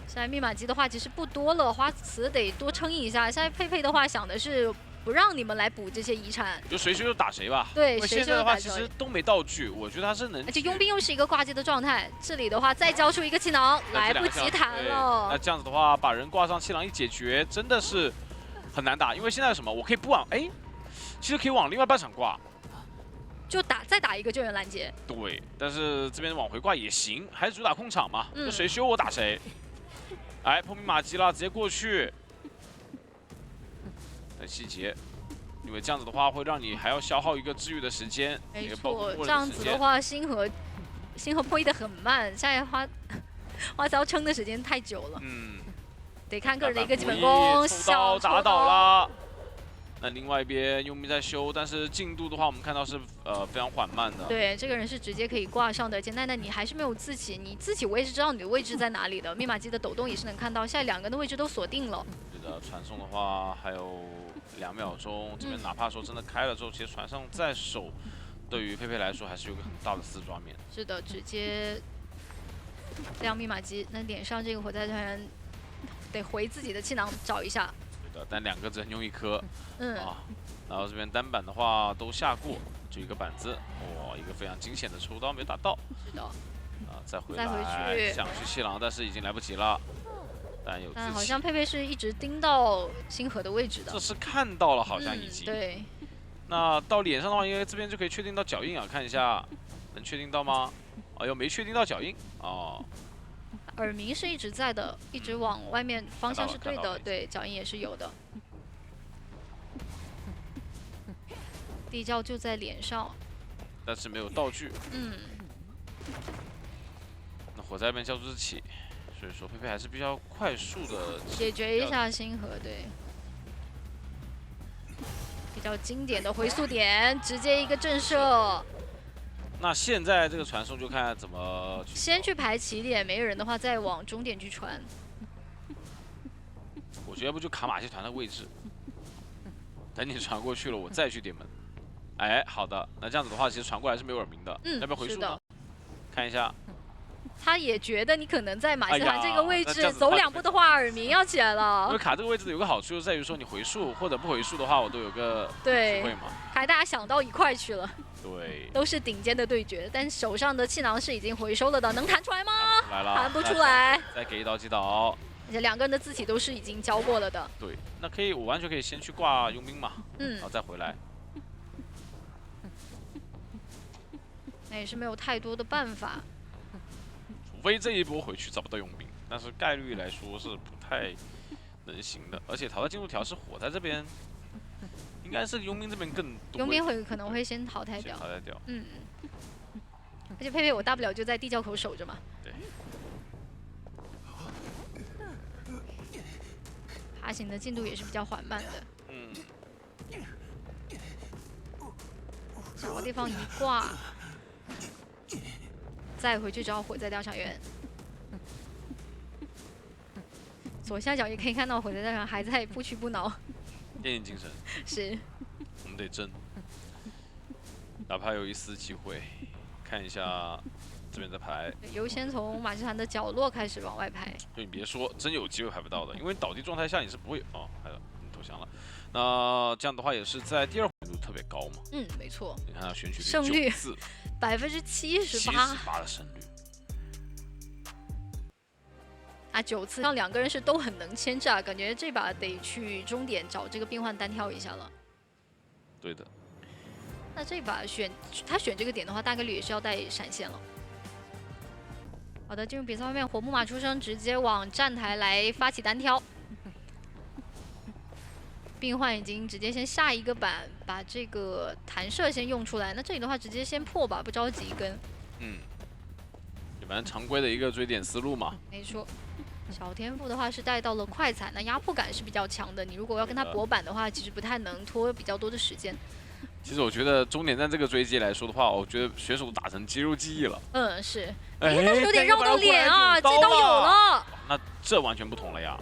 现在密码机的话其实不多了，花瓷得多撑一下。现在佩佩的话想的是不让你们来补这些遗产，就谁修就打谁吧。对，因为现在的话其实都没道具，我觉得他是能。而且佣兵又是一个挂机的状态，这里的话再交出一个气囊，来不及弹了。那这样子的话，把人挂上气囊一解决，真的是很难打。因为现在什么，我可以不往其实可以往另外半场挂，就再打一个救援拦截。对，但是这边往回挂也行，还是主打控场嘛，就谁修我打谁。哎，破密码机了，直接过去。很细节，因为这样子的话会让你还要消耗一个治愈的时间。没错，这样子的话，星河破译的很慢，现在花瓷要撑的时间太久了。得看个人的一个基本功。小刀打倒了，那另外一边佣兵在修，但是进度的话，我们看到是非常缓慢的。对，这个人是直接可以挂上的。简单的，你还是没有自己，你自己我也是知道你的位置在哪里的。密码机的抖动也是能看到，现在两个人的位置都锁定了。对的，传送的话还有2秒钟，这边哪怕说真的开了之后，其实传送在手，对于佩佩来说还是有个很大的4抓面。是的，直接亮密码机，那脸上这个火灾团得回自己的气囊找一下。对的，但2个只能用1颗。嗯。然后这边单板的话都下过，就一个板子，哇，一个非常惊险的抽刀没有打到。是的。再回再回来去想去气囊，但是已经来不及了。但好像佩佩是一直盯到星河的位置的。这是看到了，好像已经。对。那到脸上的话，因为这边就可以确定到脚印啊，看一下能确定到吗？哦，又没确定到脚印哦。耳鸣是一直在的，一直往外面方向是对的，对，脚印也是有的。地窖就在脸上，但是没有道具。那火灾边交织起，所以说佩佩还是比较快速的解决一下星河，对。比较经典的回溯点，直接一个震慑。那现在这个传送就看怎么先去排起点，没人的话再往终点去传。我觉得要不就卡马戏团的位置，等你传过去了，我再去点门。哎，好的，那这样子的话，其实传过来是没有耳鸣的。要不要回溯呢？看一下。他也觉得你可能在马戏团这个位置走2步的话，耳鸣要起来了。因为卡这个位置有个好处，就在于说你回溯或者不回溯的话，我都有个机会嘛。还大家想到一块去了。对。都是顶尖的对决，但手上的气囊是已经回收了的，能弹出来吗？来了，弹不出来。再给一刀击倒。而且2个人的字体都是已经交过了的。对，那可以，我完全可以先去挂佣兵嘛，然后再回来。那也是没有太多的办法。除非这一波回去找不到佣兵，但是概率来说是不太能行的。而且淘汰进度条是火在这边，应该是佣兵这边更多。佣兵可能会先淘汰掉。淘汰掉。而且佩佩我大不了就在地窖口守着嘛。对。爬行的进度也是比较缓慢的。找个地方一挂。再回去找火灾调查员。左下角也可以看到火灾调查还在不屈不挠。电影精神。是。我们得争，哪怕有一丝机会，看一下这边的牌。优先从马戏团的角落开始往外排。就你别说，真有机会排不到的，因为倒地状态下你是不会还有你投降了。那这样的话也是在第2回度特别高嘛。没错。你看他选取胜率78%的胜率。9次让2个人是都很能牵制啊，感觉这把得去终点找这个变换单挑一下了。对的。那这把他选这个点的话，大概率也是要带闪现了。好的，进入比赛外面，火木马出生直接往站台来发起单挑。病患已经直接先下一个板，把这个弹射先用出来。那这里的话，直接先破吧，不着急跟。一般常规的一个追点思路嘛。没错。小天赋的话是带到了快踩，那压迫感是比较强的。你如果要跟他搏板的话，其实不太能拖比较多的时间。其实我觉得终点站这个追击来说的话，我觉得选手都打成肌肉记忆了。是。但是有点绕到脸啊，这刀有了。那这完全不同了呀。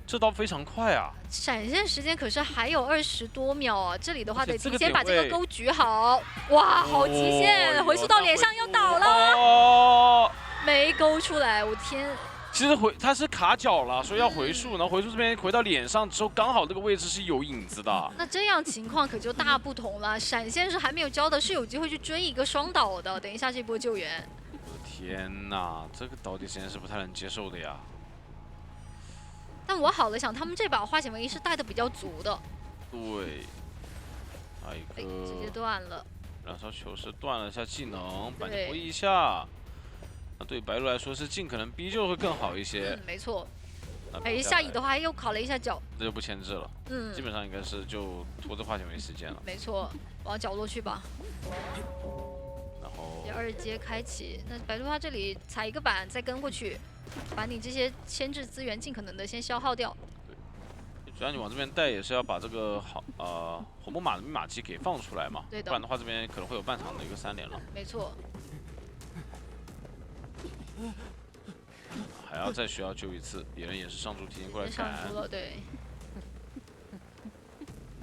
这刀非常快啊！闪现时间可是还有20多秒啊！这里的话得提前把这个钩举好。哇，好极限！回溯到脸上又倒了，没勾出来，我天！其实他是卡脚了，所以要回溯，然后回溯这边回到脸上之后，刚好这个位置是有影子的。那这样情况可就大不同了，闪现是还没有交的，是有机会去追一个双倒的。等一下这波救援。我的天哪，这个倒地时间是不太能接受的呀。但我好了想，他们这把化险为夷是带的比较足的。对，还有一个直接断了。燃烧球是断了一下技能，板回忆一下。那对白鹿来说是尽可能逼救会更好一些。没错。下移的话又烤了一下脚。这就不牵制了。基本上应该是就拖着化险为夷时间了。没错，往角落去吧。然后第2阶开启，那白鹿他这里踩一个板再跟过去。把你这些牵制资源尽可能的先消耗掉。对，主要你往这边带也是要把这个红木马的密码机给放出来嘛，对的不然的话这边可能会有半场的一个3连了，没错。还要再需要救一次，野人也是上猪提前过来上赶猪，了，对。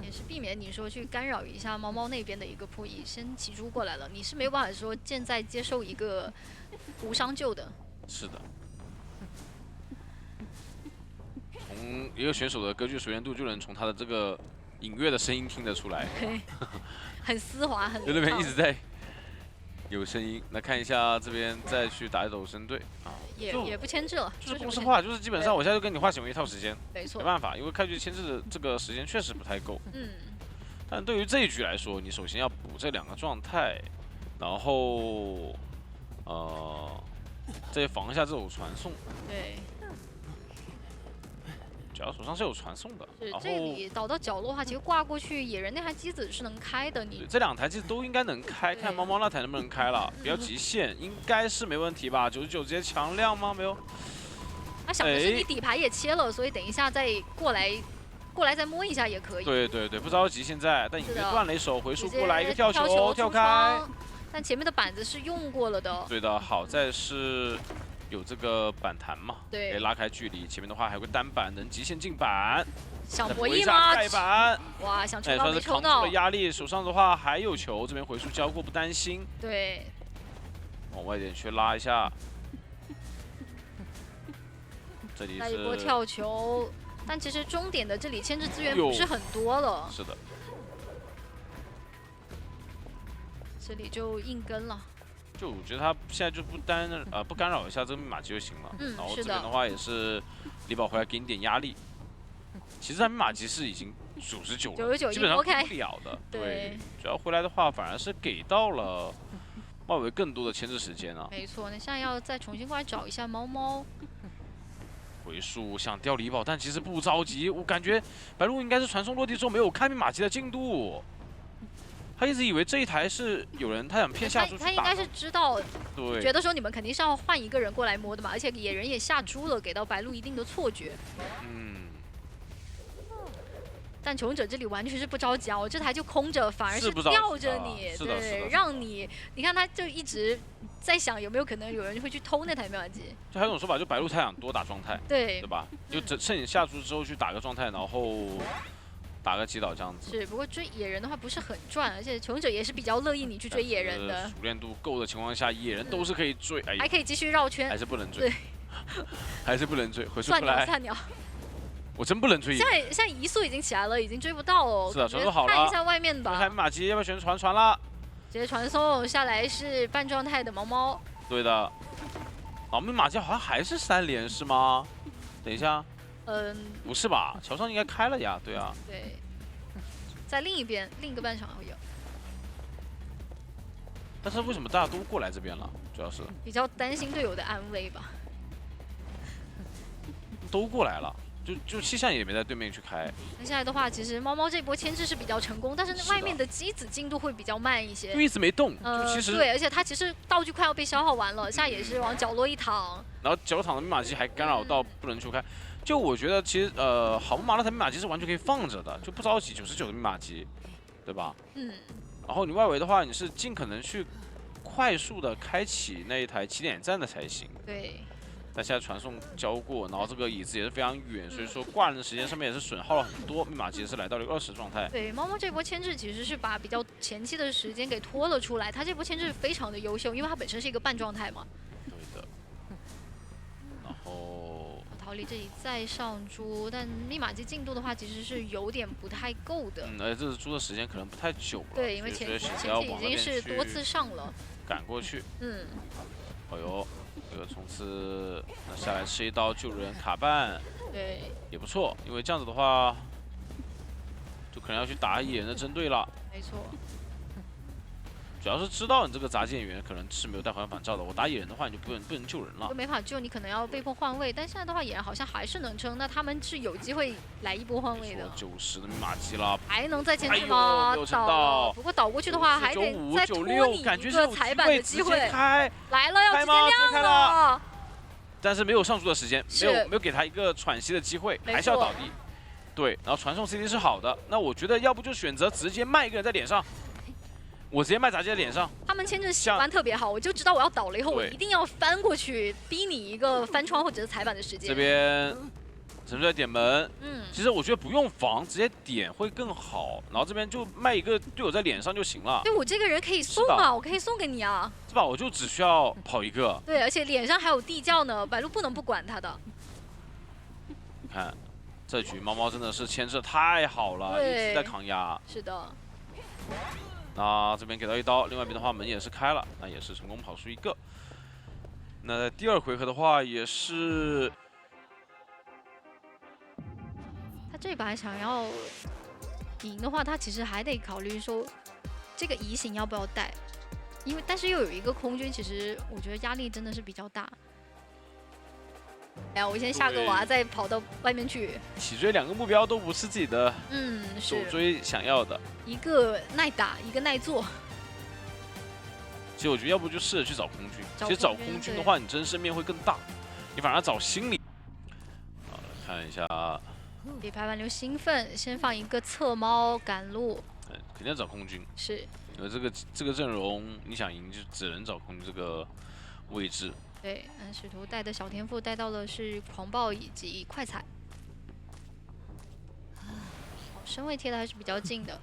也是避免你说去干扰一下猫猫那边的一个破译，先骑猪过来了，你是没有办法说现在接受一个无伤救的。是的。从一个选手的歌剧熟练度，就能从他的这个隐约的声音听得出来，对，很丝滑，很就那边一直在有声音。来看一下这边再去打斗争队啊，也不牵制了，就是公式化，就是基本上我现在就跟你画显为一套时间，没错，没办法，因为开局牵制的这个时间确实不太够。嗯。但对于这一局来说，你首先要补这2个状态，然后再防一下这种传送。对。只要手上是有传送的，是然后这里倒到角落的话，其实挂过去，野人那台机子是能开的。你这2台机子都应该能开，看猫猫那台能不能开了。比较极限，应该是没问题吧？99直接强亮吗？没有。他想的是你底牌也切了，所以等一下再过来再摸一下也可以。对对对，不着急现在，但隐约断雷手回溯过来一个跳球跳开，但前面的板子是用过了的。对的，好在是有这个板弹嘛，对，可以拉开距离。前面的话还有个单板能极限进板，想博弈吗？盖板，哇，想抽到算没抽到。是扛住了压力，手上的话还有球，这边回溯交过不担心。对，往外点去拉一下，这里是一波跳球，但其实终点的这里牵制资源不是很多了。是的，这里就硬跟了。就我觉得他现在就不干扰一下这个密码机就行了。嗯，然后这边的话也是李宝回来给你点压力。其实他密码机是已经99了，基本上过不了的。对，主要回来的话反而是给到了外围更多的牵制时间啊。没错，那现在要再重新过来找一下猫猫。回溯想掉李宝，但其实不着急。我感觉白鹿应该是传送落地之后没有看密码机的进度。他一直以为这一台是有人，他想骗下猪去打。他应该是知道，对，觉得说你们肯定是要换一个人过来摸的嘛，而且野人也下猪了，给到白鹿一定的错觉。嗯。但求生者这里完全是不着急啊，我这台就空着，反而是吊着你，对，让你看他就一直在想有没有可能有人会去偷那台妙法机。就还有一种说法，就白鹿他想多打状态，对吧？就趁你下猪之后去打个状态，然后。打个击倒这样子是，不过追野人的话不是很赚，而且求生者也是比较乐意你去追野人的。熟练度够的情况下，野人都是可以追，哎，还可以继续绕圈，还是不能追，还是不能追，回溯出来。算鸟，我真不能追。现在移速已经起来了，已经追不到了。是的，传送好了。看一下外面吧。看马机要不要选传了？直接传送下来是半状态的毛毛。对的。我们马机好像还是3连是吗？等一下。不是吧？桥上应该开了呀，对啊。对。在另一边，另一个半场会有。但是为什么大家都过来这边了？主要是比较担心队友的安危吧。都过来了，就气象也没在对面去开。那现在的话，其实猫猫这波牵制是比较成功，但是外面的机子进度会比较慢一些。就一直没动，就其实对，而且它其实道具快要被消耗完了，现在也是往角落一躺。然后角落躺的密码机还干扰到不能去开。就我觉得其实好木马那台密码机是完全可以放着的，就不着急99的密码机，对吧？嗯。然后你外围的话，你是尽可能去快速的开启那一台起点站的才行。对。但现在传送交过，然后这个椅子也是非常远，所以说挂人的时间上面也是损耗了很多。密码机是来到了20状态。对，猫猫这波牵制其实是把比较前期的时间给拖了出来，它这波牵制非常的优秀，因为它本身是一个半状态嘛。对的。然后。逃离这里再上猪，但密码机进度的话，其实是有点不太够的。而且这次猪的时间可能不太久了。对，因为前期已经是多次上了。赶过去。嗯。哎呦，这个冲刺，那下来吃一刀救人卡半。对。也不错，因为这样子的话，就可能要去打野人的针对了。没错。主要是知道你这个杂技演员可能是没有带还原反照的，我打野人的话你就不能救人了，就没法救，你可能要被迫换位。但现在的话，野人好像还是能撑，那他们是有机会来一波换位的。90的密码机了，还能再牵制吗？倒，不过倒过去的话还得再拖你一个踩板的机会。来了，要直接亮了。但是没有上猪的时间，没有给他一个喘息的机会，还是要倒地。对，然后传送 CD 是好的，那我觉得要不就选择直接卖一个人在脸上，我直接卖妲己在脸上。他们签证习惯特别好，我就知道我要倒了以后，我对一定要翻过去，逼你一个翻窗或者是踩板的时间。这边陈帅点门，嗯，其实我觉得不用防，直接点会更好。然后这边就卖一个队友在脸上就行了，对我这个人可以送啊，我可以送给你啊。是吧？我就只需要跑一个。对，而且脸上还有地窖呢，白鹿不能不管他的。你看，这局猫猫真的是牵制太好了，一直在抗压。是的。那这边给到一刀，另外一边的话门也是开了，那也是成功跑出一个。那在第二回合的话也是。 这把想要赢的话，他其实还得考虑说这个移形要不要带，因为但是又有一个空军，其实我觉得压力真的是比较大。哎呀，我先下个娃，再跑到外面去。起追2个目标都不是自己的，首追想要的。一个耐打，一个耐做。其实我觉得要不就试着去找空军。其实找空军的话，你真实面会更大，你反而找心理。好，看一下。 比排完流兴奋，先放一个侧猫赶路。肯定要找空军。是。因为这个阵容，你想赢就只能找空军这个位置。对，使徒带的小天赋带到了是狂暴以及快踩。身位贴的还是比较近的。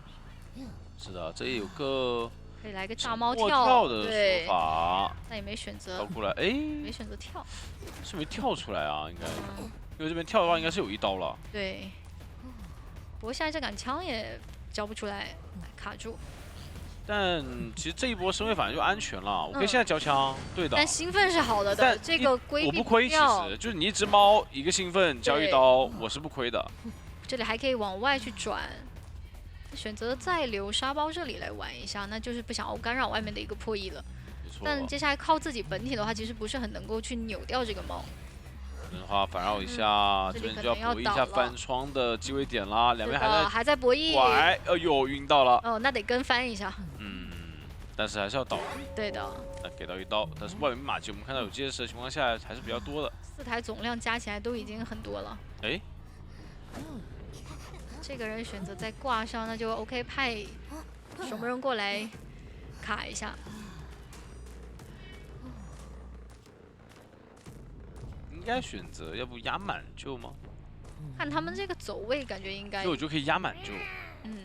是的，这也有个可以来个炸猫跳的说法。但也没选择。跳过来，哎，没选择跳。是没跳出来啊，应该。因为这边跳的话，应该是有一刀了。对。不过现在这杆枪也交不出来，卡住。但其实这一波身位反正就安全了，我可以现在交枪，对的。但兴奋是好了的，这个规避我不亏，其实就是你一只猫一个兴奋交一刀，我是不亏的。这里还可以往外去转，选择再留沙包这里来玩一下，那就是不想要干扰外面的一个破译了。没错。但接下来靠自己本体的话，其实不是很能够去扭掉这个猫。 的话反绕一下，这边就要博弈一下翻窗的机会点啦，两边还在博弈。拐，哎呦，晕到了。哦，那得跟翻一下。嗯，但是还是要倒。对的。那给到一刀，但是外面马机我们看到有结实的情况下还是比较多的。4台总量加起来都已经很多了。哎。这个人选择再挂上，那就 OK 派守门人过来卡一下。 应该选择要不压满救吗？看他们这个走位，感觉应该。所以我就可以压满救。嗯。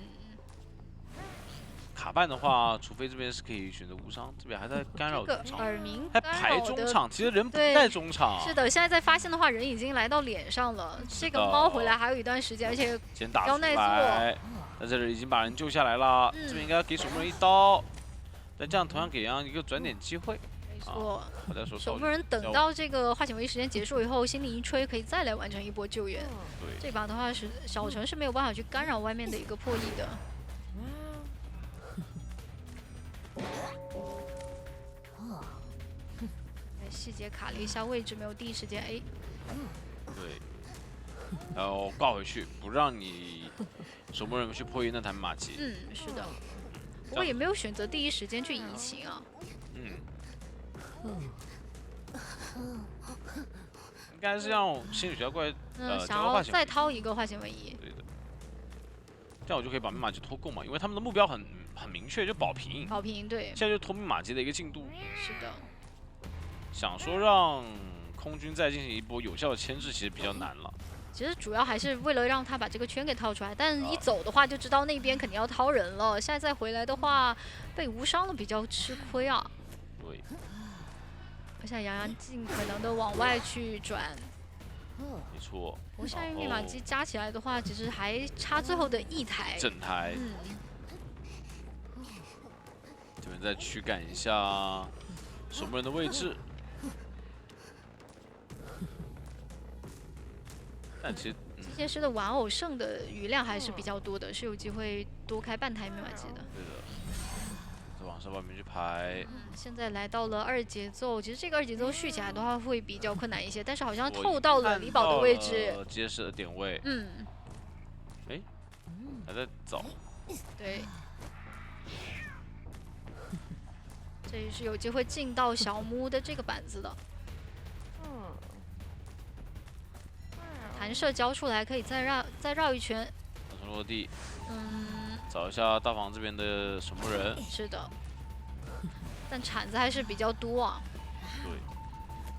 卡半的话，除非这边是可以选择无伤，这边还在干扰中场。耳鸣还排中场，其实人不在中场。是的，现在在发现的话，人已经来到脸上了。这个猫回来还有一段时间，而且先打出来。在这里已经把人救下来了，这边应该给守门人一刀，但这样同样给人一个转点机会。 没错，守门人等到这个化险为夷时间结束以后，心灵一吹，可以再来完成一波救援。对，这把的话是小陈是没有办法去干扰外面的一个破译的。细节卡了一下位置，没有第一时间 A。对，然后挂回去，不让你守门人去破译那台马机。嗯，是的。不过也没有选择第一时间去移情啊。应该是让仙女小怪想要再掏一个化险为夷。对的，这样我就可以把密码机拖够嘛，因为他们的目标很明确，就保平。保平，对。现在就拖密码机的一个进度。是的。想说让空军再进行一波有效的牵制，其实比较难了。其实主要还是为了让他把这个圈给套出来，但一走的话就知道那边肯定要掏人了。现在再回来的话，被无伤了比较吃亏啊。对。 现在杨洋尽可能的往外去转，没错。不过下面密码机加起来的话，其实还差最后的1台。整台。这边再驱赶一下守门人的位置。但其实机械师的玩偶剩的余量还是比较多的，是有机会多开半台密码机的。对的。 再往上外面去排。现在来到了2节奏，其实这个2节奏续起来的话会比较困难一些，但是好像透到了李宝的位置，结实的点位。哎，还在找。对。这里是有机会进到小木的这个板子的。弹弹射交出来，可以再绕一圈。弹射落地，嗯，找一下大房这边的守墓人。是的，但铲子还是比较多啊。对。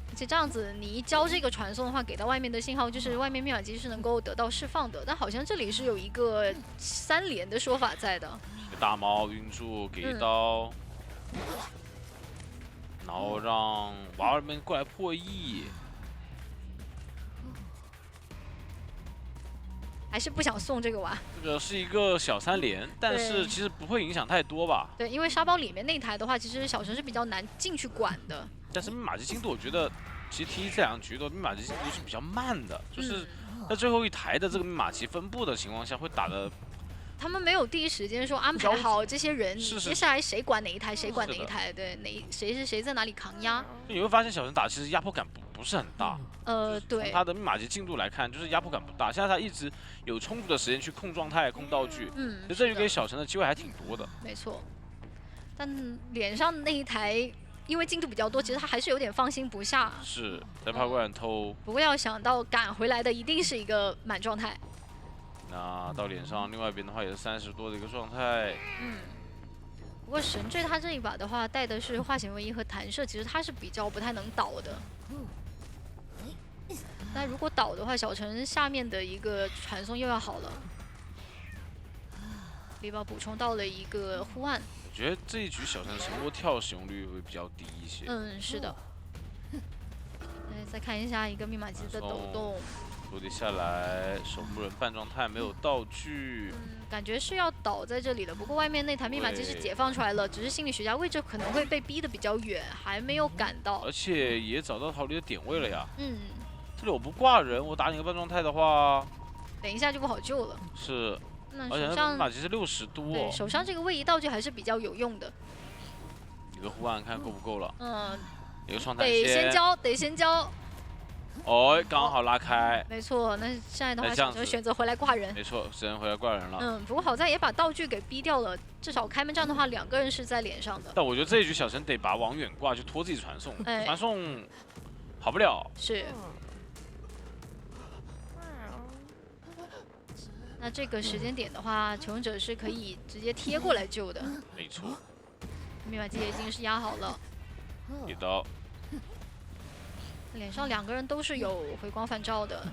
而且这样子，你一交这个传送的话，给到外面的信号就是外面密码机是能够得到释放的。但好像这里是有一个3连的说法在的。大猫晕住，给一刀，然后让娃儿们过来破译。还是不想送这个娃。这个是一个小3连，但是其实不会影响太多吧？对，因为沙包里面那台的话，其实小陈是比较难进去管的。但是密码机进度，我觉得其实 T1这2局的密码机进度是比较慢的，就是在最后一台的这个密码机分布的情况下，会打的。他们没有第一时间说安排好这些人，接下来谁管哪一台，谁管哪一台，对，谁在哪里扛压。你会发现小陈打其实压迫感不是很大。对。从他的密码机进度来看，就是压迫感不大。现在他一直有充足的时间去控状态、控道具。其实这局给小陈的机会还挺多的。没错。但脸上那一台。因为进度比较多，其实他还是有点放心不下。是，在怕过来偷。不过要想到赶回来的一定是一个满状态。那到脸上，另外一边的话也是30多的一个状态。不过神坠他这一把的话，带的是化险为夷和弹射，其实他是比较不太能倒的。那如果倒的话，小陈下面的一个传送又要好了。力宝补充到了一个护岸。我觉得这一局小陈神波跳使用率会比较低一些。是的。再看一下一个密码机的抖动。落地下来，守墓人半状态，没有道具。感觉是要倒在这里的。不过外面那台密码机是解放出来了，只是心理学家位置可能会被逼得比较远，还没有赶到。而且也找到逃离的点位了呀。这里我不挂人，我打你个半状态的话，等一下就不好救了。是。那手上密码机是60多。对，手上这个位移道具还是比较有用的。一个护岸看够不够了。一个双弹得先交。哦，刚好拉开。没错，那现在的话只能选择回来挂人。没错，只能回来挂人了。不过好在也把道具给逼掉了，至少开门战的话2个人是在脸上的。但我觉得这一局小陈得把往远挂，就拖自己传送，传送跑不了。是。那这个时间点的话，求生者是可以直接贴过来救的。没错。密码机已经是压好了。一刀。脸上2个人都是有回光返照的。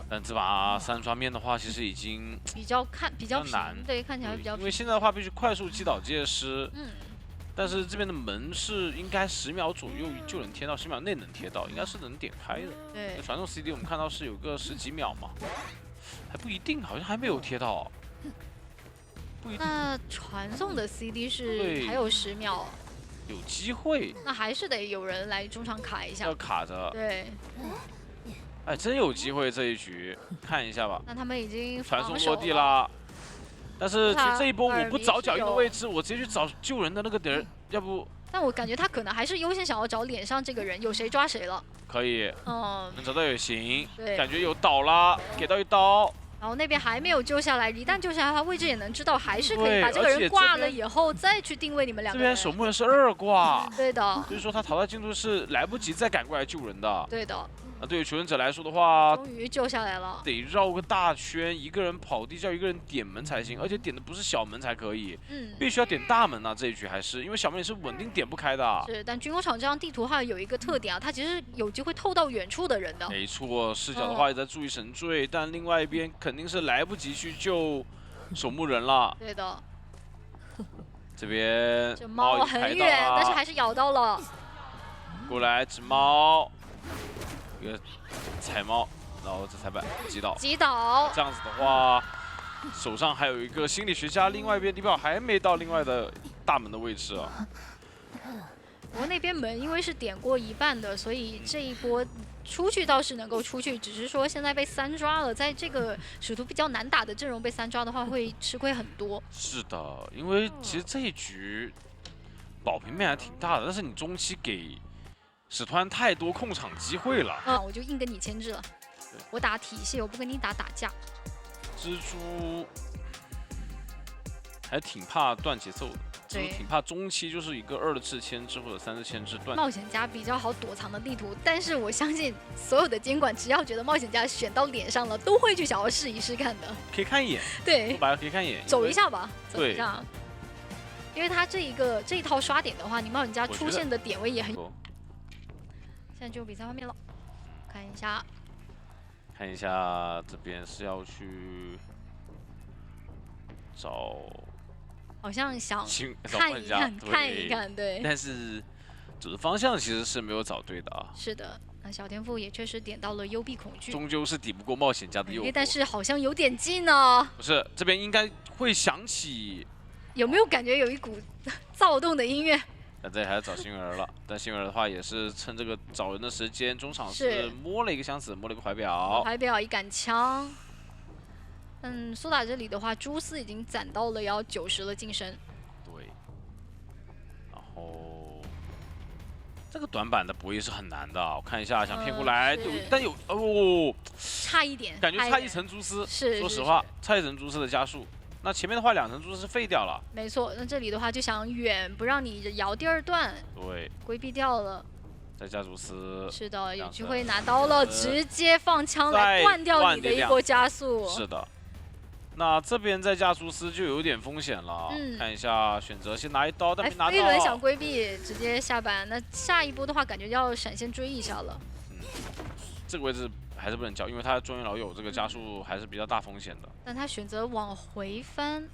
但这把3刷面的话，其实已经比较难，对，看起来比较。因为现在的话必须快速击倒阶师。但是这边的门是应该10秒左右就能贴到，10秒内能贴到，应该是能点开的。对。传送 CD 我们看到是有个10几秒嘛，还不一定，好像还没有贴到。不一定。那传送的 CD 是还有10秒。有机会。那还是得有人来中场卡一下。要卡着。对。哎，真有机会这一局，看一下吧。那他们已经传送落地啦。但是其实这一波我不找脚印的位置，我直接去找救人的那个点儿，要不？但我感觉他可能还是优先想要找脸上这个人，有谁抓谁了。可以。能找到也行。对。感觉有倒啦，给到一刀。然后那边还没有救下来，一旦救下来的话，位置也能知道，还是可以把这个人挂了以后再去定位你们2个人。这边守墓人是2挂。对的。所以说他淘汰进度是来不及再赶过来救人的。对的。那对于求生者来说的话，终于救下来了，得绕个大圈，一个人跑地叫一个人点门才行，而且点的不是小门才可以，必须要点大门啊！这一局还是因为小门也是稳定点不开的。是，但军工厂这张地图哈有一个特点啊，它其实有机会透到远处的人的。没错，视角的话也在注意神坠，但另外一边肯定是来不及去救守墓人了。对的。这边这猫很远，但是还是咬到了。过来，纸猫。一个踩猫，然后这踩板击倒。这样子的话，手上还有一个心理学家，另外一边地表还没到另外的大门的位置啊。不过那边门因为是点过一半的，所以这一波出去倒是能够出去，只是说现在被3抓了，在这个使徒比较难打的阵容被3抓的话，会吃亏很多。是的，因为其实这一局保平面还挺大的，但是你中期给使团太多控场机会了。我就硬跟你牵制了。我打体系，我不跟你打架。蜘蛛还挺怕断节奏的，只是挺怕中期就是一个2次牵制或者3次牵制断。冒险家比较好躲藏的地图，但是我相信所有的监管只要觉得冒险家选到脸上了，都会去想要试一试看的。可以看一眼，对，说白了可以看一眼，走一下吧，走对一下。因为他这一套刷点的话，你冒险家出现的点位也很。现在进入比赛画面了，看一下。看一下这边是要去找，好像想找看一看，对看一看，对。但是走的方向其实是没有找对的啊。是的，那小天赋也确实点到了幽闭恐惧，终究是抵不过冒险家的诱惑。但是好像有点近呢。不是，这边应该会响起。有没有感觉有一股躁动的音乐？但这里还是找星儿了，但星儿的话也是趁这个找人的时间，中场是摸了一个箱子，摸了一个怀表，怀表一杆枪。苏打这里的话，蛛丝已经攒到了要90了净身。对。然后这个短板的博弈是很难的，我看一下，想骗过来，但有差一点，感觉差一层蛛丝。是，说实话，差一层蛛丝的加速。那前面的话2层蛛丝是废掉了，没错。那这里的话就想远，不让你摇第2段，对，规避掉了。再加蛛丝，是的，有机会拿刀了，直接放枪来断掉你的一波加速。是的，那这边再加蛛丝就有点风险了。看一下，选择先拿一刀，但没拿到。飞轮想规避，直接下板。那下一波的话，感觉要闪现追一下了。这个位置。还是不能交，因为他中原老友这个加速还是比较大风险的。但他选择往回翻，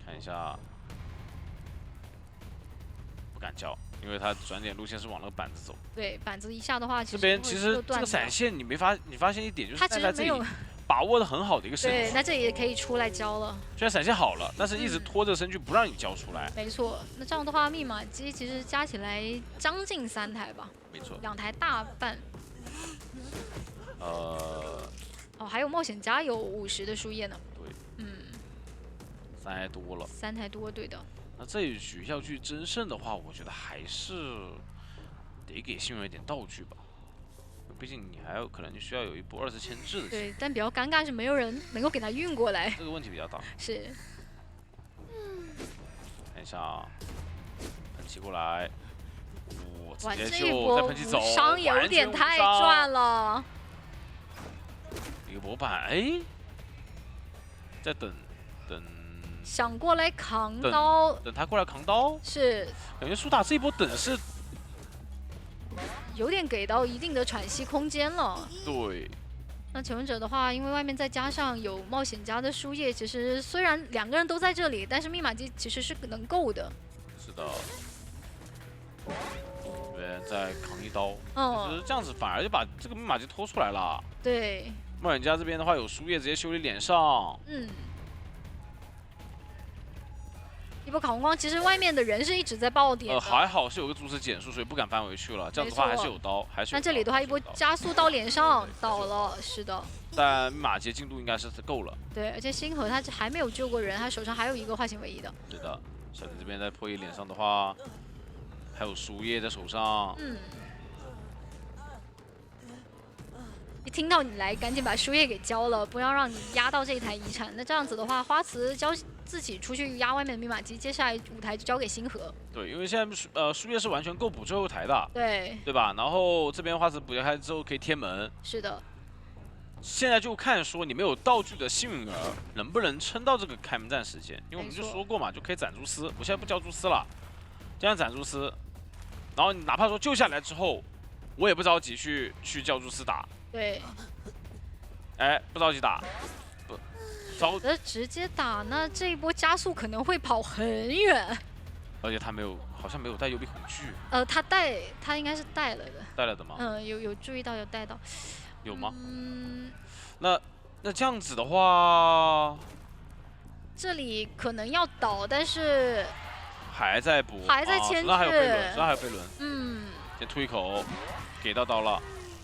看一下，不敢交，因为他转点路线是往那个板子走。对，板子一下的话，这边其实这个闪现你发现一点就是他其实没有把握的很好的一个身对，那这里也可以出来交了。虽然闪现好了，但是一直拖着身躯不让你交出来。没错，那这样的话，密码机其实加起来将近3台吧。没错，2台大半。还有冒险家有50的输液呢。对。3台多了。3台多，对的。那这一局要去争胜的话，我觉得还是得给幸运一点道具吧。毕竟你还有可能需要有一波2次牵制的。对，但比较尴尬是没有人能够给他运过来。这个问题比较大。是。看一下啊，喷漆过来。哇，这一波无伤有点太赚了。一个薄板，哎，在等。想过来扛刀，等他过来扛刀。是。感觉苏打这一波等是有点给到一定的喘息空间了。对。那求生者的话，因为外面再加上有冒险家的输液，其实虽然2个人都在这里，但是密码机其实是能够的。是的。再扛一刀，其实这样子反而就把这个密码机拖出来了。对，冒险家这边的话有输液直接修理脸上。一波烤红光，其实外面的人是一直在爆点。还好是有个蛛丝减速，所以不敢翻回去了。这样子的话还是有刀，还是有刀。那这里的话一波加速到脸上倒了，是的。但密码机进度应该是够了。对，而且星河他还没有救过人，他手上还有一个化形为夷的。对的，小弟这边在破译脸上的话。还有输液在手上，一听到你来，赶紧把输液给交了，不要让你压到这一台遗产。那这样子的话，花瓷交自己出去压外面的密码机，接下来5台就交给星河。对，因为现在输液是完全够补最后一台的，对吧？然后这边花瓷补开之后可以贴门。是的。现在就看说你没有道具的幸运儿能不能撑到这个开门战时间，因为我们就说过嘛，就可以攒蛛丝。我现在不交蛛丝了，这样攒蛛丝。然后你哪怕说救下来之后，我也不着急去叫蛛丝打。对。哎，不着急打，直接打，那这一波加速可能会跑很远。而且他好像没有带幽闭恐惧。他应该是带了的。带了的吗？有注意到有带到。有吗？那这样子的话，这里可能要倒，但是。还在补，还在牵制，那还有飞轮，先吐一口，给到刀了。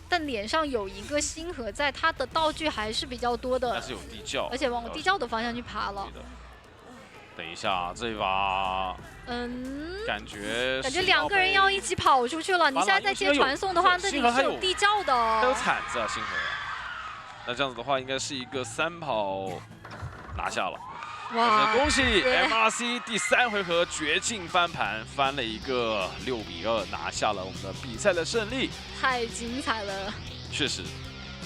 但脸上有一个星河在，他的道具还是比较多的，但是有地窖，而且往地窖的方向去爬了。等一下，这一把，感觉2个人要一起跑出去了。你现在在接传送的话，这里是有地窖的，还有铲子啊，星河。那这样子的话，应该是一个3跑拿下了。哇，恭喜对 MRC 第3回合绝境翻盘，翻了一个6比2，拿下了我们的比赛的胜利。太精彩了！确实，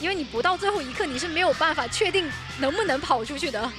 因为你不到最后一刻，你是没有办法确定能不能跑出去的。